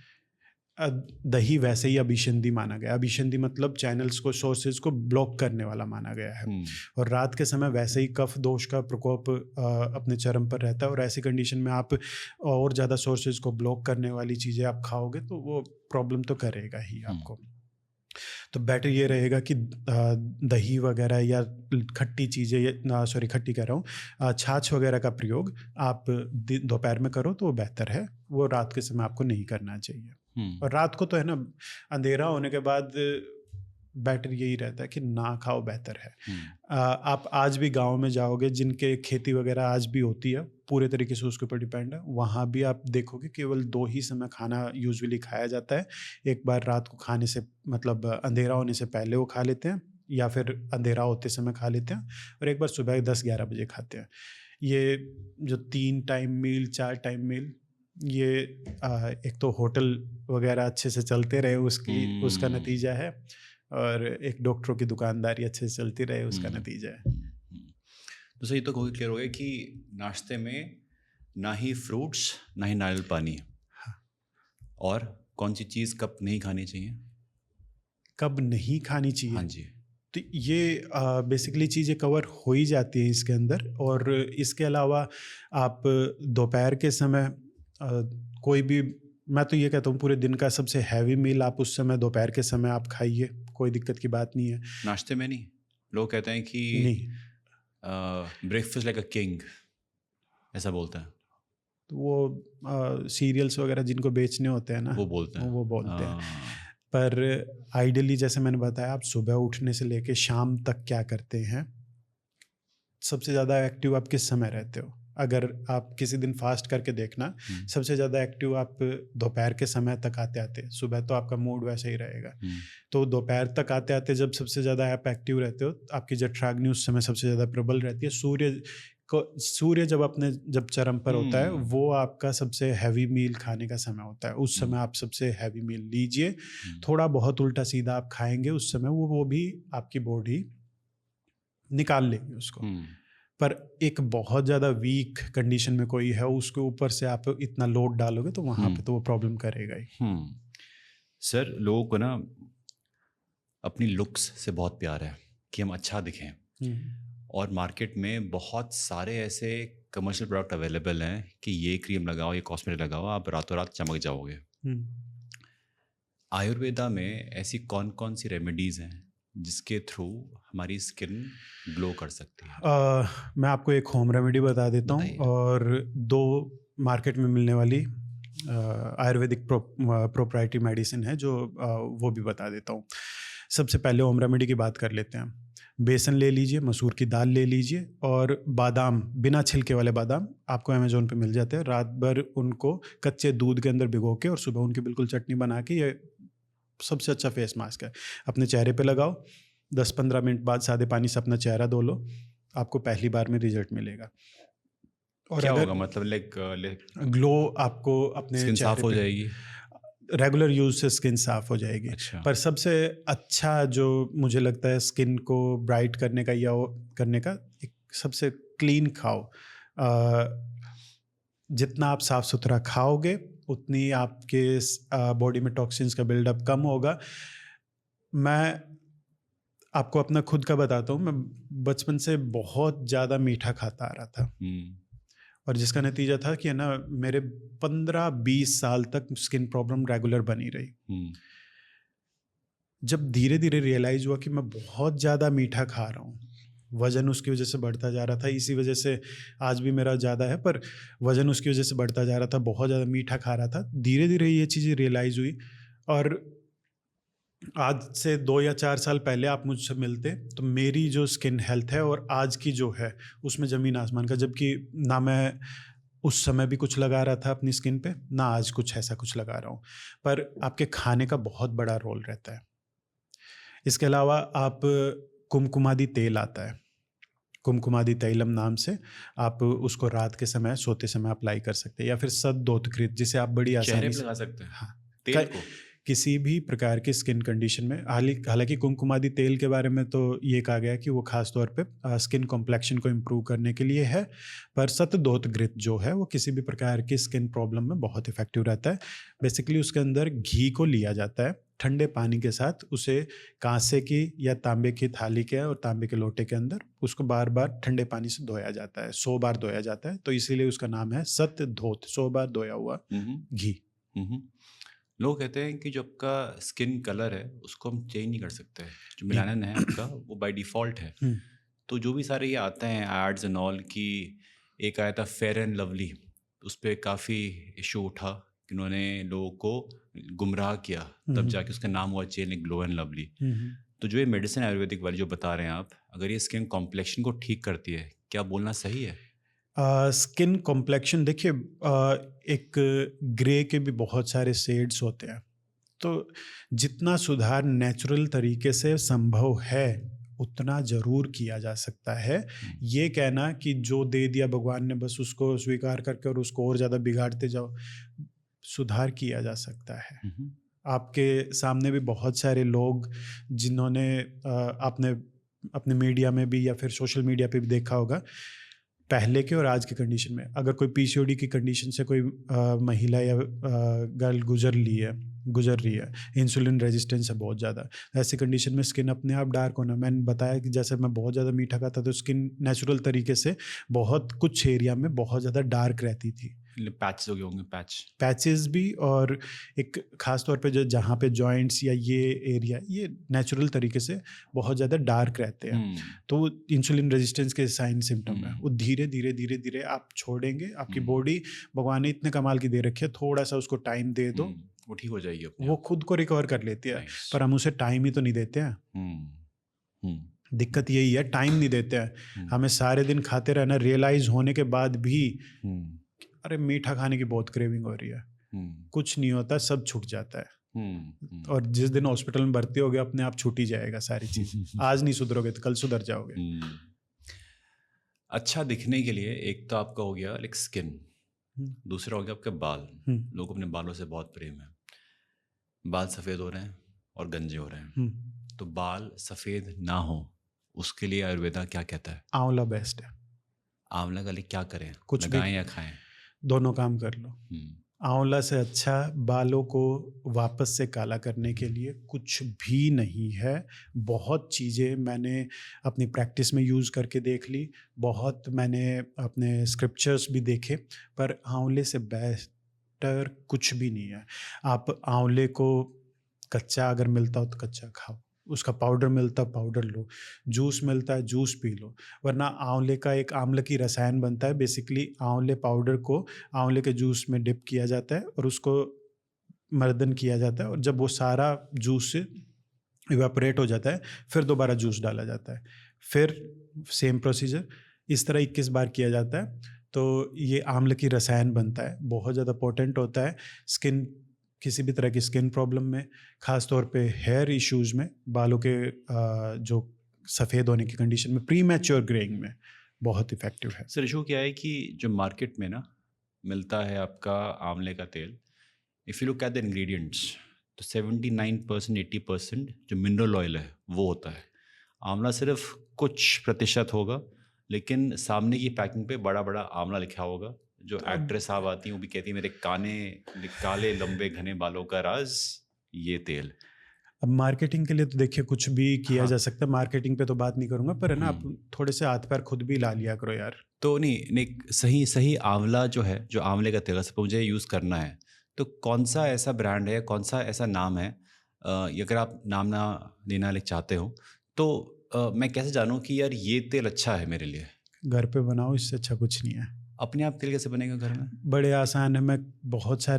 दही वैसे ही अभिसंधि माना गया। अभिसंधि मतलब चैनल्स को, सोर्सेज को ब्लॉक करने वाला माना गया है। और रात के समय वैसे ही कफ दोष का प्रकोप अपने चरम पर रहता है, और ऐसी कंडीशन में आप और ज़्यादा सोर्सेज को ब्लॉक करने वाली चीज़ें आप खाओगे तो वो प्रॉब्लम तो करेगा ही आपको। तो बेटर ये रहेगा कि दही वगैरह या खट्टी चीज़ें, खट्टी कह रहा हूँ, छाछ वगैरह का प्रयोग आप दोपहर में करो तो वो बेहतर है। वो रात के समय आपको नहीं करना चाहिए। और रात को तो है ना, अंधेरा होने के बाद बेटर यही रहता है कि ना खाओ, बेहतर है। आप आज भी गांव में जाओगे जिनके खेती वगैरह आज भी होती है, पूरे तरीके से उसके ऊपर डिपेंड है, वहाँ भी आप देखोगे केवल 2 ही समय खाना यूजुअली खाया जाता है। एक बार रात को खाने से मतलब अंधेरा होने से पहले वो खा लेते हैं, या फिर अंधेरा होते समय खा लेते हैं, और एक बार सुबह 10-11 बजे खाते हैं। ये जो 3 टाइम मील 4 टाइम मील, ये एक तो होटल वगैरह अच्छे से चलते रहे उसका नतीजा है, और एक डॉक्टरों की दुकानदारी अच्छे से चलती रहे उसका नतीजा है। तो सही तो क्लियर हो गया कि नाश्ते में ना ही फ्रूट्स ना ही नारियल पानी। हाँ। और कौन सी चीज़ कब नहीं खानी चाहिए? कब नहीं खानी चाहिए? हाँ जी। तो ये बेसिकली चीज़ें कवर हो ही जाती हैं इसके अंदर। और इसके अलावा आप दोपहर के समय कोई भी, मैं तो ये कहता हूँ पूरे दिन का सबसे हैवी मील आप उस समय दोपहर के समय आप खाइए, कोई दिक्कत की बात नहीं है। नाश्ते में नहीं? लोग कहते हैं कि नहीं, ब्रेकफास्ट लाइक अ किंग, ऐसा बोलते हैं। तो वो सीरियल्स वगैरह जिनको बेचने होते हैं ना, वो बोलते हैं। वो बोलते हैं। पर आइडियली जैसे मैंने बताया, आप सुबह उठने से लेके शाम तक क्या करते हैं, सबसे ज़्यादा एक्टिव आप किस समय रहते हो? अगर आप किसी दिन फास्ट करके देखना, सबसे ज़्यादा एक्टिव आप दोपहर के समय तक आते आते, सुबह तो आपका मूड वैसे ही रहेगा, तो दोपहर तक आते आते जब सबसे ज़्यादा आप एक्टिव रहते हो, आपकी जठराग्नि उस समय सबसे ज़्यादा प्रबल रहती है। सूर्य जब चरम पर होता है, वो आपका सबसे हैवी मील खाने का समय होता है। उस समय आप सबसे हैवी मील लीजिए। थोड़ा बहुत उल्टा सीधा आप खाएंगे उस समय, वो भी आपकी बॉडी निकाल लेगी उसको। पर एक बहुत ज़्यादा वीक कंडीशन में कोई है, उसके ऊपर से आप इतना लोड डालोगे तो वहाँ पे तो वो प्रॉब्लम करेगा ही। सर, लोगों को ना अपनी लुक्स से बहुत प्यार है कि हम अच्छा दिखें, और मार्केट में बहुत सारे ऐसे कमर्शियल प्रोडक्ट अवेलेबल हैं कि ये क्रीम लगाओ, ये कॉस्मेटिक लगाओ, आप रातों रात चमक जाओगे। आयुर्वेदा में ऐसी कौन कौन सी रेमेडीज़ हैं जिसके थ्रू हमारी स्किन ग्लो कर सकती है? मैं आपको एक होम रेमेडी बता देता हूँ, और 2 मार्केट में मिलने वाली आयुर्वेदिक प्रोप्राइटरी मेडिसिन है जो वो भी बता देता हूँ। सबसे पहले होम रेमेडी की बात कर लेते हैं। बेसन ले लीजिए, मसूर की दाल ले लीजिए, और बादाम, बिना छिलके वाले बादाम आपको अमेजोन पे मिल जाते हैं। रात भर उनको कच्चे दूध के अंदर भिगो के और सुबह उनकी बिल्कुल चटनी बना के, ये सबसे अच्छा फेस मास्क है। अपने चेहरे पे लगाओ, 10-15 मिनट बाद सादे पानी से अपना चेहरा धो लो, आपको पहली बार में रिजल्ट मिलेगा। और क्या अगर होगा, मतलब लाइक ग्लो आपको अपने स्किन साफ हो चेहरे पे, जाएगी? रेगुलर यूज से स्किन साफ हो जाएगी। अच्छा। पर सबसे अच्छा जो मुझे लगता है स्किन को ब्राइट करने का या करने का, एक सबसे क्लीन खाओ। जितना आप साफ सुथरा खाओगे उतनी आपके बॉडी में टॉक्सिन्स का बिल्डअप कम होगा। मैं आपको अपना खुद का बताता हूँ, मैं बचपन से बहुत ज़्यादा मीठा खाता आ रहा था, और जिसका नतीजा था कि है ना, मेरे 15-20 साल तक स्किन प्रॉब्लम रेगुलर बनी रही। जब धीरे धीरे रियलाइज हुआ कि मैं बहुत ज़्यादा मीठा खा रहा हूँ, वज़न उसकी वजह से बढ़ता जा रहा था, इसी वजह से आज भी मेरा ज़्यादा है, पर वज़न उसकी वजह से बढ़ता जा रहा था, बहुत ज़्यादा मीठा खा रहा था। धीरे धीरे ये चीज़ें रियलाइज़ हुई, और आज से 2 या 4 साल पहले आप मुझसे मिलते तो मेरी जो स्किन हेल्थ है और आज की जो है उसमें ज़मीन आसमान का। जबकि ना मैं उस समय भी कुछ लगा रहा था अपनी स्किन पे, ना आज कुछ ऐसा कुछ लगा रहा हूँ। पर आपके खाने का बहुत बड़ा रोल रहता है। इसके अलावा आप कुमकुमादी तेल आता है, कुमकुमादी तैलम नाम से, आप उसको रात के समय सोते समय अप्लाई कर सकते हैं, या फिर सद्दोतकृत, जिसे आप बड़ी आसानी से लगा सकते हैं। हाँ, तेल को किसी भी प्रकार की स्किन कंडीशन में। हालांकि कुमकुमादी तेल के बारे में तो ये कहा गया कि वो खास तौर पे स्किन कॉम्प्लेक्शन को इम्प्रूव करने के लिए है, पर सतदोतकृत जो है वो किसी भी प्रकार की स्किन प्रॉब्लम में बहुत इफेक्टिव रहता है। बेसिकली उसके अंदर घी को लिया जाता है ठंडे पानी के साथ, उसे कांसे की या तांबे की थाली के और तांबे के लोटे के अंदर उसको बार बार ठंडे पानी से धोया जाता है, 100 बार धोया जाता है, तो इसीलिए उसका नाम है सतधोत, 100 बार धोया हुआ घी। लोग कहते हैं कि जो आपका स्किन कलर है उसको हम चेंज नहीं कर सकते, जो मेलानिन है आपका वो बाय डिफ़ॉल्ट है। तो जो भी सारे ये आते हैं एड्स एंड ऑल, की एक आया था फेयर एंड लवली, उस पर काफ़ी इशू उठा कि उन्होंने लोगों को गुमराह किया, तब जाके उसका नाम हुआ चेंज ग्लो एंड लवली। तो जो ये मेडिसिन आयुर्वेदिक वाली जो बता रहे हैं आप, अगर ये स्किन कॉम्प्लेक्शन को ठीक करती है, क्या बोलना सही है? स्किन कॉम्प्लेक्शन देखिए, एक ग्रे के भी बहुत सारे शेड्स होते हैं, तो जितना सुधार नेचुरल तरीके से संभव है उतना ज़रूर किया जा सकता है। ये कहना कि जो दे दिया भगवान ने बस उसको स्वीकार करके और उसको और ज़्यादा बिगाड़ते जाओ, सुधार किया जा सकता है। आपके सामने भी बहुत सारे लोग जिन्होंने आपने अपने मीडिया में भी या फिर सोशल मीडिया पे भी देखा होगा, पहले के और आज की कंडीशन में। अगर कोई पीसीओडी की कंडीशन से कोई महिला या गर्ल गुजर रही है, इंसुलिन रेजिस्टेंस है बहुत ज़्यादा, ऐसी कंडीशन में स्किन अपने आप डार्क होना। मैंने बताया कि जैसे मैं बहुत ज़्यादा मीठा खाता तो स्किन नेचुरल तरीके से बहुत कुछ एरिया में बहुत ज़्यादा डार्क रहती थी। पैचेस हो गए होंगे, पैचेस भी, और एक खास तौर पे जो जहाँ पे जॉइंट्स या ये एरिया ये नेचुरल तरीके से बहुत ज़्यादा डार्क रहते हैं। तो इंसुलिन रेजिस्टेंस के साइन सिम्टम है। वो धीरे धीरे आप छोड़ेंगे। आपकी बॉडी भगवान ने इतने कमाल की दे रखी है, थोड़ा सा उसको टाइम दे दो, वो ठीक हो जाएगी, वो खुद को रिकवर कर लेती है। पर हम उसे टाइम ही तो नहीं देते हैं। दिक्कत यही है, टाइम नहीं देते हैं। हमें सारे दिन खाते रहना, रियलाइज होने के बाद भी अरे मीठा खाने की बहुत क्रेविंग हो रही है, कुछ नहीं होता, सब छूट जाता है। और जिस दिन हॉस्पिटल में भर्ती हो गया अपने आप छूट ही जाएगा सारी चीज। आज नहीं सुधरोगे तो कल सुधर जाओगे। अच्छा दिखने के लिए एक तो आपका हो गया लाइक स्किन, दूसरा हो गया आपके बाल। लोग अपने बालों से बहुत प्रेम है, बाल सफ़ेद हो रहे हैं और गंजे हो रहे हैं। तो बाल सफ़ेद ना हो उसके लिए आयुर्वेदा क्या कहता है? आंवला बेस्ट है। आंवला का लिए क्या करें, कुछ लगाएं या खाएं? दोनों काम कर लो। आंवला से अच्छा बालों को वापस से काला करने के लिए कुछ भी नहीं है। बहुत चीज़ें मैंने अपनी प्रैक्टिस में यूज़ करके देख ली, बहुत मैंने अपने स्क्रिप्चर्स भी देखे, पर आंवले से बेटर कुछ भी नहीं है। आप आंवले को कच्चा अगर मिलता हो तो कच्चा खाओ, उसका पाउडर मिलता है पाउडर लो, जूस मिलता है जूस पी लो। वरना आंवले का एक आम्लकी रसायन बनता है, बेसिकली आंवले पाउडर को आंवले के जूस में डिप किया जाता है और उसको मर्दन किया जाता है, और जब वो सारा जूस से इवेपोरेट हो जाता है फिर दोबारा जूस डाला जाता है, फिर सेम प्रोसीजर इस तरह 21 बार किया जाता है। तो ये आम्लकी रसायन बनता है, बहुत ज़्यादा पोटेंट होता है। स्किन, किसी भी तरह की स्किन प्रॉब्लम में, ख़ास तौर पे हेयर इश्यूज़ में, बालों के जो सफ़ेद होने की कंडीशन में, प्री मैच्योर ग्रेइंग में बहुत इफ़ेक्टिव है। सर इशू क्या है कि जो मार्केट में ना मिलता है आपका आंवले का तेल, if you look at the ingredients तो 79% 80% जो मिनरल ऑयल है वो होता है। आंवला सिर्फ कुछ प्रतिशत होगा, लेकिन सामने की पैकिंग पे बड़ा बड़ा आंवला लिखा होगा। जो एक्ट्रेस साहब आती हैं वो भी कहती है मेरे काले लंबे घने बालों का राज ये तेल। अब मार्केटिंग के लिए तो देखिए कुछ भी किया जा सकता है, मार्केटिंग पे तो बात नहीं करूंगा, पर है ना आप थोड़े से हाथ पैर खुद भी ला लिया करो यार। तो नहीं सही आंवला जो है, जो आंवले का तेल सपोज मुझे यूज़ करना है, तो कौन सा ऐसा ब्रांड है, कौन सा ऐसा नाम है, अगर आप नाम ना लेना चाहते हो तो मैं कैसे जानूँ कि यार ये तेल अच्छा है मेरे लिए? घर पे बनाओ, इससे अच्छा कुछ नहीं है। अपने आप तेल कैसे बनेगा घर में? बड़े आसान है,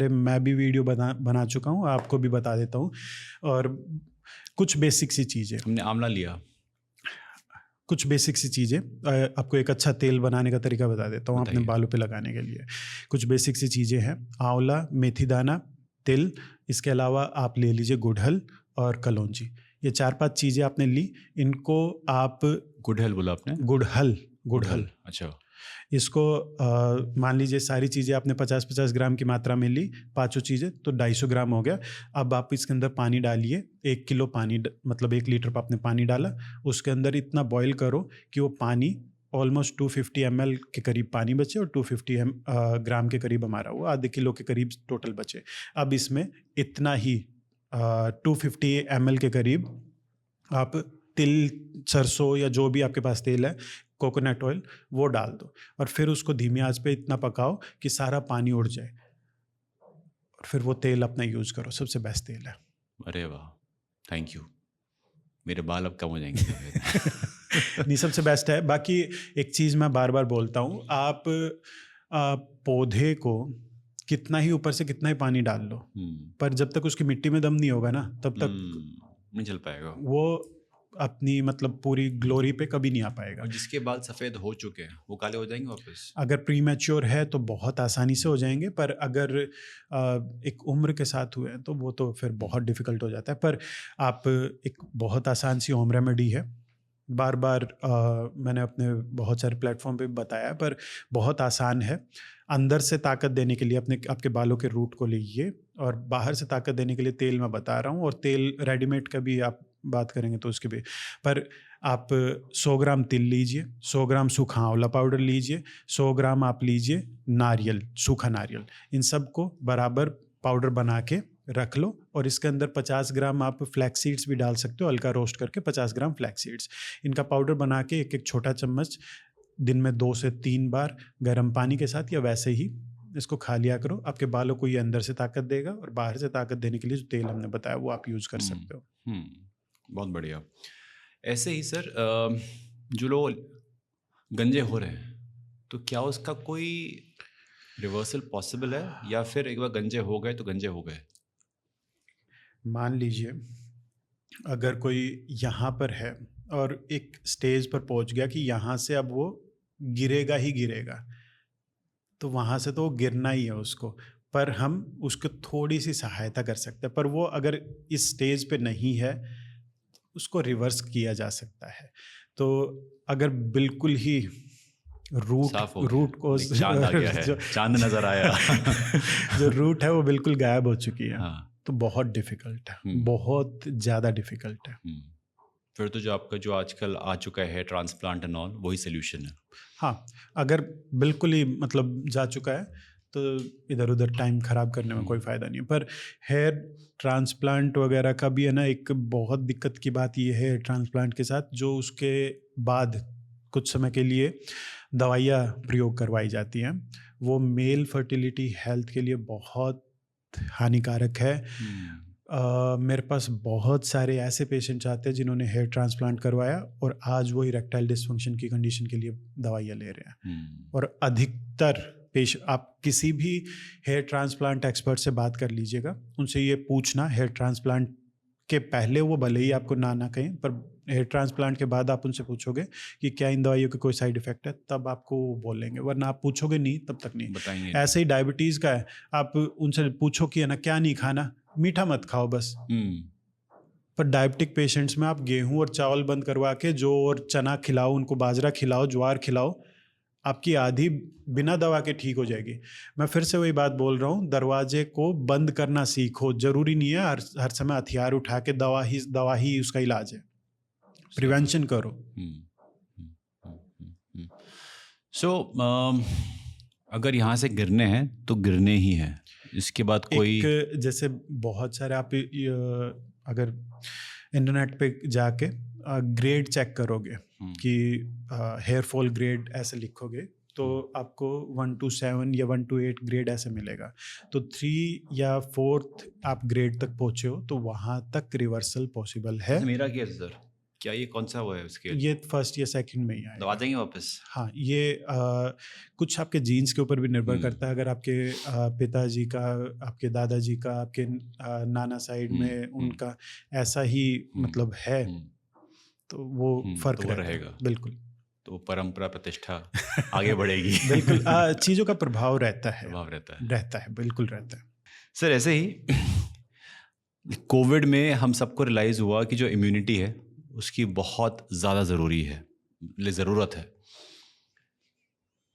मैं भी वीडियो बना चुका हूँ, आपको भी बता देता हूँ। और कुछ बेसिक सी चीज़ें, हमने आंवला लिया, कुछ बेसिक सी चीज़ें आपको एक अच्छा तेल बनाने का तरीका बता देता हूँ अपने बालों पे लगाने के लिए। कुछ बेसिक सी चीज़ें हैं, आंवला, मेथी दाना, तिल, इसके अलावा आप ले लीजिए गुड़हल और कलौंजी। ये 4-5 चीज़ें आपने ली, इनको आप गुड़हल बोला आपने? गुड़हल अच्छा। इसको मान लीजिए सारी चीज़ें आपने 50-50 ग्राम की मात्रा में ली, पाँचों चीज़ें, तो 250 ग्राम हो गया। अब आप इसके अंदर पानी डालिए, 1 किलो पानी, मतलब 1 लीटर पर आपने पानी डाला, उसके अंदर इतना बॉईल करो कि वो पानी ऑलमोस्ट 250 ml के करीब पानी बचे, और 250 ग्राम के करीब हमारा वो आधे किलो के करीब टोटल बचे। अब इसमें इतना ही 250 ml के करीब आप तिल, सरसों या जो भी आपके पास तेल है, कोकोनट ऑयल, वो डाल दो, और फिर उसको धीमी आंच पे इतना पकाओ कि सारा पानी उड़ जाए, और फिर वो तेल अपना यूज़ करो, सबसे बेस्ट तेल है। अरे वाह, थैंक यू, मेरे बाल अब कम हो जाएंगे। नहीं, सबसे बेस्ट है। बाकी एक चीज़ मैं बार बार बोलता हूँ, आप पौधे को कितना ही ऊपर से कितना ही पानी डाल लो, पर जब तक उसकी मिट्टी में दम नहीं होगा ना, तब तक नहीं चल पाएगा वो अपनी मतलब पूरी ग्लोरी पे कभी नहीं आ पाएगा। और जिसके बाल सफ़ेद हो चुके हैं वो काले हो जाएंगे वापस? अगर प्री मैच्योर है तो बहुत आसानी से हो जाएंगे, पर अगर एक उम्र के साथ हुए हैं तो वो तो फिर बहुत डिफ़िकल्ट हो जाता है। पर आप, एक बहुत आसान सी होम रेमेडी है, बार बार मैंने अपने बहुत सारे प्लेटफॉर्म पे बताया, पर बहुत आसान है। अंदर से ताकत देने के लिए आपके बालों के रूट को लीजिए, और बाहर से ताकत देने के लिए तेल मैं बता रहा हूँ, और तेल रेडीमेड का भी आप बात करेंगे तो उसके भी। पर आप 100 ग्राम तिल लीजिए, 100 ग्राम सूखा आंवला पाउडर लीजिए, 100 ग्राम आप लीजिए नारियल, सूखा नारियल, इन सब को बराबर पाउडर बना के रख लो। और इसके अंदर 50 ग्राम आप फ्लैक्स सीड्स भी डाल सकते हो, हल्का रोस्ट करके 50 ग्राम फ्लैक्स सीड्स, इनका पाउडर बना के एक एक छोटा चम्मच दिन में 2 से 3 बार गर्म पानी के साथ या वैसे ही इसको खा लिया करो। आपके बालों को ये अंदर से ताकत देगा और बाहर से ताकत देने के लिए जो तेल हमने बताया वो आप यूज़ कर सकते हो। बहुत बढ़िया। ऐसे ही सर, जो लोग गंजे हो रहे हैं तो क्या उसका कोई रिवर्सल पॉसिबल है, या फिर एक बार गंजे हो गए तो गंजे हो गए? मान लीजिए अगर कोई यहाँ पर है और एक स्टेज पर पहुँच गया कि यहाँ से अब वो गिरेगा ही गिरेगा, तो वहाँ से तो वो गिरना ही है उसको, पर हम उसको थोड़ी सी सहायता कर सकते हैं। पर वो अगर इस स्टेज पे नहीं है, उसको रिवर्स किया जा सकता है। तो अगर बिल्कुल ही रूट को चांद आ गया है, चांद नजर आया जो रूट है वो बिल्कुल गायब हो चुकी है, हाँ। तो बहुत डिफिकल्ट है, बहुत ज़्यादा डिफिकल्ट है। फिर तो जो आपका जो आजकल आ चुका है ट्रांसप्लांट एंड ऑल, वही सोल्यूशन है। हाँ, अगर बिल्कुल ही मतलब जा चुका है तो इधर उधर टाइम ख़राब करने में कोई फ़ायदा नहीं है। पर हेयर ट्रांसप्लांट वगैरह का भी है ना, एक बहुत दिक्कत की बात ये है ट्रांसप्लांट के साथ, जो उसके बाद कुछ समय के लिए दवाइयाँ प्रयोग करवाई जाती हैं, वो मेल फर्टिलिटी हेल्थ के लिए बहुत हानिकारक है। मेरे पास बहुत सारे ऐसे पेशेंट्स आते हैं जिन्होंने हेयर ट्रांसप्लांट करवाया और आज वो इरेक्टाइल डिसफंक्शन की कंडीशन के लिए दवाइयाँ ले रहे हैं। और अधिकतर आप किसी भी हेयर ट्रांसप्लांट एक्सपर्ट से बात कर लीजिएगा, उनसे ये पूछना हेयर ट्रांसप्लांट के पहले वो भले ही आपको ना कहें, पर हेयर ट्रांसप्लांट के बाद आप उनसे पूछोगे कि क्या इन दवाइयों के कोई साइड इफेक्ट है, तब आपको वो बोलेंगे, वरना आप पूछोगे नहीं तब तक नहीं बताएंगे। ऐसे ही डायबिटीज़ का है, आप उनसे पूछो कि है ना क्या नहीं खाना, मीठा मत खाओ बस। पर डायबिटिक पेशेंट्स में आप गेहूं और चावल बंद करवा के जो और चना खिलाओ, उनको बाजरा खिलाओ, ज्वार खिलाओ, आपकी आधी बिना दवा के ठीक हो जाएगी। मैं फिर से वही बात बोल रहा हूँ, दरवाजे को बंद करना सीखो। जरूरी नहीं है हर समय हथियार उठा के दवा ही उसका इलाज है, प्रिवेंशन करो। सो अगर यहाँ से गिरने हैं तो गिरने ही है, इसके बाद कोई जैसे बहुत सारे आप अगर इंटरनेट पे जाके ग्रेड चेक करोगे कि हेयर फॉल ग्रेड ऐसे लिखोगे तो आपको 1 to 7 या 1 to 8 ग्रेड ऐसे मिलेगा। तो 3 या 4th आप ग्रेड तक पहुँचे हो तो वहाँ तक रिवर्सल पॉसिबल है। मेरा क्या है सर, क्या ये कौन सा हुआ है उसके? ये फर्स्ट या सेकंड में ही आएगा। दवा देंगे वापस? हाँ, ये कुछ आपके जीन्स के ऊपर भी निर्भर करता है। अगर आपके पिताजी का, आपके दादाजी का, आपके नाना साइड में उनका ऐसा ही मतलब है तो वो फर्क तो रहेगा। बिल्कुल, तो परंपरा प्रतिष्ठा आगे बढ़ेगी। बिल्कुल, चीज़ों का प्रभाव रहता है, बिल्कुल रहता है। सर ऐसे ही कोविड में हम सबको रियलाइज़ हुआ कि जो इम्यूनिटी है उसकी बहुत ज़्यादा ज़रूरत है।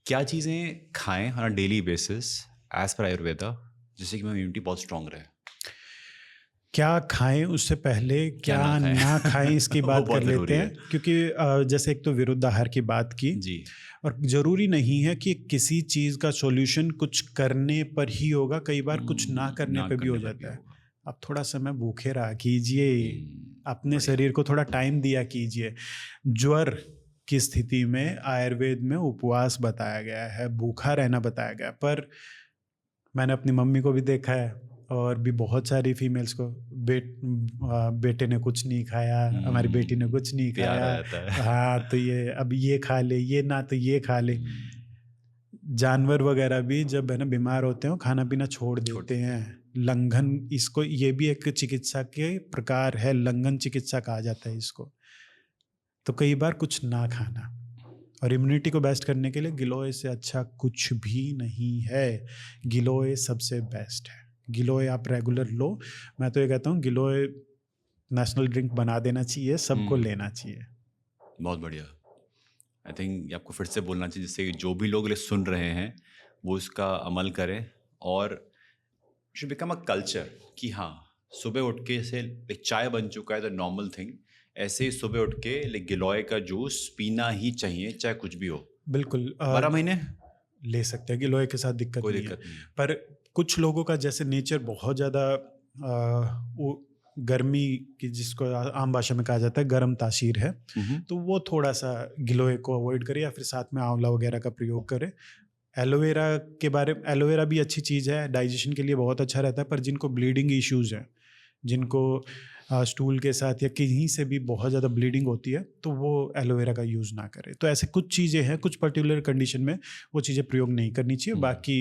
क्या चीज़ें खाएं on a daily basis as per Ayurveda जिससे कि इम्यूनिटी बहुत स्ट्रांग रहे? क्या खाएं उससे पहले क्या ना खाएं इसकी बात कर लेते हैं, क्योंकि जैसे एक तो विरुद्ध आहार की बात की जी, और ज़रूरी नहीं है कि किसी चीज़ का सॉल्यूशन कुछ करने पर ही होगा, कई बार कुछ ना करने पर भी हो जाता है। आप थोड़ा समय भूखे रहा कीजिए, अपने शरीर को थोड़ा टाइम दिया कीजिए। ज्वर की स्थिति में आयुर्वेद में उपवास बताया गया है, भूखा रहना बताया गया, पर मैंने अपनी मम्मी को भी देखा है और भी बहुत सारी फीमेल्स को, बेटे ने कुछ नहीं खाया, हमारी बेटी ने कुछ नहीं खाया, हाँ तो ये अब ये खा ले, ये ना तो ये खा ले। जानवर वगैरह भी जब है ना बीमार होते हैं खाना पीना छोड़ देते हैं। लंघन, इसको ये भी एक चिकित्सा के प्रकार है, लंघन चिकित्सा कहा जाता है इसको। तो कई बार कुछ ना खाना, और इम्यूनिटी को बेस्ट करने के लिए गिलोय से अच्छा कुछ भी नहीं है। गिलोय सबसे बेस्ट है। गिलोय आप रेगुलर लो। मैं तो ये कहता हूँ गिलोय नेशनल ड्रिंक बना देना चाहिए, सबको लेना चाहिए। बहुत बढ़िया। आई थिंक आपको फिर से बोलना चाहिए जिससे जो भी लोग सुन रहे हैं वो इसका अमल करें, और शुड बिकम अ कल्चर कि हाँ सुबह उठ के से एक चाय बन चुका है द नॉर्मल थिंग, ऐसे ही सुबह उठ के गिलोय का जूस पीना ही चाहिए, चाहे कुछ भी हो। बिल्कुल 12 महीने ले सकते हैं कि लोहे के साथ दिक्कत कोई नहीं है। दिक्कत नहीं है। पर कुछ लोगों का जैसे नेचर बहुत ज़्यादा वो गर्मी की, जिसको आम भाषा में कहा जाता है गर्म तासीर है, तो वो थोड़ा सा गिलोय को अवॉइड करे या फिर साथ में आंवला वगैरह का प्रयोग करे। एलोवेरा भी अच्छी चीज़ है, डाइजेशन के लिए बहुत अच्छा रहता है, पर जिनको ब्लीडिंग इश्यूज़ हैं, जिनको स्टूल के साथ या कहीं से भी बहुत ज़्यादा ब्लीडिंग होती है, तो वो एलोवेरा का यूज़ ना करें। तो ऐसे कुछ चीज़ें हैं, कुछ पर्टिकुलर कंडीशन में वो चीज़ें प्रयोग नहीं करनी चाहिए, बाकी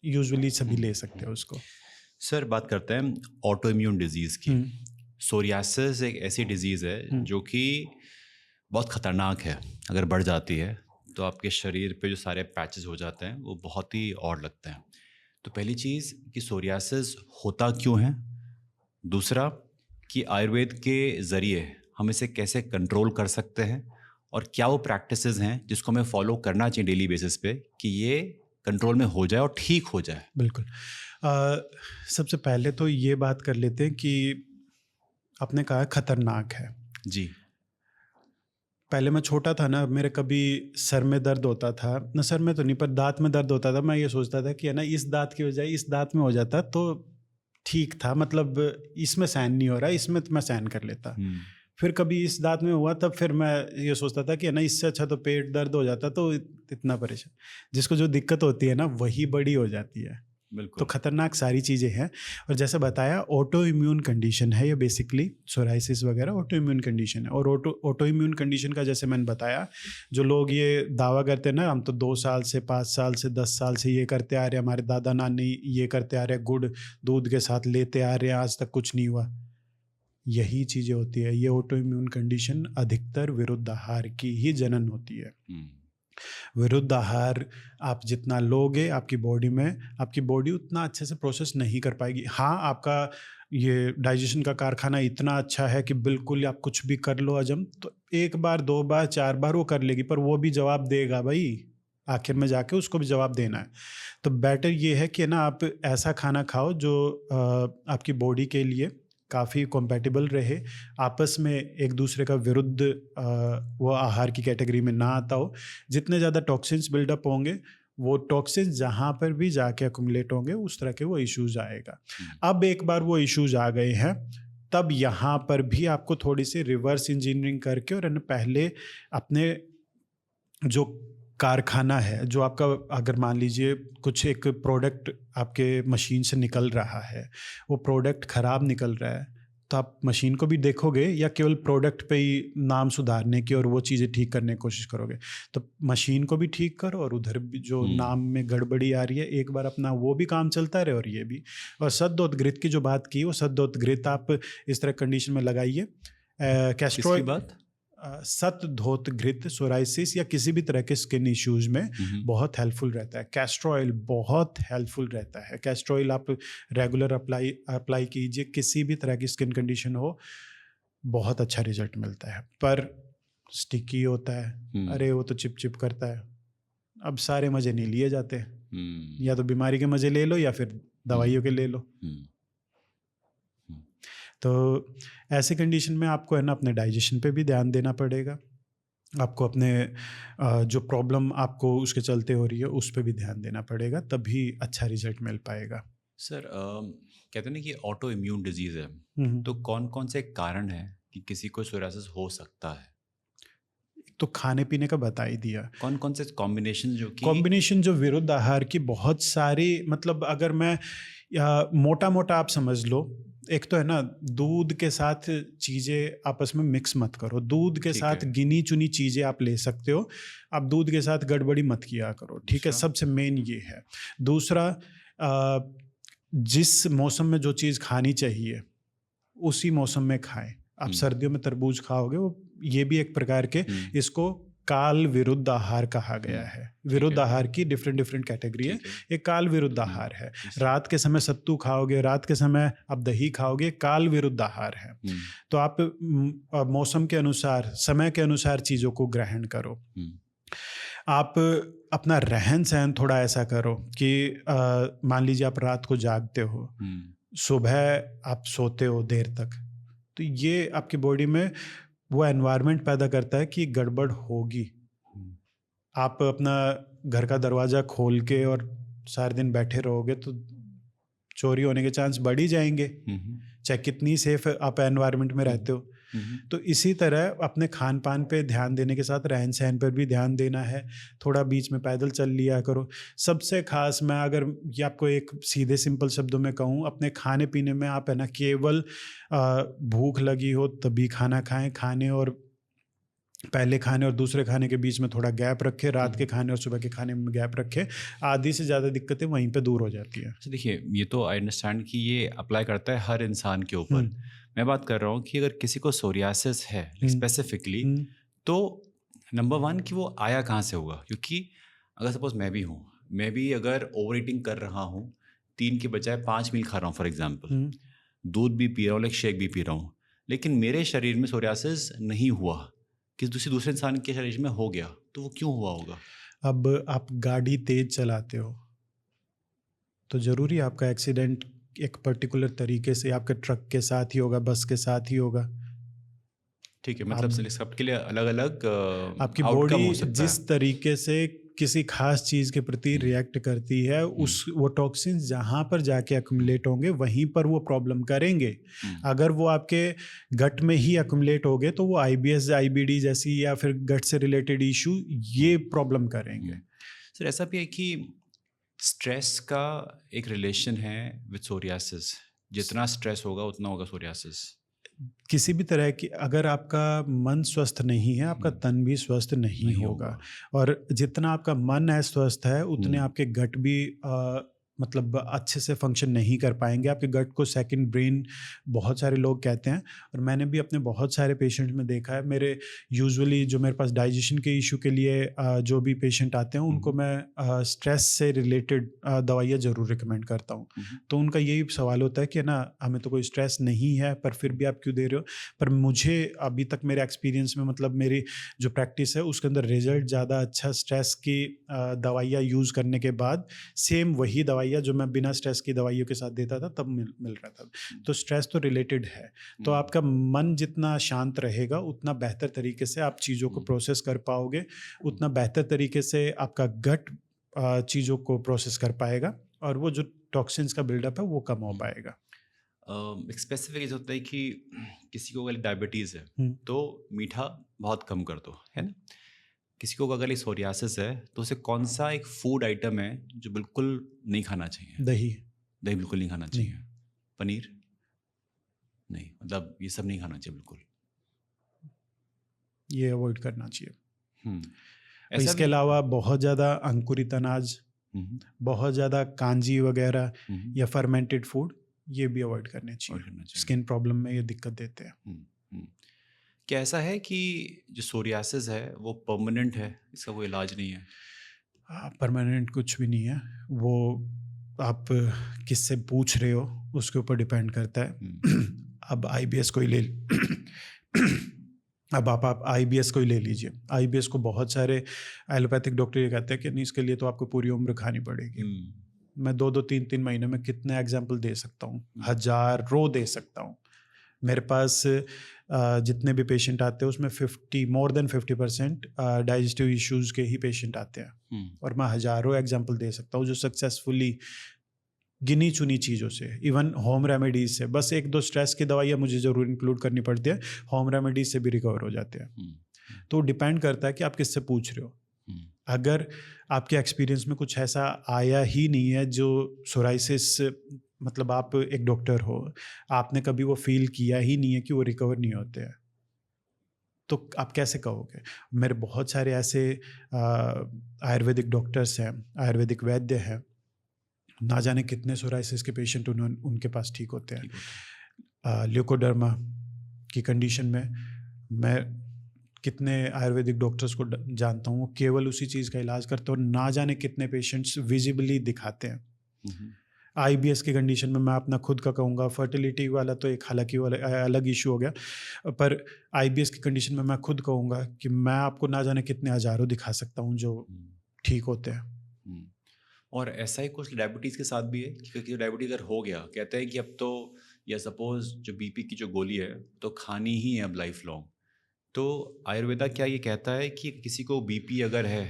यूजुअली सभी ले सकते हैं उसको। सर बात करते हैं ऑटो इम्यून डिजीज़ की। सोरियासिस एक ऐसी डिजीज़ है जो कि बहुत ख़तरनाक है। अगर बढ़ जाती है तो आपके शरीर पे जो सारे पैचेस हो जाते हैं वो बहुत ही और लगते हैं। तो पहली चीज़ कि सोरियासिस होता क्यों है, दूसरा कि आयुर्वेद के ज़रिए हम इसे कैसे कंट्रोल कर सकते हैं, और क्या वो प्रैक्टिसेस हैं जिसको हमें फॉलो करना चाहिए डेली बेसिस पे कि ये कंट्रोल में हो जाए और ठीक हो जाए। बिल्कुल। सबसे पहले तो ये बात कर लेते हैं कि आपने कहा खतरनाक है जी। पहले मैं छोटा था ना, मेरे कभी सर में दर्द होता था ना, सर में तो नहीं पर दांत में दर्द होता था। मैं ये सोचता था कि है ना, इस दांत की बजाय इस दांत में हो जाता तो ठीक था, मतलब इसमें सहन नहीं हो रहा, इसमें तो मैं सहन कर लेता। फिर कभी इस दांत में हुआ, तब फिर मैं ये सोचता था कि है ना, इससे अच्छा तो पेट दर्द हो जाता, तो इतना परेशान। जिसको जो दिक्कत होती है ना वही बड़ी हो जाती है। बिल्कुल। तो खतरनाक सारी चीज़ें हैं। और जैसे बताया, ऑटो इम्यून कंडीशन है ये, बेसिकली सोराइसिस वगैरह ऑटो इम्यून कंडीशन है। और ऑटो इम्यून कंडीशन का जैसे मैंने बताया, जो लोग ये दावा करते हैं ना, हम तो 2 साल से 5 साल से 10 साल से ये करते आ रहे हैं, हमारे दादा नानी ये करते आ रहे हैं, गुड़ दूध के साथ लेते आ रहे हैं, आज तक कुछ नहीं हुआ, यही चीज़ें होती है। ये ऑटो इम्यून कंडीशन अधिकतर विरुद्ध आहार की ही जनन होती है। विरुद्ध आहार आप जितना लोगे, आपकी बॉडी उतना अच्छे से प्रोसेस नहीं कर पाएगी। हाँ, आपका ये डाइजेशन का कारखाना इतना अच्छा है कि बिल्कुल आप कुछ भी कर लो हजम, तो 1 बार 2 बार 4 बार वो कर लेगी, पर वो भी जवाब देगा भाई, आखिर में जाके उसको भी जवाब देना है। तो बेटर ये है कि ना, आप ऐसा खाना खाओ जो आपकी बॉडी के लिए काफ़ी कंपैटिबल रहे, आपस में एक दूसरे का विरुद्ध वो आहार की कैटेगरी में ना आता हो। जितने ज़्यादा टॉक्सिन्स बिल्डअप होंगे, वो टॉक्सिन्स जहाँ पर भी जाके अकुमुलेट होंगे, उस तरह के वो इश्यूज आएगा। अब एक बार वो इश्यूज आ गए हैं, तब यहाँ पर भी आपको थोड़ी सी रिवर्स इंजीनियरिंग करके, और पहले अपने जो कारखाना है, जो आपका, अगर मान लीजिए कुछ एक प्रोडक्ट आपके मशीन से निकल रहा है, वो प्रोडक्ट ख़राब निकल रहा है, तो आप मशीन को भी देखोगे या केवल प्रोडक्ट पे ही नाम सुधारने की और वो चीज़ें ठीक करने की कोशिश करोगे? तो मशीन को भी ठीक करो, और उधर भी जो नाम में गड़बड़ी आ रही है, एक बार अपना वो भी काम चलता रहे और ये भी। और सद्योतघृत की जो बात की, वो सद्योतघृत आप इस तरह कंडीशन में लगाइए। कैस्ट्रॉल किसकी बात? सतधोतघृत सोराइसिस या किसी भी तरह के स्किन इश्यूज में बहुत हेल्पफुल रहता है। कैस्टर ऑयल बहुत हेल्पफुल रहता है। कैस्टर ऑयल आप रेगुलर अप्लाई कीजिए, किसी भी तरह की स्किन कंडीशन हो, बहुत अच्छा रिजल्ट मिलता है। पर स्टिकी होता है, अरे वो तो चिप चिप करता है। अब सारे मज़े नहीं लिए जाते, या तो बीमारी के मज़े ले लो या फिर दवाइयों के ले लो। तो ऐसे कंडीशन में आपको है ना, अपने डाइजेशन पे भी ध्यान देना पड़ेगा। आपको अपने जो प्रॉब्लम आपको उसके चलते हो रही है, उस पे भी ध्यान देना पड़ेगा, तभी अच्छा रिजल्ट मिल पाएगा। सर कहते हैं ना कि ऑटो इम्यून डिजीज़ है, तो कौन कौन से कारण हैं कि किसी को सोराइसिस हो सकता है? तो खाने पीने का बता ही दिया। कौन कौन से कॉम्बिनेशन जो विरुद्ध आहार की बहुत सारी, मतलब अगर मैं मोटा मोटा आप समझ लो, एक तो है ना, दूध के साथ चीज़ें आपस में मिक्स मत करो। दूध के साथ गिनी चुनी चीज़ें आप ले सकते हो, आप दूध के साथ गड़बड़ी मत किया करो, ठीक है? सबसे मेन ये है। दूसरा, जिस मौसम में जो चीज़ खानी चाहिए उसी मौसम में खाएं। आप सर्दियों में तरबूज खाओगे, वो ये भी एक प्रकार के, इसको काल विरुद्ध आहार कहा गया है। विरुद्ध आहार की डिफरेंट कैटेगरी है। एक काल विरुद्ध आहार है। रात के समय सत्तू खाओगे, रात के समय आप दही खाओगे, काल विरुद्ध आहार है। तो आप मौसम के अनुसार, समय के अनुसार चीज़ों को ग्रहण करो। आप अपना रहन सहन थोड़ा ऐसा करो कि मान लीजिए आप रात को जागते हो, सुबह आप सोते हो देर तक, तो ये आपकी बॉडी में वो एनवायरनमेंट पैदा करता है कि गड़बड़ होगी। आप अपना घर का दरवाज़ा खोल के और सारे दिन बैठे रहोगे तो चोरी होने के चांस बढ़ ही जाएंगे, चाहे कितनी सेफ आप एनवायरनमेंट में रहते हो। तो इसी तरह अपने खान पान पे ध्यान देने के साथ रहन सहन पर भी ध्यान देना है। थोड़ा बीच में पैदल चल लिया करो। सबसे खास मैं अगर ये आपको एक सीधे सिंपल शब्दों में कहूँ, अपने खाने पीने में आप है ना केवल भूख लगी हो तभी खाना खाएं। खाने और पहले खाने और दूसरे खाने के बीच में थोड़ा गैप रखें। रात के खाने और सुबह के खाने में गैप रखें। आधी से ज़्यादा दिक्कतें वहीं पे दूर हो जाती है। अच्छा देखिए, ये तो आई अंडरस्टैंड कि ये अप्लाई करता है हर इंसान के ऊपर। मैं बात कर रहा हूँ कि अगर किसी को सोरियासिस है स्पेसिफिकली, तो नंबर वन कि वो आया कहाँ से होगा। क्योंकि अगर सपोज मैं भी अगर ओवर ईटिंग कर रहा हूँ, 3 के बजाय 5 मील खा रहा हूँ फॉर एग्जाम्पल, दूध भी पी रहा हूँ, लाइक शेक भी पी रहा हूँ, लेकिन मेरे शरीर में सोरियासिस नहीं हुआ, किसी दूसरे इंसान के शरीर में हो गया, तो वो क्यों हुआ होगा? अब आप गाड़ी तेज चलाते हो तो ज़रूरी आपका एक्सीडेंट एक पर्टिकुलर तरीके से आपके ट्रक के साथ ही होगा, बस के साथ ही होगा। ठीक है, मतलब सबके लिए अलग अलग आपकी आउटकम हो बॉडी सकता जिस है। तरीके से किसी खास चीज़ के प्रति रिएक्ट करती है, उस वो टॉक्सिन्स जहाँ पर जाके अक्यूमुलेट होंगे वहीं पर वो प्रॉब्लम करेंगे। अगर वो आपके गट में ही अक्यूमुलेट हो गए तो वो IBS IBD जैसी या फिर गट से रिलेटेड इशू ये प्रॉब्लम करेंगे। सर ऐसा भी है कि स्ट्रेस का एक रिलेशन है विद सोरियासिस। जितना स्ट्रेस होगा उतना होगा सोरियासिस। किसी भी तरह की अगर आपका मन स्वस्थ नहीं है, आपका तन भी स्वस्थ नहीं होगा। और जितना आपका मन अस्वस्थ है उतने आपके गट भी मतलब अच्छे से फंक्शन नहीं कर पाएंगे। आपके गट को सेकंड ब्रेन बहुत सारे लोग कहते हैं, और मैंने भी अपने बहुत सारे पेशेंट में देखा है। मेरे यूजुअली जो मेरे पास डाइजेशन के इशू के लिए जो भी पेशेंट आते हैं उनको मैं स्ट्रेस से रिलेटेड दवाइयाँ ज़रूर रिकमेंड करता हूँ। तो उनका यही सवाल होता है कि ना हमें तो कोई स्ट्रेस नहीं है पर फिर भी आप क्यों दे रहे हो। पर मुझे अभी तक मेरे एक्सपीरियंस में मतलब मेरी जो प्रैक्टिस है उसके अंदर रिजल्ट ज़्यादा अच्छा स्ट्रेस की दवाइयाँ यूज़ करने के बाद सेम वही दवाइयाँ जो मैं बिना स्ट्रेस की दवाइयों के साथ देता था तब मिल रहा था। तो स्ट्रेस तो रिलेटेड है। तो आपका मन जितना शांत रहेगा उतना बेहतर तरीके से आप चीज़ों को प्रोसेस कर पाओगे, उतना बेहतर तरीके से आपका गट चीज़ों को प्रोसेस कर पाएगा और वो जो टॉक्सिन्स का बिल्डअप है वो कम हो पाएगा। एक स्पेसिफिक होता है कि किसी को अगर डायबिटीज़ है तो मीठा बहुत कम कर दो, है ना। किसी को अगर सोरियासिस है तो उसे कौन सा एक फूड आइटम है जो बिल्कुल नहीं खाना चाहिए? दही बिल्कुल नहीं खाना चाहिए। पनीर नहीं, मतलब ये सब नहीं खाना चाहिए बिल्कुल, ये अवॉइड करना चाहिए। ऐसा इसके अलावा बहुत ज़्यादा अंकुरित अनाज, बहुत ज़्यादा कांजी वगैरह या फर्मेंटेड फूड ये भी अवॉइड करने चाहिए। स्किन प्रॉब्लम में ये दिक्कत देते हैं। क्या ऐसा है कि जो सोरियासिस है वो परमानेंट है, इसका कोई इलाज नहीं है? परमानेंट कुछ भी नहीं है। वो आप किससे पूछ रहे हो उसके ऊपर डिपेंड करता है। अब IBS को ही ले अब आप IBS को ही ले लीजिए। IBS को बहुत सारे एलोपैथिक डॉक्टर ये कहते हैं कि नहीं इसके लिए तो आपको पूरी उम्र खानी पड़ेगी। मैं 2-2 3-3 महीने में कितने एग्जाम्पल दे सकता हूँ, हजारों दे सकता हूँ। मेरे पास जितने भी पेशेंट आते हैं उसमें मोर देन 50% डाइजेस्टिव इश्यूज़ के ही पेशेंट आते हैं। और मैं हजारों एग्जाम्पल दे सकता हूँ जो सक्सेसफुली गिनी चुनी चीज़ों से, इवन होम रेमेडीज से, बस 1-2 स्ट्रेस की दवाइयाँ मुझे ज़रूर इंक्लूड करनी पड़ती है, होम रेमेडीज से भी रिकवर हो जाते हैं। तो डिपेंड करता है कि आप किससे पूछ रहे हो। अगर आपके एक्सपीरियंस में कुछ ऐसा आया ही नहीं है जो सोराइसिस, मतलब आप एक डॉक्टर हो, आपने कभी वो फील किया ही नहीं है कि वो रिकवर नहीं होते हैं, तो आप कैसे कहोगे? मेरे बहुत सारे ऐसे आयुर्वेदिक डॉक्टर्स हैं, आयुर्वेदिक वैद्य हैं, ना जाने कितने सोराइसिस के पेशेंट उनके पास ठीक होते हैं। ल्यूकोडर्मा की कंडीशन में मैं कितने आयुर्वेदिक डॉक्टर्स को जानता हूँ, केवल उसी चीज़ का इलाज करते हैं और ना जाने कितने पेशेंट्स विजिबली दिखाते हैं। IBS की कंडीशन में मैं अपना खुद का कहूँगा, फर्टिलिटी वाला तो एक हालांकि वाला अलग इशू हो गया, पर IBS की कंडीशन में मैं खुद कहूँगा कि मैं आपको ना जाने कितने हज़ारों दिखा सकता हूँ जो ठीक होते हैं। और ऐसा ही कुछ डायबिटीज़ के साथ भी है, क्योंकि डायबिटीज़ अगर हो गया, कहते हैं कि अब तो, या सपोज जो BP की जो गोली है तो खानी ही है अब लाइफ लॉन्ग, तो आयुर्वेदा क्या ये कहता है कि किसी को बीपी अगर है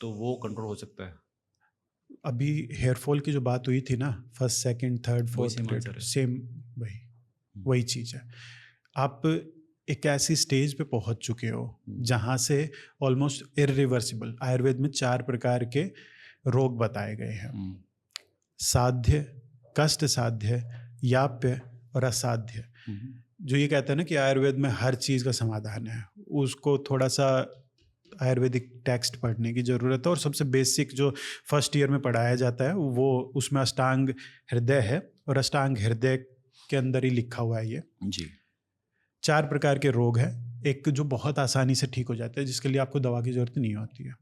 तो वो कंट्रोल हो सकता है? अभी हेयरफॉल की जो बात हुई थी ना, फर्स्ट सेकंड थर्ड वही फोर्थ same ग्रेड, answer है। सेम वही चीज़ है। आप एक ऐसी स्टेज पे पहुंच चुके हो जहां से ऑलमोस्ट इरिवर्सिबल, आयुर्वेद में 4 प्रकार के रोग बताए गए हैं: साध्य, कष्ट साध्य, याप्य और असाध्य। जो ये कहता है ना कि आयुर्वेद में हर चीज़ का समाधान है, उसको थोड़ा सा आयुर्वेदिक टेक्स्ट पढ़ने की ज़रूरत है। और सबसे बेसिक जो फर्स्ट ईयर में पढ़ाया जाता है वो, उसमें अष्टांग हृदय है, और अष्टांग हृदय के अंदर ही लिखा हुआ है ये जी। 4 प्रकार के रोग हैं। एक जो बहुत आसानी से ठीक हो जाता है, जिसके लिए आपको दवा की ज़रूरत नहीं होती है।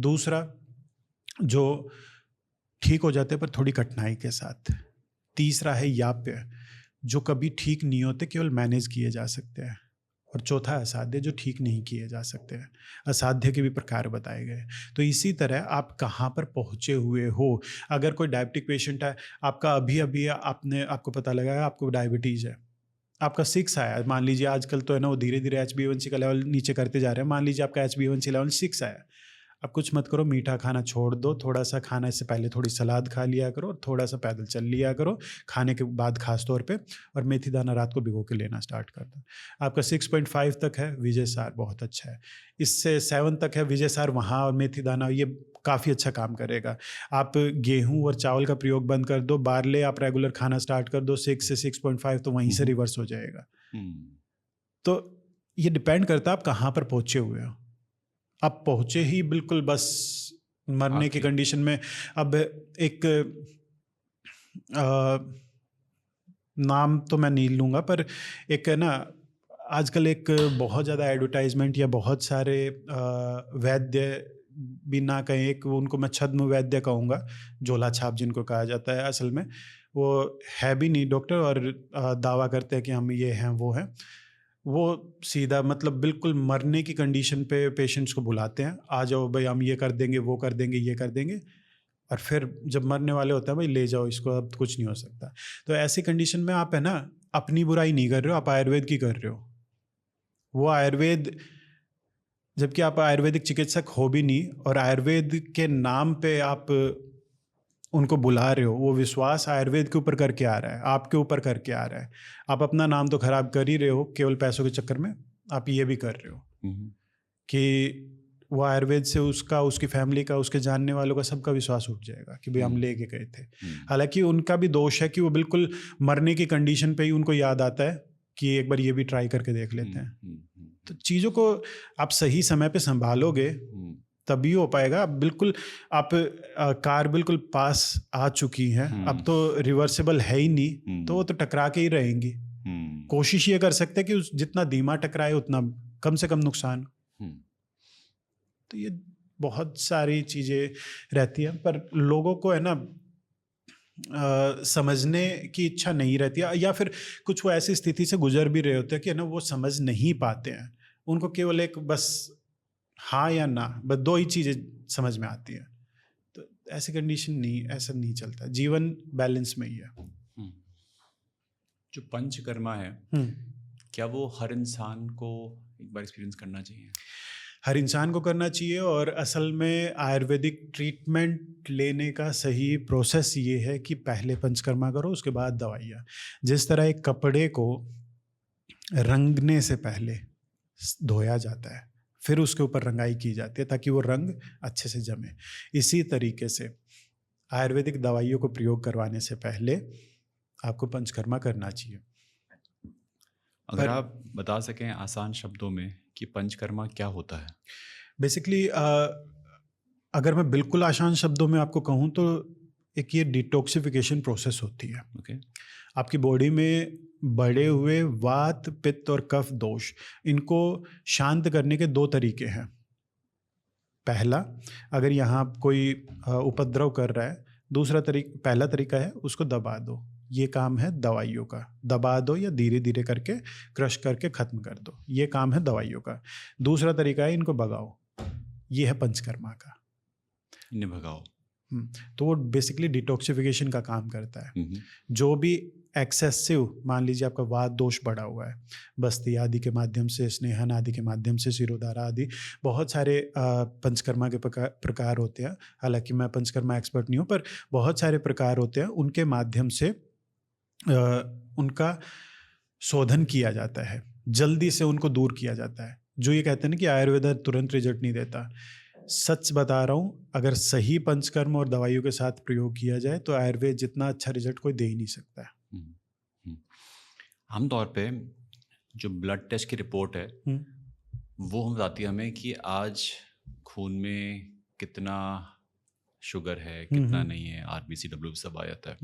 दूसरा जो ठीक हो जाते हैं पर थोड़ी कठिनाई के साथ। तीसरा है याप्य, जो कभी ठीक नहीं होते, केवल मैनेज किए जा सकते हैं। और चौथा असाध्य, जो ठीक नहीं किए जा सकते हैं। असाध्य के भी प्रकार बताए गए। तो इसी तरह आप कहाँ पर पहुँचे हुए हो। अगर कोई डायबिटिक पेशेंट है, आपका अभी अभी आपको पता लगा है आपको डायबिटीज़ है, आपका 6 आया, मान लीजिए आजकल तो है ना वो धीरे धीरे HbA1c का लेवल नीचे करते जा रहे हैं, मान लीजिए आपका HbA1c लेवल 6 आया। अब कुछ मत करो, मीठा खाना छोड़ दो, थोड़ा सा खाना इससे पहले थोड़ी सलाद खा लिया करो, और थोड़ा सा पैदल चल लिया करो खाने के बाद खास तौर पे, और मेथी दाना रात को भिगो के लेना स्टार्ट कर दो। आपका 6.5 तक है, विजय सार बहुत अच्छा है। इससे 7 तक है विजय सार, वहाँ और मेथी दाना ये काफ़ी अच्छा काम करेगा। आप गेहूं और चावल का प्रयोग बंद कर दो, बारले आप रेगुलर खाना स्टार्ट कर दो 6 से 6.5, तो वहीं से रिवर्स हो जाएगा। तो ये डिपेंड करता है आप कहाँ पर पहुँचे हुए हो। आप पहुँचे ही बिल्कुल बस मरने की कंडीशन में। अब एक नाम तो मैं नहीं लूँगा, पर एक है ना आजकल एक बहुत ज़्यादा एडवर्टाइजमेंट या बहुत सारे वैद्य भी ना कहें, एक उनको मैं छद्म वैद्य कहूँगा, झोला छाप जिनको कहा जाता है, असल में वो है भी नहीं डॉक्टर, और दावा करते हैं कि हम ये हैं वो हैं। वो सीधा मतलब बिल्कुल मरने की कंडीशन पे पेशेंट्स को बुलाते हैं, आ जाओ भाई हम ये कर देंगे, वो कर देंगे, ये कर देंगे, और फिर जब मरने वाले होते हैं भाई ले जाओ इसको, अब कुछ नहीं हो सकता। तो ऐसी कंडीशन में आप है ना अपनी बुराई नहीं कर रहे हो, आप आयुर्वेद की कर रहे हो। वो आयुर्वेद, जबकि आप आयुर्वेदिक चिकित्सक हो भी नहीं, और आयुर्वेद के नाम पे आप उनको बुला रहे हो, वो विश्वास आयुर्वेद के ऊपर करके आ रहा है, आपके ऊपर करके आ रहा है। आप अपना नाम तो खराब कर ही रहे हो केवल पैसों के चक्कर में, आप ये भी कर रहे हो कि वो आयुर्वेद से उसका, उसकी फैमिली का, उसके जानने वालों का सबका विश्वास उठ जाएगा कि भाई हम लेके गए थे। हालांकि उनका भी दोष है कि वो बिल्कुल मरने की कंडीशन पे ही उनको याद आता है कि एक बार ये भी ट्राई करके देख लेते हैं। तो चीज़ों को आप सही समय पे संभालोगे तभी हो पाएगा। बिल्कुल आप कार बिल्कुल पास आ चुकी है, अब तो रिवर्सिबल है ही नहीं, तो वो तो टकरा के ही रहेंगी। कोशिश ये कर सकते हैं कि जितना धीमा टकराए उतना कम से कम नुकसान। तो ये बहुत सारी चीज़ें रहती हैं, पर लोगों को है ना समझने की इच्छा नहीं रहती है, या फिर कुछ वो ऐसी स्थिति से गुजर भी रहे होते हैं कि ना वो समझ नहीं पाते हैं। उनको केवल एक बस हाँ या ना, बस 2 ही चीज़ें समझ में आती हैं। तो ऐसी कंडीशन नहीं, ऐसा नहीं चलता। जीवन बैलेंस में ही है। जो पंचकर्मा है, क्या वो हर इंसान को एक बार एक्सपीरियंस करना चाहिए? हर इंसान को करना चाहिए, और असल में आयुर्वेदिक ट्रीटमेंट लेने का सही प्रोसेस ये है कि पहले पंचकर्मा करो, उसके बाद दवाइयाँ। जिस तरह एक कपड़े को रंगने से पहले धोया जाता है, फिर उसके ऊपर रंगाई की जाती है ताकि वो रंग अच्छे से जमे, इसी तरीके से आयुर्वेदिक दवाइयों को प्रयोग करवाने से पहले आपको पंचकर्मा करना चाहिए। अगर आप बता सकें आसान शब्दों में कि पंचकर्मा क्या होता है? बेसिकली अगर मैं बिल्कुल आसान शब्दों में आपको कहूँ तो एक ये डिटॉक्सिफिकेशन प्रोसेस होती है। आपकी बॉडी में बढ़े हुए वात, पित्त और कफ दोष, इनको शांत करने के 2 तरीके हैं। पहला, अगर यहाँ कोई उपद्रव कर रहा है, पहला तरीका है उसको दबा दो। ये काम है दवाइयों का, दबा दो या धीरे धीरे करके क्रश करके ख़त्म कर दो, ये काम है दवाइयों का। दूसरा तरीका है इनको भगाओ, ये है पंचकर्मा का। इन्हें भगाओ। तो वो बेसिकली डिटॉक्सिफिकेशन का काम करता है। जो भी एक्सेसिव, मान लीजिए आपका वात दोष बढ़ा हुआ है, बस्ती आदि के माध्यम से, स्नेहन आदि के माध्यम से, शिरोधारा आदि, बहुत सारे पंचकर्मा के प्रकार होते हैं। हालांकि मैं पंचकर्मा एक्सपर्ट नहीं हूँ, पर बहुत सारे प्रकार होते हैं, उनके माध्यम से उनका शोधन किया जाता है, जल्दी से उनको दूर किया जाता है। जो ये कहते हैं ना कि आयुर्वेद तुरंत रिजल्ट नहीं देता, सच बता रहा हूँ, अगर सही पंचकर्म और दवाइयों के साथ प्रयोग किया जाए तो आयुर्वेद जितना अच्छा रिजल्ट कोई दे ही नहीं सकता है। आमतौर पे जो ब्लड टेस्ट की रिपोर्ट है वो हम बताती है हमें कि आज खून में कितना शुगर है, कितना नहीं है, RBC, सब आ जाता है।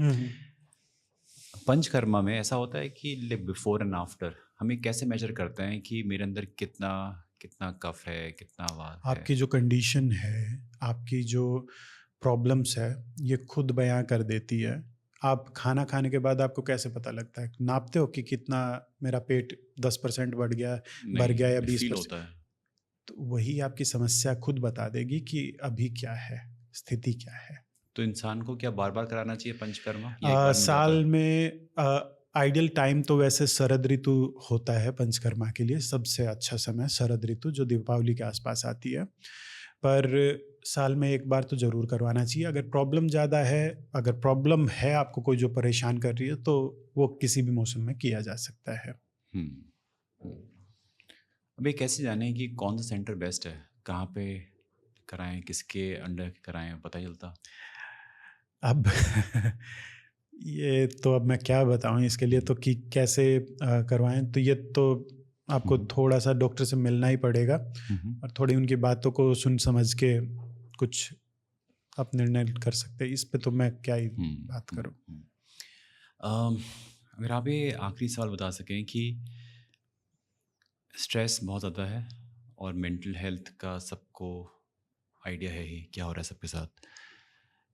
पंचकर्मा में ऐसा होता है कि बिफोर एंड आफ्टर हमें कैसे मेजर करते हैं कि मेरे अंदर कितना कफ है, कितना वात है? आपकी जो कंडीशन है, आपकी जो प्रॉब्लम्स है, ये खुद बयां कर देती है। आप खाना खाने के बाद आपको कैसे पता लगता है? नापते हो कि कितना मेरा पेट 10% बढ़ गया, भर गया या 20% होता है? तो वही आपकी समस्या खुद बता देगी कि अभी क्या है, स्थिति क्या है। तो इंसान को क्या बार बार कराना चाहिए पंचकर्मा या एक बार में साल जाता है? में आइडियल टाइम तो वैसे शरद ऋतु होता है पंचकर्मा के लिए, सबसे अच्छा समय शरद ऋतु, जो दीपावली के आसपास आती है। पर साल में एक बार तो ज़रूर करवाना चाहिए। अगर प्रॉब्लम ज़्यादा है, अगर प्रॉब्लम है आपको कोई जो परेशान कर रही है, तो वो किसी भी मौसम में किया जा सकता है। अभी कैसे जाने कि कौन सा सेंटर बेस्ट है, कहाँ पे कराएं, किसके अंडर कराएं, पता चलता? अब ये तो अब मैं क्या बताऊं इसके लिए, तो कि कैसे करवाएं, तो ये तो आपको थोड़ा सा डॉक्टर से मिलना ही पड़ेगा और थोड़ी उनकी बातों को सुन समझ के कुछ आप निर्णय कर सकते हैं। इस पे तो मैं क्या ही बात करूं। अगर आप ये आखिरी सवाल बता सकें कि स्ट्रेस बहुत ज़्यादा है और मेंटल हेल्थ का सबको आइडिया है ही, क्या हो रहा है सबके साथ,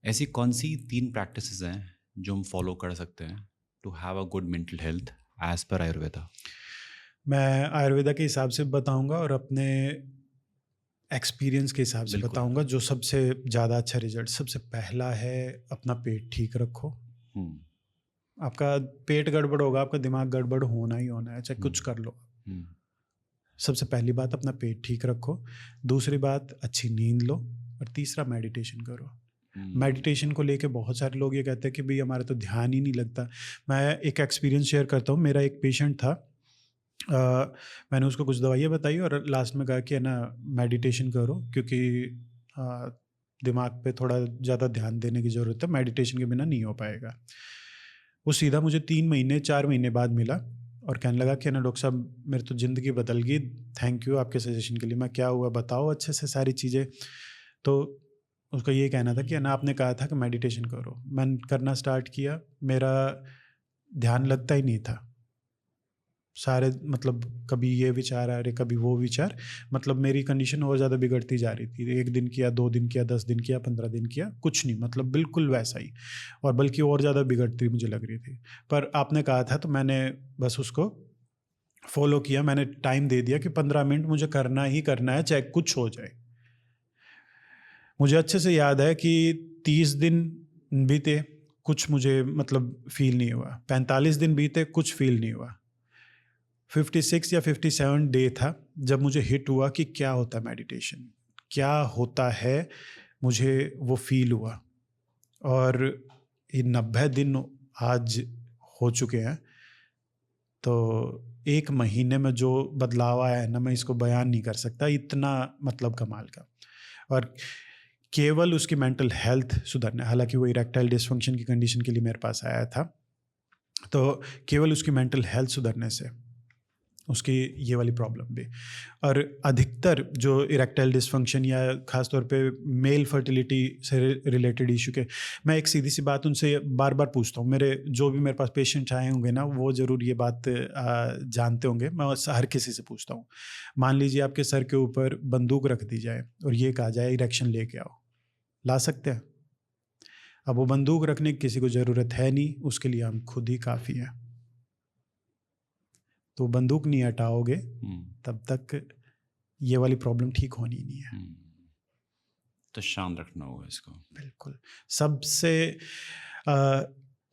ऐसी कौन सी 3 प्रैक्टिसेस हैं जो हम फॉलो कर सकते हैं to have a good mental health as per Ayurveda? मैं आयुर्वेदा के हिसाब से बताऊंगा और अपने एक्सपीरियंस के हिसाब से बताऊंगा जो सबसे ज़्यादा अच्छा रिजल्ट। सबसे पहला है अपना पेट ठीक रखो। आपका पेट गड़बड़ होगा, आपका दिमाग गड़बड़ होना ही होना है, चाहे कुछ कर लो। सबसे पहली बात अपना पेट ठीक रखो। दूसरी बात अच्छी नींद लो। और तीसरा मेडिटेशन करो। मेडिटेशन को लेके बहुत सारे लोग ये कहते हैं कि भाई हमारा तो ध्यान ही नहीं लगता। मैं एक एक्सपीरियंस शेयर करता हूँ। मेरा एक पेशेंट था, मैंने उसको कुछ दवाइयाँ बताई और लास्ट में कहा कि है ना मेडिटेशन करो, क्योंकि दिमाग पे थोड़ा ज़्यादा ध्यान देने की ज़रूरत है, मेडिटेशन के बिना नहीं हो पाएगा। वो सीधा मुझे 3 महीने 4 महीने बाद मिला और कहने लगा कि ना डॉक्टर साहब मेरी तो ज़िंदगी बदल गई, थैंक यू आपके सजेशन के लिए। मैं क्या हुआ बताओ अच्छे से सारी चीज़ें। तो उसका ये कहना था कि ना आपने कहा था कि मेडिटेशन करो। मैंने करना स्टार्ट किया, मेरा ध्यान लगता ही नहीं था। सारे मतलब कभी ये विचार आ रहे, कभी वो विचार, मतलब मेरी कंडीशन और ज़्यादा बिगड़ती जा रही थी। 1 दिन किया, 2 दिन किया, 10 दिन किया, 15 दिन किया, कुछ नहीं, मतलब बिल्कुल वैसा ही, और बल्कि और ज़्यादा बिगड़ती मुझे लग रही थी। पर आपने कहा था तो मैंने बस उसको फॉलो किया। मैंने टाइम दे दिया कि 15 मिनट मुझे करना ही करना है, चाहे कुछ हो जाए। मुझे अच्छे से याद है कि 30 दिन बीते, कुछ मुझे मतलब फील नहीं हुआ। 45 दिन बीते, कुछ फील नहीं हुआ। 56 या 57 डे था जब मुझे हिट हुआ कि क्या होता है मेडिटेशन, क्या होता है, मुझे वो फील हुआ। और ये 90 दिन आज हो चुके हैं, तो 1 महीने में जो बदलाव आया है ना, मैं इसको बयान नहीं कर सकता, इतना मतलब कमाल का। और केवल उसकी मेंटल हेल्थ सुधरना, हालांकि वो इरेक्टाइल डिसफंक्शन की कंडीशन के लिए मेरे पास आया था, तो केवल उसकी मेंटल हेल्थ सुधरने से उसकी ये वाली प्रॉब्लम भी। और अधिकतर जो इरेक्टाइल डिसफंक्शन या ख़ासतौर पे मेल फर्टिलिटी से रिलेटेड इशू के, मैं एक सीधी सी बात उनसे बार बार पूछता हूँ। मेरे जो भी मेरे पास पेशेंट्स आए होंगे ना, वो ज़रूर ये बात जानते होंगे। मैं हर किसी से पूछता हूँ, मान लीजिए आपके सर के ऊपर बंदूक रख दी जाए और ये कहा जाए इरेक्शन लेके आओ, ला सकते हैं? अब वो बंदूक रखने की किसी को ज़रूरत है नहीं, उसके लिए हम खुद ही काफ़ी हैं। तो बंदूक नहीं हटाओगे तब तक ये वाली प्रॉब्लम ठीक होनी नहीं है। तो शांत रखना होगा इसको। बिल्कुल। सबसे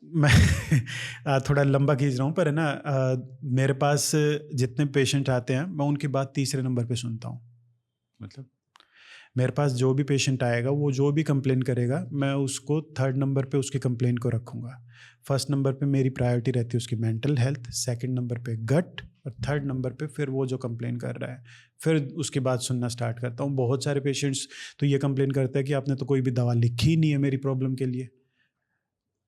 मैं थोड़ा लंबा खींच रहा हूँ, पर है ना, मेरे पास जितने पेशेंट आते हैं मैं उनकी बात तीसरे नंबर पे सुनता हूँ। मतलब मेरे पास जो भी पेशेंट आएगा, वो जो भी कंप्लेन करेगा, मैं उसको थर्ड नंबर पे उसकी कंप्लेन को रखूँगा। फर्स्ट नंबर पे मेरी प्रायोरिटी रहती है उसकी मेंटल हेल्थ, सेकंड नंबर पे गट, और थर्ड नंबर पे फिर वो जो कंप्लेन कर रहा है, फिर उसकी बात सुनना स्टार्ट करता हूँ। बहुत सारे पेशेंट्स तो ये कंप्लेन करते हैं कि आपने तो कोई भी दवा लिखी ही नहीं है मेरी प्रॉब्लम के लिए।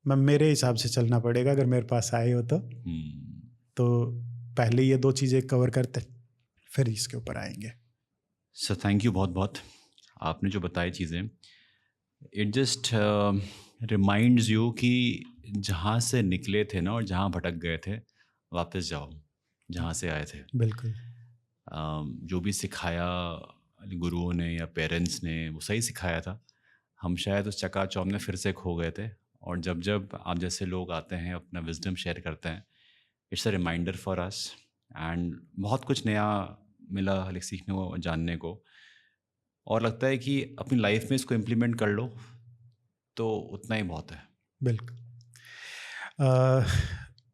मैं मेरे हिसाब से चलना पड़ेगा अगर मेरे पास आए हो तो पहले ये 2 चीज़ें कवर करते, फिर इसके ऊपर आएंगे। सर थैंक यू बहुत बहुत। आपने जो बताई चीज़ें, इट जस्ट रिमाइंड्स यू कि जहाँ से निकले थे ना और जहाँ भटक गए थे, वापस जाओ जहाँ से आए थे। बिल्कुल। जो भी सिखाया गुरुओं ने या पेरेंट्स ने, वो सही सिखाया था। हम शायद उस चकाचौंध में फिर से खो गए थे, और जब जब आप जैसे लोग आते हैं, अपना विजडम शेयर करते हैं, it's a reminder for us, and बहुत कुछ नया मिला सीखने को, जानने को। और लगता है कि अपनी लाइफ में इसको इम्प्लीमेंट कर लो तो उतना ही बहुत है। बिल्कुल।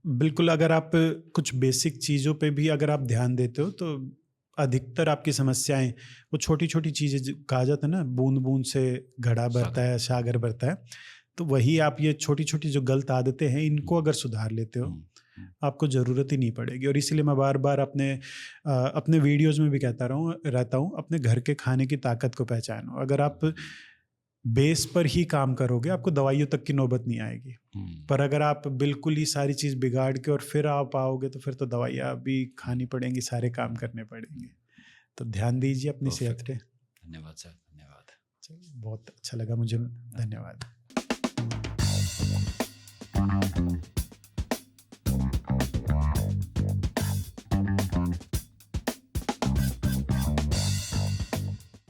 बिल्कुल, अगर आप कुछ बेसिक चीज़ों पे भी अगर आप ध्यान देते हो, तो अधिकतर आपकी समस्याएं, वो छोटी छोटी चीज़ें, कहा जाता है ना, बूंद बूंद से घड़ा भरता है, सागर भरता है। तो वही आप ये छोटी छोटी जो गलत आदतें हैं, इनको अगर सुधार लेते हो, आपको ज़रूरत ही नहीं पड़ेगी। और इसीलिए मैं बार बार अपने वीडियोज़ में भी कहता रहता हूँ, अपने घर के खाने की ताकत को पहचानो। अगर आप बेस पर ही काम करोगे, आपको दवाइयों तक की नौबत नहीं आएगी। पर अगर आप बिल्कुल ही सारी चीज़ बिगाड़ के और फिर आप आओगे, तो फिर तो दवाइयाँ भी खानी पड़ेंगी, सारे काम करने पड़ेंगे। तो ध्यान दीजिए अपनी सेहत पे। धन्यवाद सर, धन्यवाद। बहुत अच्छा लगा मुझे, धन्यवाद।